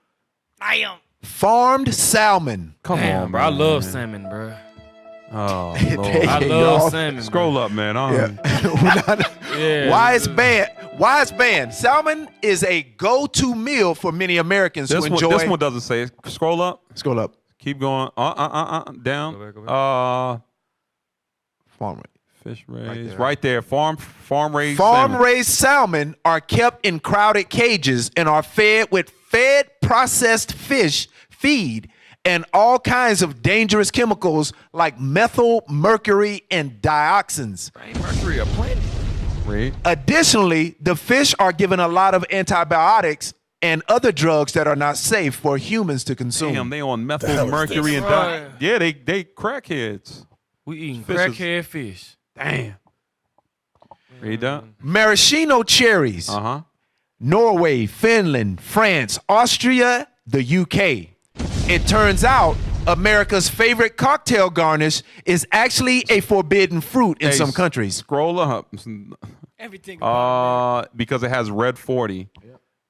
Farmed salmon. Come Damn, on, bro. I man. love salmon, bro. Oh, There Lord. you I go. love salmon. Scroll up, man. Yeah. Why it's banned? Why it's banned? Salmon is a go-to meal for many Americans This who one, enjoy. this one doesn't say it. Scroll up. Scroll up. Keep going. Down. Go back. Farm Fish raised. there. Right there. Farm raised. salmon. Farm-raised salmon are kept in crowded cages and are fed with processed fish feed and all kinds of dangerous chemicals like methyl, mercury, and dioxins. Ain't mercury a planet? Read. Additionally, the fish are given a lot of antibiotics and other drugs that are not safe for humans to consume. Damn, they on methyl hell is mercury this? and Right. yeah, they crackheads. We eating Fish is- crackhead fish. Damn. Read that. Maraschino cherries. Uh-huh. Norway, Finland, France, Austria, the UK. It turns out America's favorite cocktail garnish is actually a forbidden fruit in Hey, some countries. Scroll up. Everything. Because it has red 40,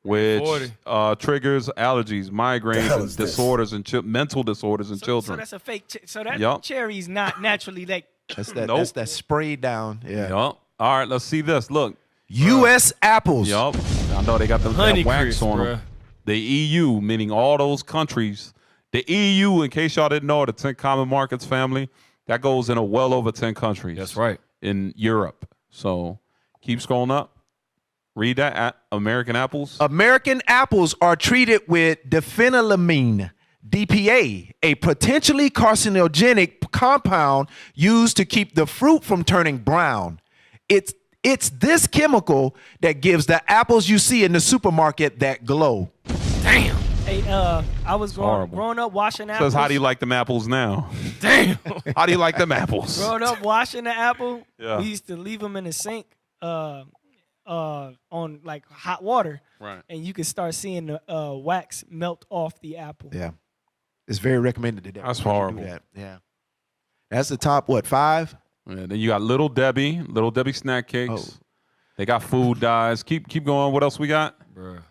which 40. triggers allergies, migraines, hell and is this? disorders and mental disorders in So children. that's a fake. So that Yup. cherry's not naturally like. That's that. Nope. That's that sprayed down. Yeah. Yup. All right, let's see this. Look. U.S. apples. Yup. I know they got the Honey wax crisp, on bruh. them. The EU, meaning all those countries. The EU, in case y'all didn't know, the 10 common markets family, that goes in well over 10 countries. That's right. In Europe. So keep scrolling up. Read that. American apples. American apples are treated with diphenylamine, DPA, a potentially carcinogenic compound used to keep the fruit from turning brown. It's this chemical that gives the apples you see in the supermarket that glow. Damn. Hey, I was growing up washing apples. Says, how do you like them apples now? Damn. How do you like them apples? Growing up washing the apple, Yeah. we used to leave them in the sink on like hot water. Right. And you could start seeing the wax melt off the apple. Yeah. It's very recommended that That's you do horrible. that. Yeah. That's the top, 5? Yeah, then you got Little Debbie snack cakes. They got food dyes. Keep going. What else we got? Bruh.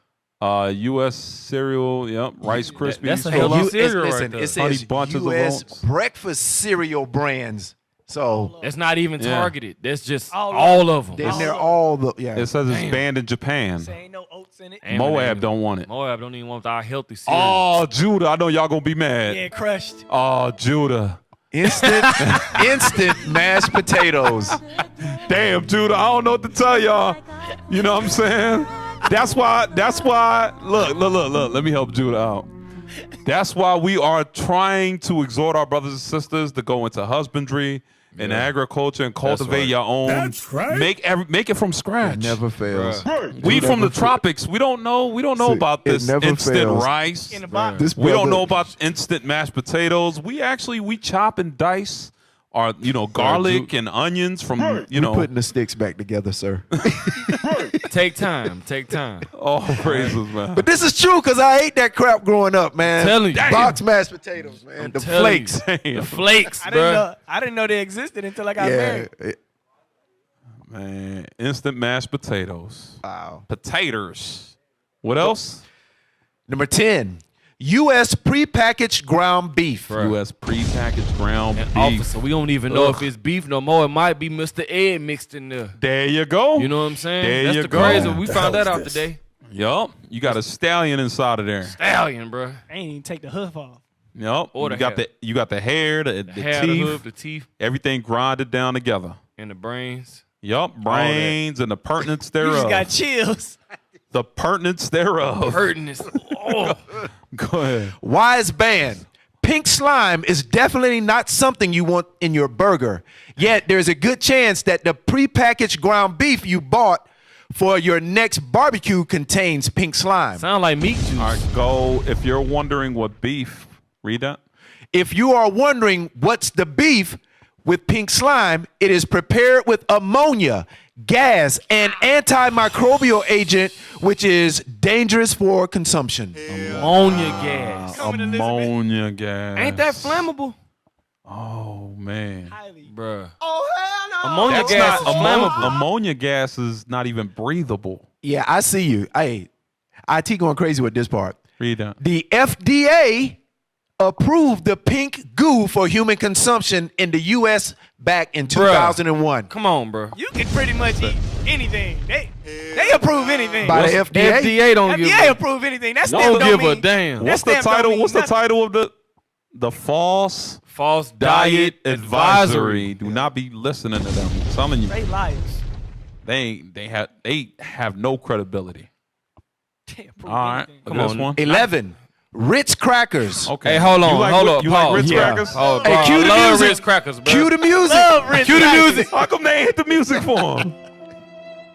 U.S. cereal. Yep. Rice Krispies. That's a hell of a cereal right there. It says U.S. breakfast cereal brands. So that's not even targeted. That's just all of them. Then they're all the It says it's banned in Japan. Say ain't no oats in it. Moab don't want it. Moab don't even want our healthy cereal. Oh, Judah. I know y'all gonna be mad. Yeah, crushed. Oh, Judah. Instant mashed potatoes. Damn, Judah. I don't know what to tell y'all. You know what I'm saying? That's why. Look. Let me help Judah out. That's why we are trying to exhort our brothers and sisters to go into husbandry and agriculture and cultivate your own. That's right. Make it from scratch. It never fails. We from the tropics. We don't know about this instant fails. rice. In the box. This We don't brother- know about instant mashed potatoes. We chop and dice our garlic and onions from We putting the sticks back together, sir. Take time. all praises, man. But this is true because I ate that crap growing up, man. Telling you. Box mashed potatoes, man. The flakes. The flakes, I didn't know they existed until I got married. Man, instant mashed potatoes. Wow. Potatoes. What else? Number 10. U.S. prepackaged ground beef. U.S. prepackaged ground beef. Officer, we don't even know if it's beef no more. It might be Mr. Ed mixed in there. There you go. You know what I'm saying? There That's you the go. crazy. We found that out today. Yup. You got a stallion inside of there. Stallion, bro. I ain't even take the hoof off. Yup. Or You the got hair. the hair, the Hair, teeth, the hoof, the teeth, everything grinded down together. and the brains. Yup. Brains and the pertinence You thereof. just got chills. The pertinence thereof. Pertinence. Oh. Go ahead. Wise band. Pink slime is definitely not something you want in your burger. Yet there's a good chance that the prepackaged ground beef you bought for your next barbecue contains pink slime. Sound like meat juice. All right, go. If you're wondering what beef, read that. If you are wondering what's the beef with pink slime, it is prepared with ammonia, gas, and antimicrobial agent, which is dangerous for consumption. Ammonia gas. Ammonia gas. Ain't that flammable? Oh, man. Bruh. Oh, hell Ammonia That's gas not is flammable. ammonia gas is not even breathable. Yeah, I see you. Hey, IT going crazy with this part. Read that. The F.D.A. approved the pink goo for human consumption in the U.S. back in 2001. Come on, bro. You can pretty much eat anything. They approve anything. By the FDA? FDA don't give FDA a, approve anything. That don't stamp don't give a mean. damn. What's the title? What's the title of the false diet advisory? Do not be listening to them. I'm telling you, They liars. they have no credibility. They approve All right, anything. Come this on. one. 11. Ritz crackers. Okay. Hey, hold on, You like hold Ri- up, You like pause. Ritz Yeah. crackers? Oh, bro, Hey, cue I the love music. Ritz crackers, bro. Cue the music. Love Ritz Cue the crackers. music. How come they ain't hit the music for him?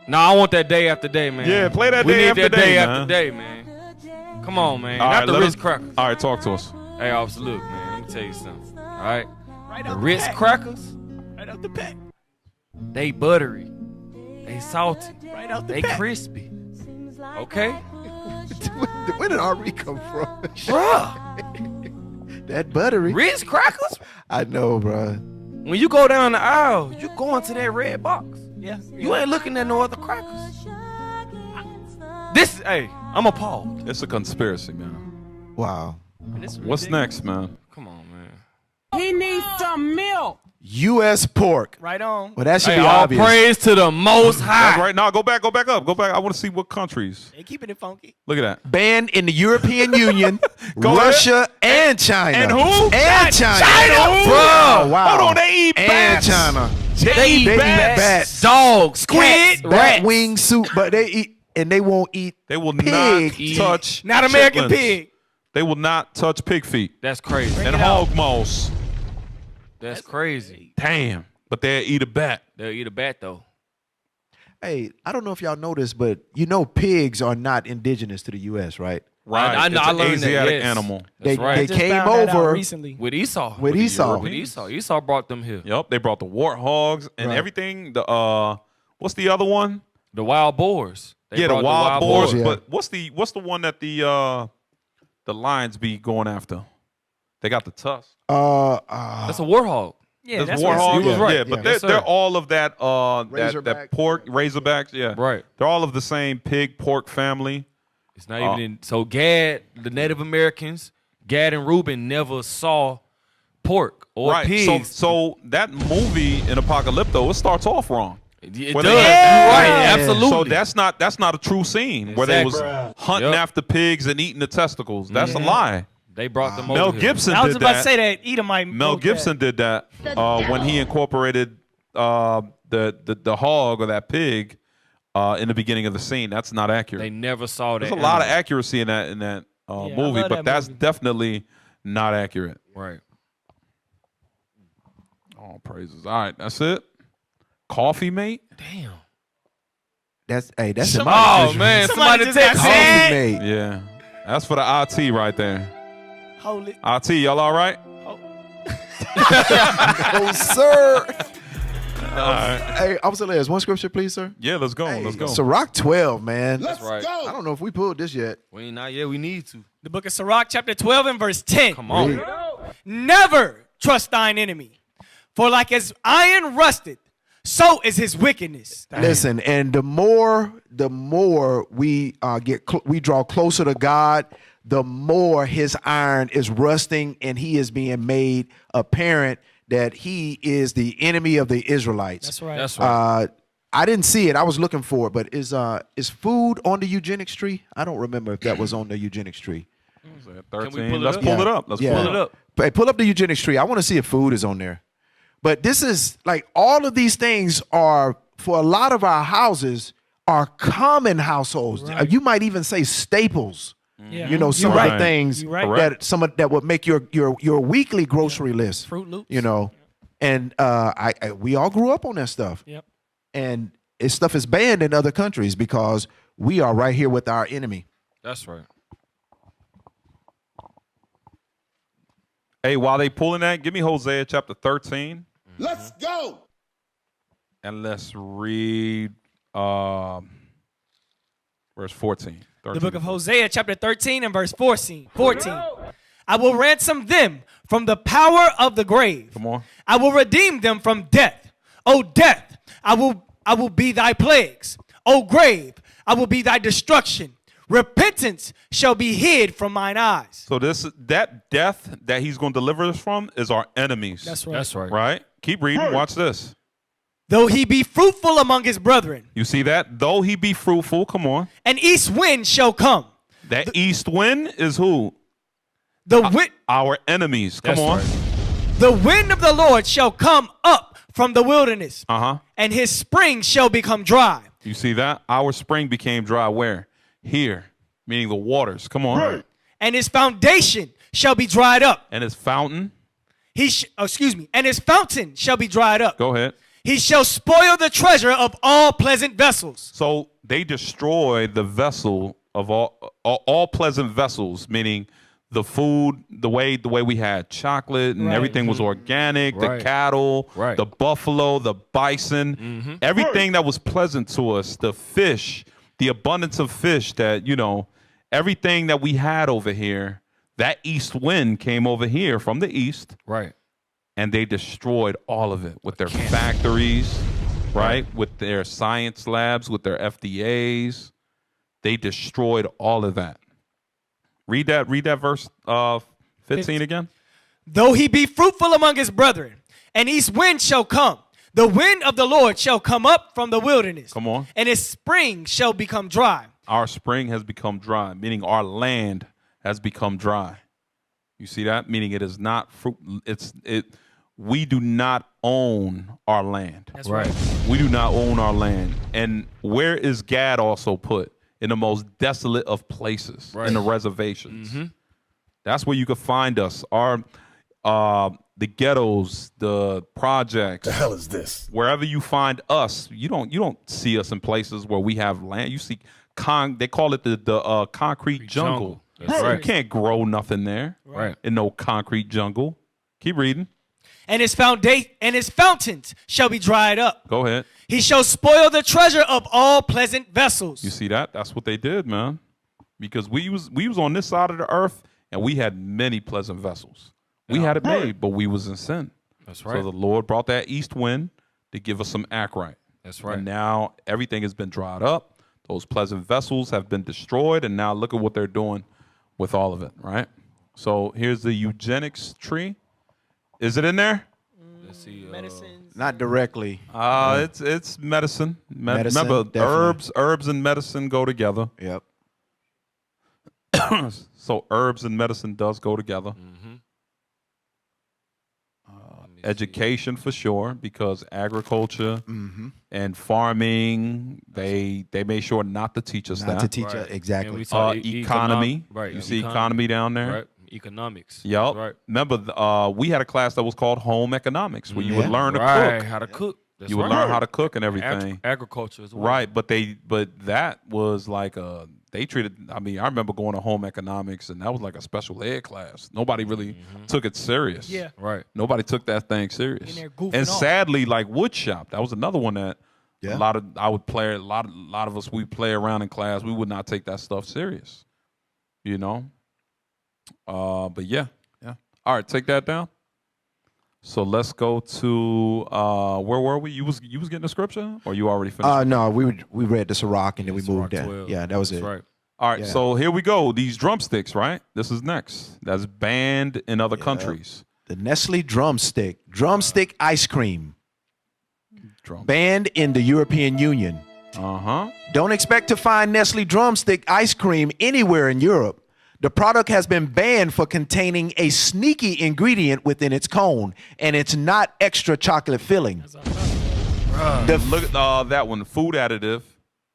Nah, I want that day after day, man. Yeah, play that we day need after that day, day man. after day, man. Come on, man. All Not right, the let Ritz us- crackers. All right, talk to us. Hey, officer, look, man. Let me tell you something. All right, Right the out Ritz pack. crackers, Right out the pack. they buttery, they salty, Right out the they pack. crispy. Okay, Where did Ari come from? bruh. That buttery. Ritz crackers. I know, bro. When you go down the aisle, you going to that red box. Yeah. You ain't looking at no other crackers. Hey, I'm appalled. It's a conspiracy, man. Wow. What's next, man? Come on, man. He needs some milk. U.S. pork. Right on. Well, that should Hey, be all obvious. praise to the Most High. That's right. Now go back up. Go back. I want to see what countries. They keeping it funky. Look at that. Banned in the European Union, Go Russia, and China. And who? And China. China. Bro, wow. Hold on, they eat And bats. China. They eat bats, dogs, Cats, squid, bat rats. wing soup, but they eat, and they won't eat. They will Pig. not touch. Not American chitlins. pig. They will not touch pig feet That's crazy. and it out. hog mouse. That's crazy. Damn. But they'll eat a bat. They'll eat a bat though. Hey, I don't know if y'all noticed, but you know pigs are not indigenous to the U.S., right? Right. I know. It's I an learned that. Asiatic Yes. animal. That's They, right. they Just came found that out over recently. With Esau. with Esau. With Esau. Esau brought them here. Yep. They brought the warthogs and Right. everything. The what's the other one? The wild boars. They Yeah, the brought wild boars. Yeah. But what's the one that the lions be going after? They got the tusk. That's a warthog. Yeah, There's that's warhogs. what Yeah, right. yeah, but they're all of that that pork razorbacks. Yeah, right. They're all of the same pig pork family. It's not even in. So Gad, the Native Americans, Gad and Reuben never saw pork or Right. pigs. So that movie in Apocalypto, it starts off wrong. It Where does. they- Right, absolutely. So that's not a true scene where they was Exactly. hunting Yep. after pigs and eating the testicles. That's a lie. They brought them Mel over here. Gibson I was did about that. to say that Edomite. Mel broke Gibson did that when he incorporated the hog or that pig in the beginning of the scene. That's not accurate. They never saw that. There's a lot of accuracy in that I movie, love but that that's movie. definitely not accurate. Right. All praises. All right, that's it. Coffee mate. Damn. That's Somebody Somebody just got Coffee sad. mate. Yeah, that's for the IT right there. Hold it. IT, y'all all right? Oh, sir. All right. Hey, Officer Les, one scripture, please, sir. Yeah, let's go. Let's go. Sirach 12, man. That's right. I don't know if we pulled this yet. We ain't not yet. We need to. The book of Sirach, chapter 12 and verse 10. Come on. Read. Never trust thine enemy, for like as iron rusted, so is his wickedness. Listen, and the more we we draw closer to God, the more his iron is rusting, and he is being made apparent that he is the enemy of the Israelites. That's right. That's right. I didn't see it. I was looking for it, but is food on the eugenics tree? I don't remember if that was on the eugenics tree. 13. Let's pull it up. Let's pull it up. Hey, pull up the eugenics tree. I want to see if food is on there. But this is like all of these things are for a lot of our houses are common households. Right. You might even say staples. Yeah. You know, some You're of right. the things You're right. that would make your weekly grocery list. Fruit Loops. You know, and we all grew up on that stuff. Yep. And this stuff is banned in other countries because we are right here with our enemy. That's right. Hey, while they pulling that, give me Hosea chapter 13. Let's go. And let's read verse 14. The book of Hosea, chapter 13 and verse 14. I will ransom them from the power of the grave. Come on. I will redeem them from death. O death, I will be thy plagues. O grave, I will be thy destruction. Repentance shall be hid from mine eyes. So that death that he's going to deliver us from is our enemies. That's right. That's right. Right? Keep reading. Watch this. Though he be fruitful among his brethren, You see that? Though he be fruitful, come on. an east wind shall come. That east wind is who? Our enemies. Come That's on. right. The wind of the Lord shall come up from the wilderness, Uh-huh. and his spring shall become dry. You see that? Our spring became dry where? Here, meaning the waters. Come on. And his foundation shall be dried up. And his fountain. And his fountain shall be dried up. Go ahead. He shall spoil the treasure of all pleasant vessels. So they destroyed the vessel of all pleasant vessels, meaning the food, the way we had chocolate and everything was organic, the cattle, the buffalo, the bison, everything that was pleasant to us, the fish, the abundance of fish that, everything that we had over here, that east wind came over here from the east. Right. And they destroyed all of it with their factories, right? With their science labs, with their F.D.As. They destroyed all of that. Read that verse 15 again. Though he be fruitful among his brethren, an east wind shall come. The wind of the Lord shall come up from the wilderness. Come on. And his spring shall become dry. Our spring has become dry, meaning our land has become dry. You see that? Meaning it is not fruit. We do not own our land. That's right. We do not own our land. And where is Gad also put? In the most desolate of places, in the reservations. Mm-hmm. That's where you could find us. Our the ghettos, the projects. The hell is this? Wherever you find us, you don't see us in places where we have land. You see they call it the concrete jungle. That's right. You can't grow nothing there. Right. In no concrete jungle. Keep reading. And his fountains shall be dried up. Go ahead. He shall spoil the treasure of all pleasant vessels. You see that? That's what they did, man. Because we was on this side of the earth and we had many pleasant vessels. We had it made, but we was in sin. That's right. So the Lord brought that east wind to give us some acrite. That's right. And now everything has been dried up. Those pleasant vessels have been destroyed, and now look at what they're doing with all of it, right? So here's the eugenics tree. Is it in there? Let's see. Medicines. Not directly. It's medicine. Medicine, Remember, definitely. herbs and medicine go together. Yep. So herbs and medicine does go together. Education for sure, because agriculture and farming, they made sure not to teach us Not that. to teach us, exactly. And we saw economy. Right. You see economy down there. Right. Economics. Yep. Right. Remember, we had a class that was called home economics, where you would learn to Right. cook. How to cook. That's You would right. learn how to cook and everything. Agriculture as well. Right, but that was like they treated. I mean, I remember going to home economics, and that was like a special ed class. Nobody really took it serious. Yeah. Right. Nobody took that thing serious. In there goofing And off. sadly, like wood shop, that was another one that a lot of us we play around in class. We would not take that stuff serious. You know. But yeah. All right, take that down. So let's go to where were we? You was getting the scripture, or you already finished? No, we read the Sirach and then we moved down. 12. Yeah, that was That's it. right. All right, Yeah. so here we go. These drumsticks, right? This is next. That's banned in other countries. The Nestle drumstick ice cream, banned in the European Union. Don't expect to find Nestle drumstick ice cream anywhere in Europe. The product has been banned for containing a sneaky ingredient within its cone, and it's not extra chocolate filling. Look at that one, food additive.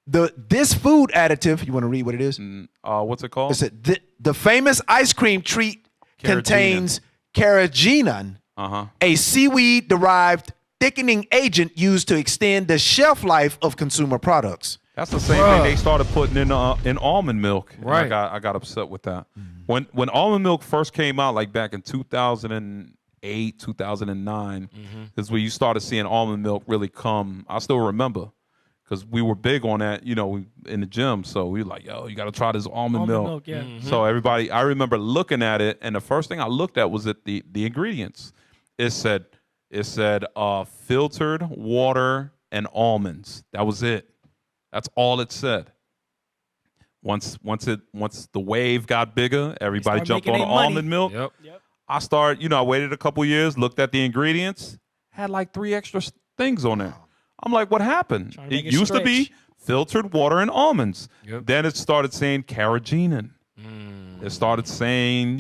This food additive, you want to read what it is? What's it called? It's the famous ice cream treat contains carrageenan, a seaweed-derived thickening agent used to extend the shelf life of consumer products. That's the same thing they started putting in almond milk. And Right. I got upset with that. When almond milk first came out, like back in 2008, 2009, is where you started seeing almond milk really come. I still remember because we were big on that, you know, in the gym. So we were like, yo, you got to try this almond milk. Yeah. So everybody, I remember looking at it, and the first thing I looked at was the ingredients. It said filtered water and almonds. That was it. That's all it said. Once the wave got bigger, everybody jumped on the almond milk. Yep. I waited a couple years, looked at the ingredients, had like 3 extra things on there. I'm like, what happened? It used to be filtered water and almonds. Yep. Then it started saying carrageenan. It started saying,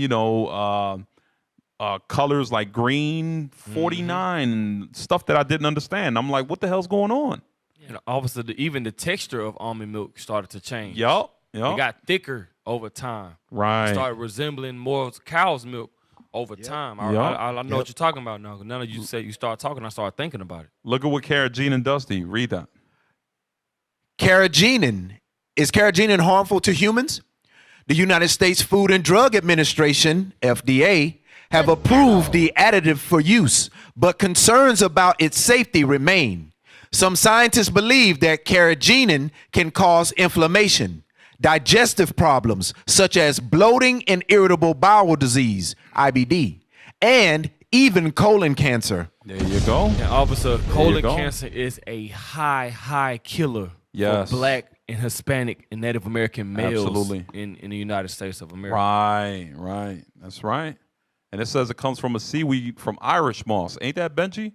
colors like green 49 and stuff that I didn't understand. I'm like, what the hell's going on? And obviously, even the texture of almond milk started to change. Yup. It got thicker over time. Right. It started resembling more cow's milk over time. I know what you're talking about now. Now that you start talking, I started thinking about it. Look at what carrageenan does to you. Read that. Carrageenan. Is carrageenan harmful to humans? The United States Food and Drug Administration, FDA, have approved the additive for use, but concerns about its safety remain. Some scientists believe that carrageenan can cause inflammation, digestive problems such as bloating and irritable bowel disease, IBD, and even colon cancer. There you go. And officer, colon cancer is a high killer for Black and Hispanic and Native American males in the United States of America. Right. That's right. And it says it comes from a seaweed from Irish moss. Ain't that Benji?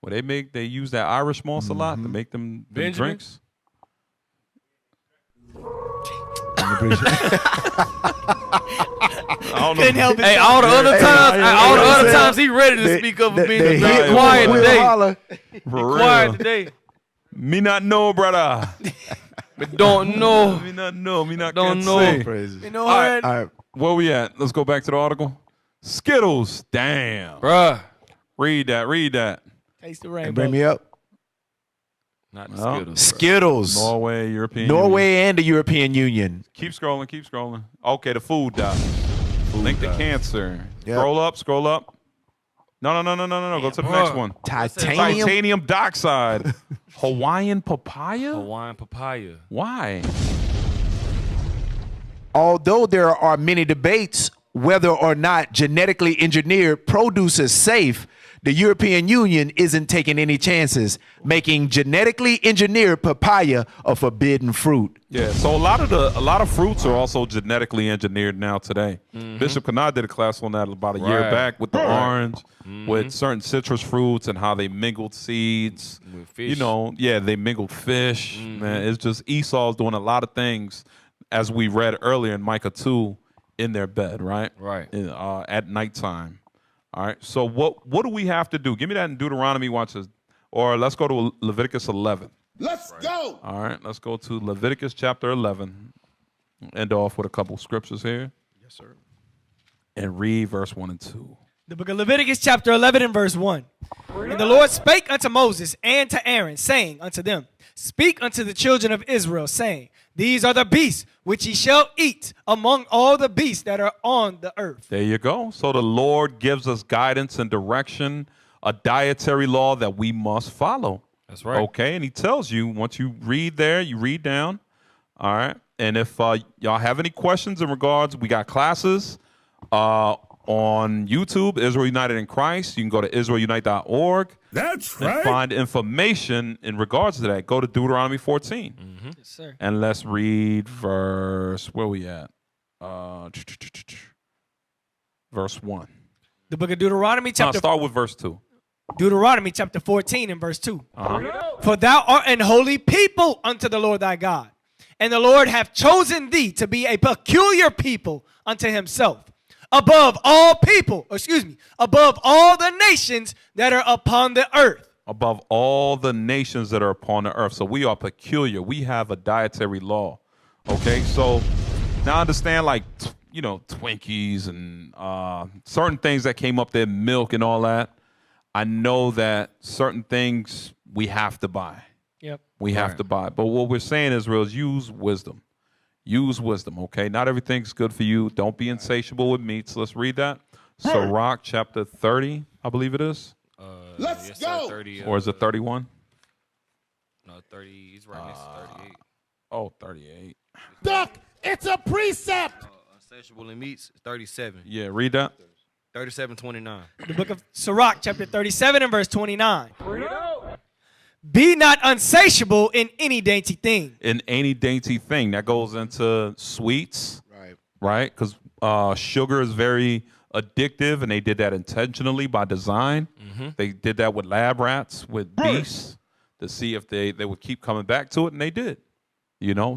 Well, they use that Irish moss a lot to make them drinks. Couldn't help it. Hey, all the other times he ready to speak up and being quiet today. For Quiet real. today. Me not know, brother. Me don't know. Me not know. Me not Don't can't know. say. You know All what? right. Where we at? Let's go back to the article. Skittles. Damn. Bruh. Read that. Taste the And rainbow. bring me up. Not the Well, Skittles. Skittles. Norway, European Norway Union. and the European Union. Keep scrolling. Okay, the food dye. Link to cancer. Yep. Scroll up. No. Go to the next one. Titanium dioxide. Hawaiian papaya? Hawaiian papaya. Why? Although there are many debates whether or not genetically engineered produce is safe, The European Union isn't taking any chances, making genetically engineered papaya a forbidden fruit. Yeah, so a lot of fruits are also genetically engineered now today. Bishop Kanai did a class on that about a year back with the orange, with certain citrus fruits and how they mingled seeds. With fish. You know, yeah, they mingled fish. Man, it's just Esau's doing a lot of things, as we read earlier in Micah 2, in their bed, right? Right. At nighttime. All right. So what do we have to do? Give me that in Deuteronomy. Watch this. Or let's go to Leviticus 11. Let's go. All right. Let's go to Leviticus chapter 11. End off with a couple scriptures here. Yes, sir. And read verse 1 and 2. The book of Leviticus chapter 11 and verse 1. And the Lord spake unto Moses and to Aaron, saying unto them, Speak unto the children of Israel, saying, These are the beasts which ye shall eat among all the beasts that are on the earth. There you go. So the Lord gives us guidance and direction, a dietary law that we must follow. That's right. Okay, and he tells you, once you read there, you read down. All right. And if y'all have any questions in regards, we got classes on YouTube, Israel United in Christ. You can go to israelunite.org. That's and find information in regards to that. Go to Deuteronomy 14. Yes, sir. And let's read verse, where we at? Verse 1. The book of Deuteronomy chapter... start with verse 2. Deuteronomy chapter 14 and verse 2. For thou art an holy people unto the Lord thy God, and the Lord hath chosen thee to be a peculiar people unto himself, above all people, above all the nations that are upon the earth. Above all the nations that are upon the earth. So we are peculiar. We have a dietary law. Okay, so now I understand, like, Twinkies and certain things that came up there, milk and all that. I know that certain things we have to buy. Yep. We have to buy. But what we're saying, Israel, is use wisdom. Use wisdom, okay? Not everything's good for you. Don't be insatiable with meats. Let's read that. Sirach chapter 30, I believe it is. Let's go. 30, or is it 31? No, 30. He's right next to 38. Oh, 38. Duck, it's a precept. Insatiable in meats, 37. Yeah, read that. 37:29. The book of Sirach, chapter 37 and verse 29. Be not unsatiable in any dainty thing. In any dainty thing. That goes into sweets. Right? Because sugar is very addictive, and they did that intentionally by design. They did that with lab rats, with beasts, to see if they would keep coming back to it, and they did.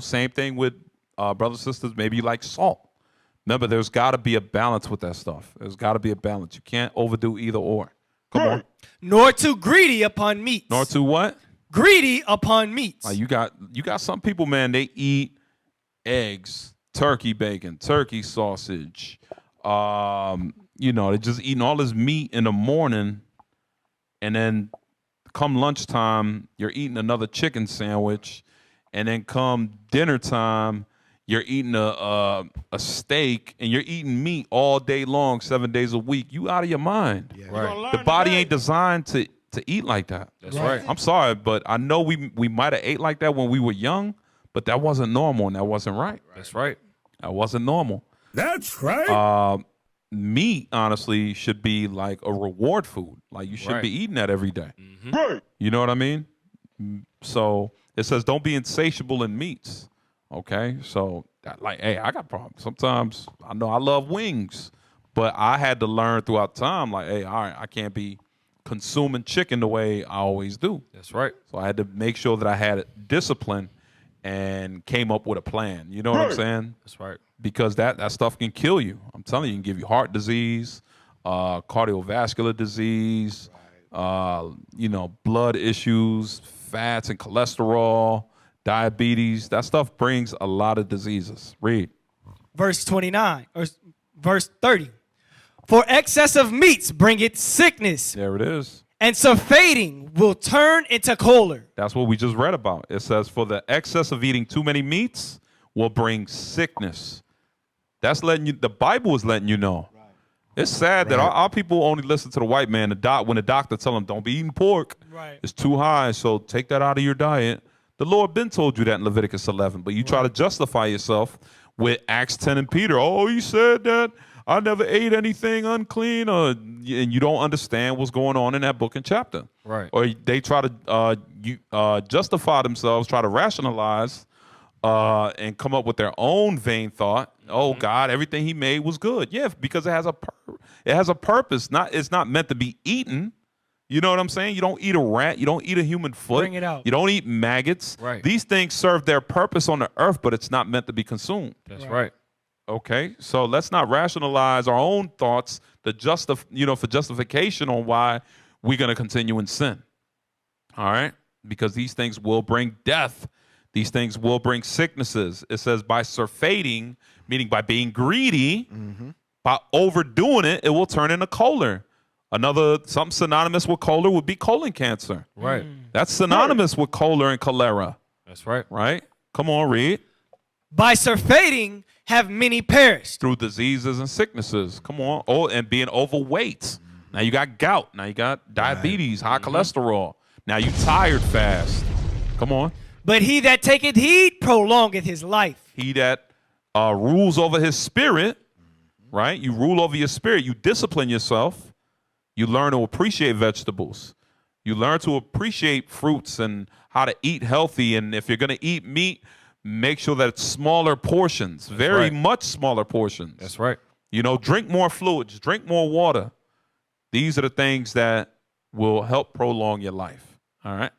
Same thing with brothers and sisters. Maybe you like salt. Remember, there's got to be a balance with that stuff. There's got to be a balance. You can't overdo either or. Come on. Nor too greedy upon meats. Nor too what? Greedy upon meats. You got some people, man, they eat eggs, turkey bacon, turkey sausage. They're just eating all this meat in the morning, and then come lunchtime, you're eating another chicken sandwich, and then come dinner time, you're eating a steak, and you're eating meat all day long, 7 days a week. You out of your mind. Yeah. Right. The body ain't designed to eat like that. That's right. I'm sorry, but I know we might have ate like that when we were young, but that wasn't normal, and that wasn't right. That's right. That wasn't normal. That's right. Meat, honestly, should be like a reward food. Like, you should be eating that every day. Right. You know what I mean? So it says don't be insatiable in meats. Okay? So, hey, I got problems. Sometimes I know I love wings, but I had to learn throughout time, like, hey, all right, I can't be consuming chicken the way I always do. That's right. So I had to make sure that I had discipline and came up with a plan. You know what I'm saying? That's right. Because that stuff can kill you. I'm telling you, it can give you heart disease, cardiovascular disease, blood issues, fats and cholesterol, diabetes. That stuff brings a lot of diseases. Read. Verse 29, or verse 30. For excess of meats bringeth sickness. There it is. And surfeiting will turn into choler. That's what we just read about. It says, for the excess of eating too many meats will bring sickness. That's letting you, the Bible is letting you know. Right. It's sad that our people only listen to the white man. When the doctor tell them, don't be eating pork. Right. It's too high, so take that out of your diet. The Lord been told you that in Leviticus 11, but you try to justify yourself with Acts 10 and Peter. Oh, he said that I never ate anything unclean, and you don't understand what's going on in that book and chapter. Right. Or they try to justify themselves, try to rationalize, and come up with their own vain thought. Oh God, everything He made was good. Yeah, because it has a purpose. It's not meant to be eaten. You know what I'm saying? You don't eat a rat. You don't eat a human foot. Bring it out. You don't eat maggots. Right. These things serve their purpose on the earth, but it's not meant to be consumed. That's right. Okay, so let's not rationalize our own thoughts for justification on why we're going to continue in sin. All right, because these things will bring death. These things will bring sicknesses. It says by surfeiting, meaning by being greedy, by overdoing it, it will turn into choler. Something synonymous with choler would be colon cancer. Right. That's synonymous with choler and cholera. That's right. Right? Come on, read. By surfeiting have many perished. Through diseases and sicknesses. Come on. Oh, and being overweight. Now you got gout. Now you got diabetes, high cholesterol. Now you tired fast. Come on. But he that taketh heed prolongeth his life. He that rules over his spirit, right? You rule over your spirit. You discipline yourself. You learn to appreciate vegetables. You learn to appreciate fruits and how to eat healthy. And if you're going to eat meat, make sure that it's smaller portions, very much smaller portions. That's right. Drink more fluids, drink more water. These are the things that will help prolong your life. All right.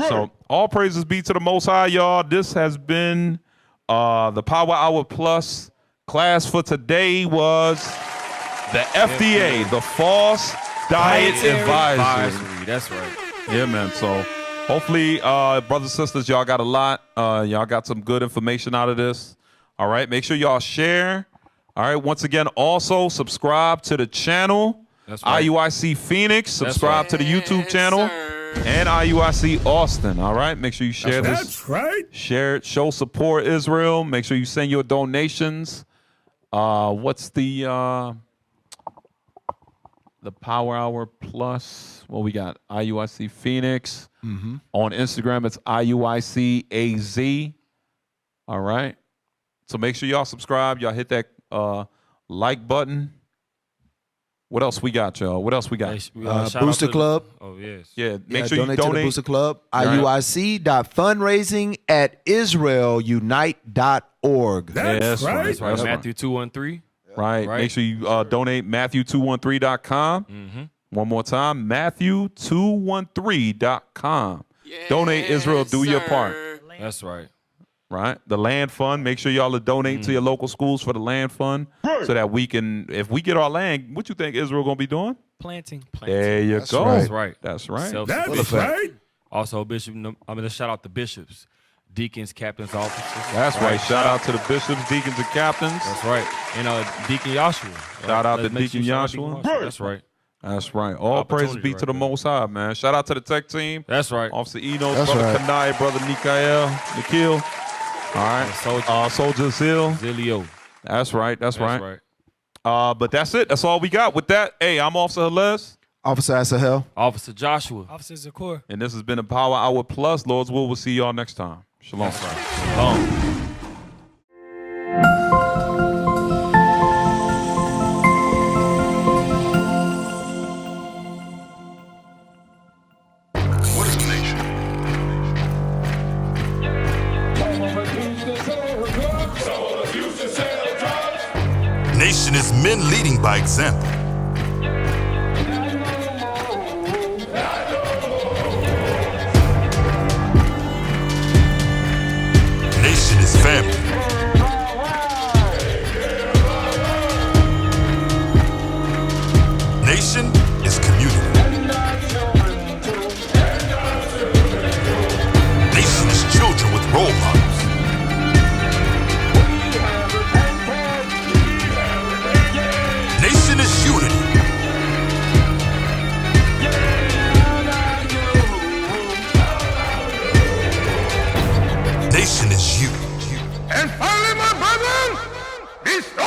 So all praises be to the Most High, y'all. This has been the Power Hour Plus. Class for today was the F.D.A, the False Diet Advisory. That's right. Yeah, man. So hopefully, brothers and sisters, y'all got a lot. Y'all got some good information out of this. All right. Make sure y'all share. All right. Once again, also subscribe to the channel. That's right. IUIC Phoenix. Subscribe to the YouTube channel. And IUIC Austin. All right. Make sure you share this. That's right. Share it. Show support Israel. Make sure you send your donations. What's the Power Hour Plus? Well, we got IUIC Phoenix. On Instagram, it's IUIC-AZ. All right. So make sure y'all subscribe. Y'all hit that like button. What else we got, y'all? What else we got? Booster Club. Oh, yes. Yeah, make sure you donate to the donate. Booster Club. Right. IUIC.fundraising@israelunite.org. That's right. That's right. Matthew 2:13. Right. Make sure you donate Matthew213.com. One more time, Matthew213.com. Donate Israel, do your part. That's right. Right? The land fund. Make sure y'all are donating to your local schools for the land fund so that we can, if we get our land, what you think Israel going to be doing? Planting. There you go. That's right. That's right. That's right. Also, Bishop, I'm going to shout out the bishops, deacons, captains, officers. That's right. Shout out to the bishops, deacons, and captains. That's right. And Deacon Joshua. Shout out to Deacon Joshua. That's right. That's right. All praises be to the Most High, man. Shout out to the tech team. That's right. Officer Enos, Brother Kanai, Brother Nikhil. All right. Soldier Zilio. That's right. That's right. But that's it. That's all we got. With that, hey, I'm Officer Halez. Officer Asahel. Officer Joshua. Officer Zakor. And this has been a Power Hour Plus. Lord's will, we'll see y'all next time. Shalom. That's right. Shalom. Nation is men leading by example. Nation is family. Nation is community. Nation is children with role models. Nation is unity. Nation is you. And finally, my brother, be strong.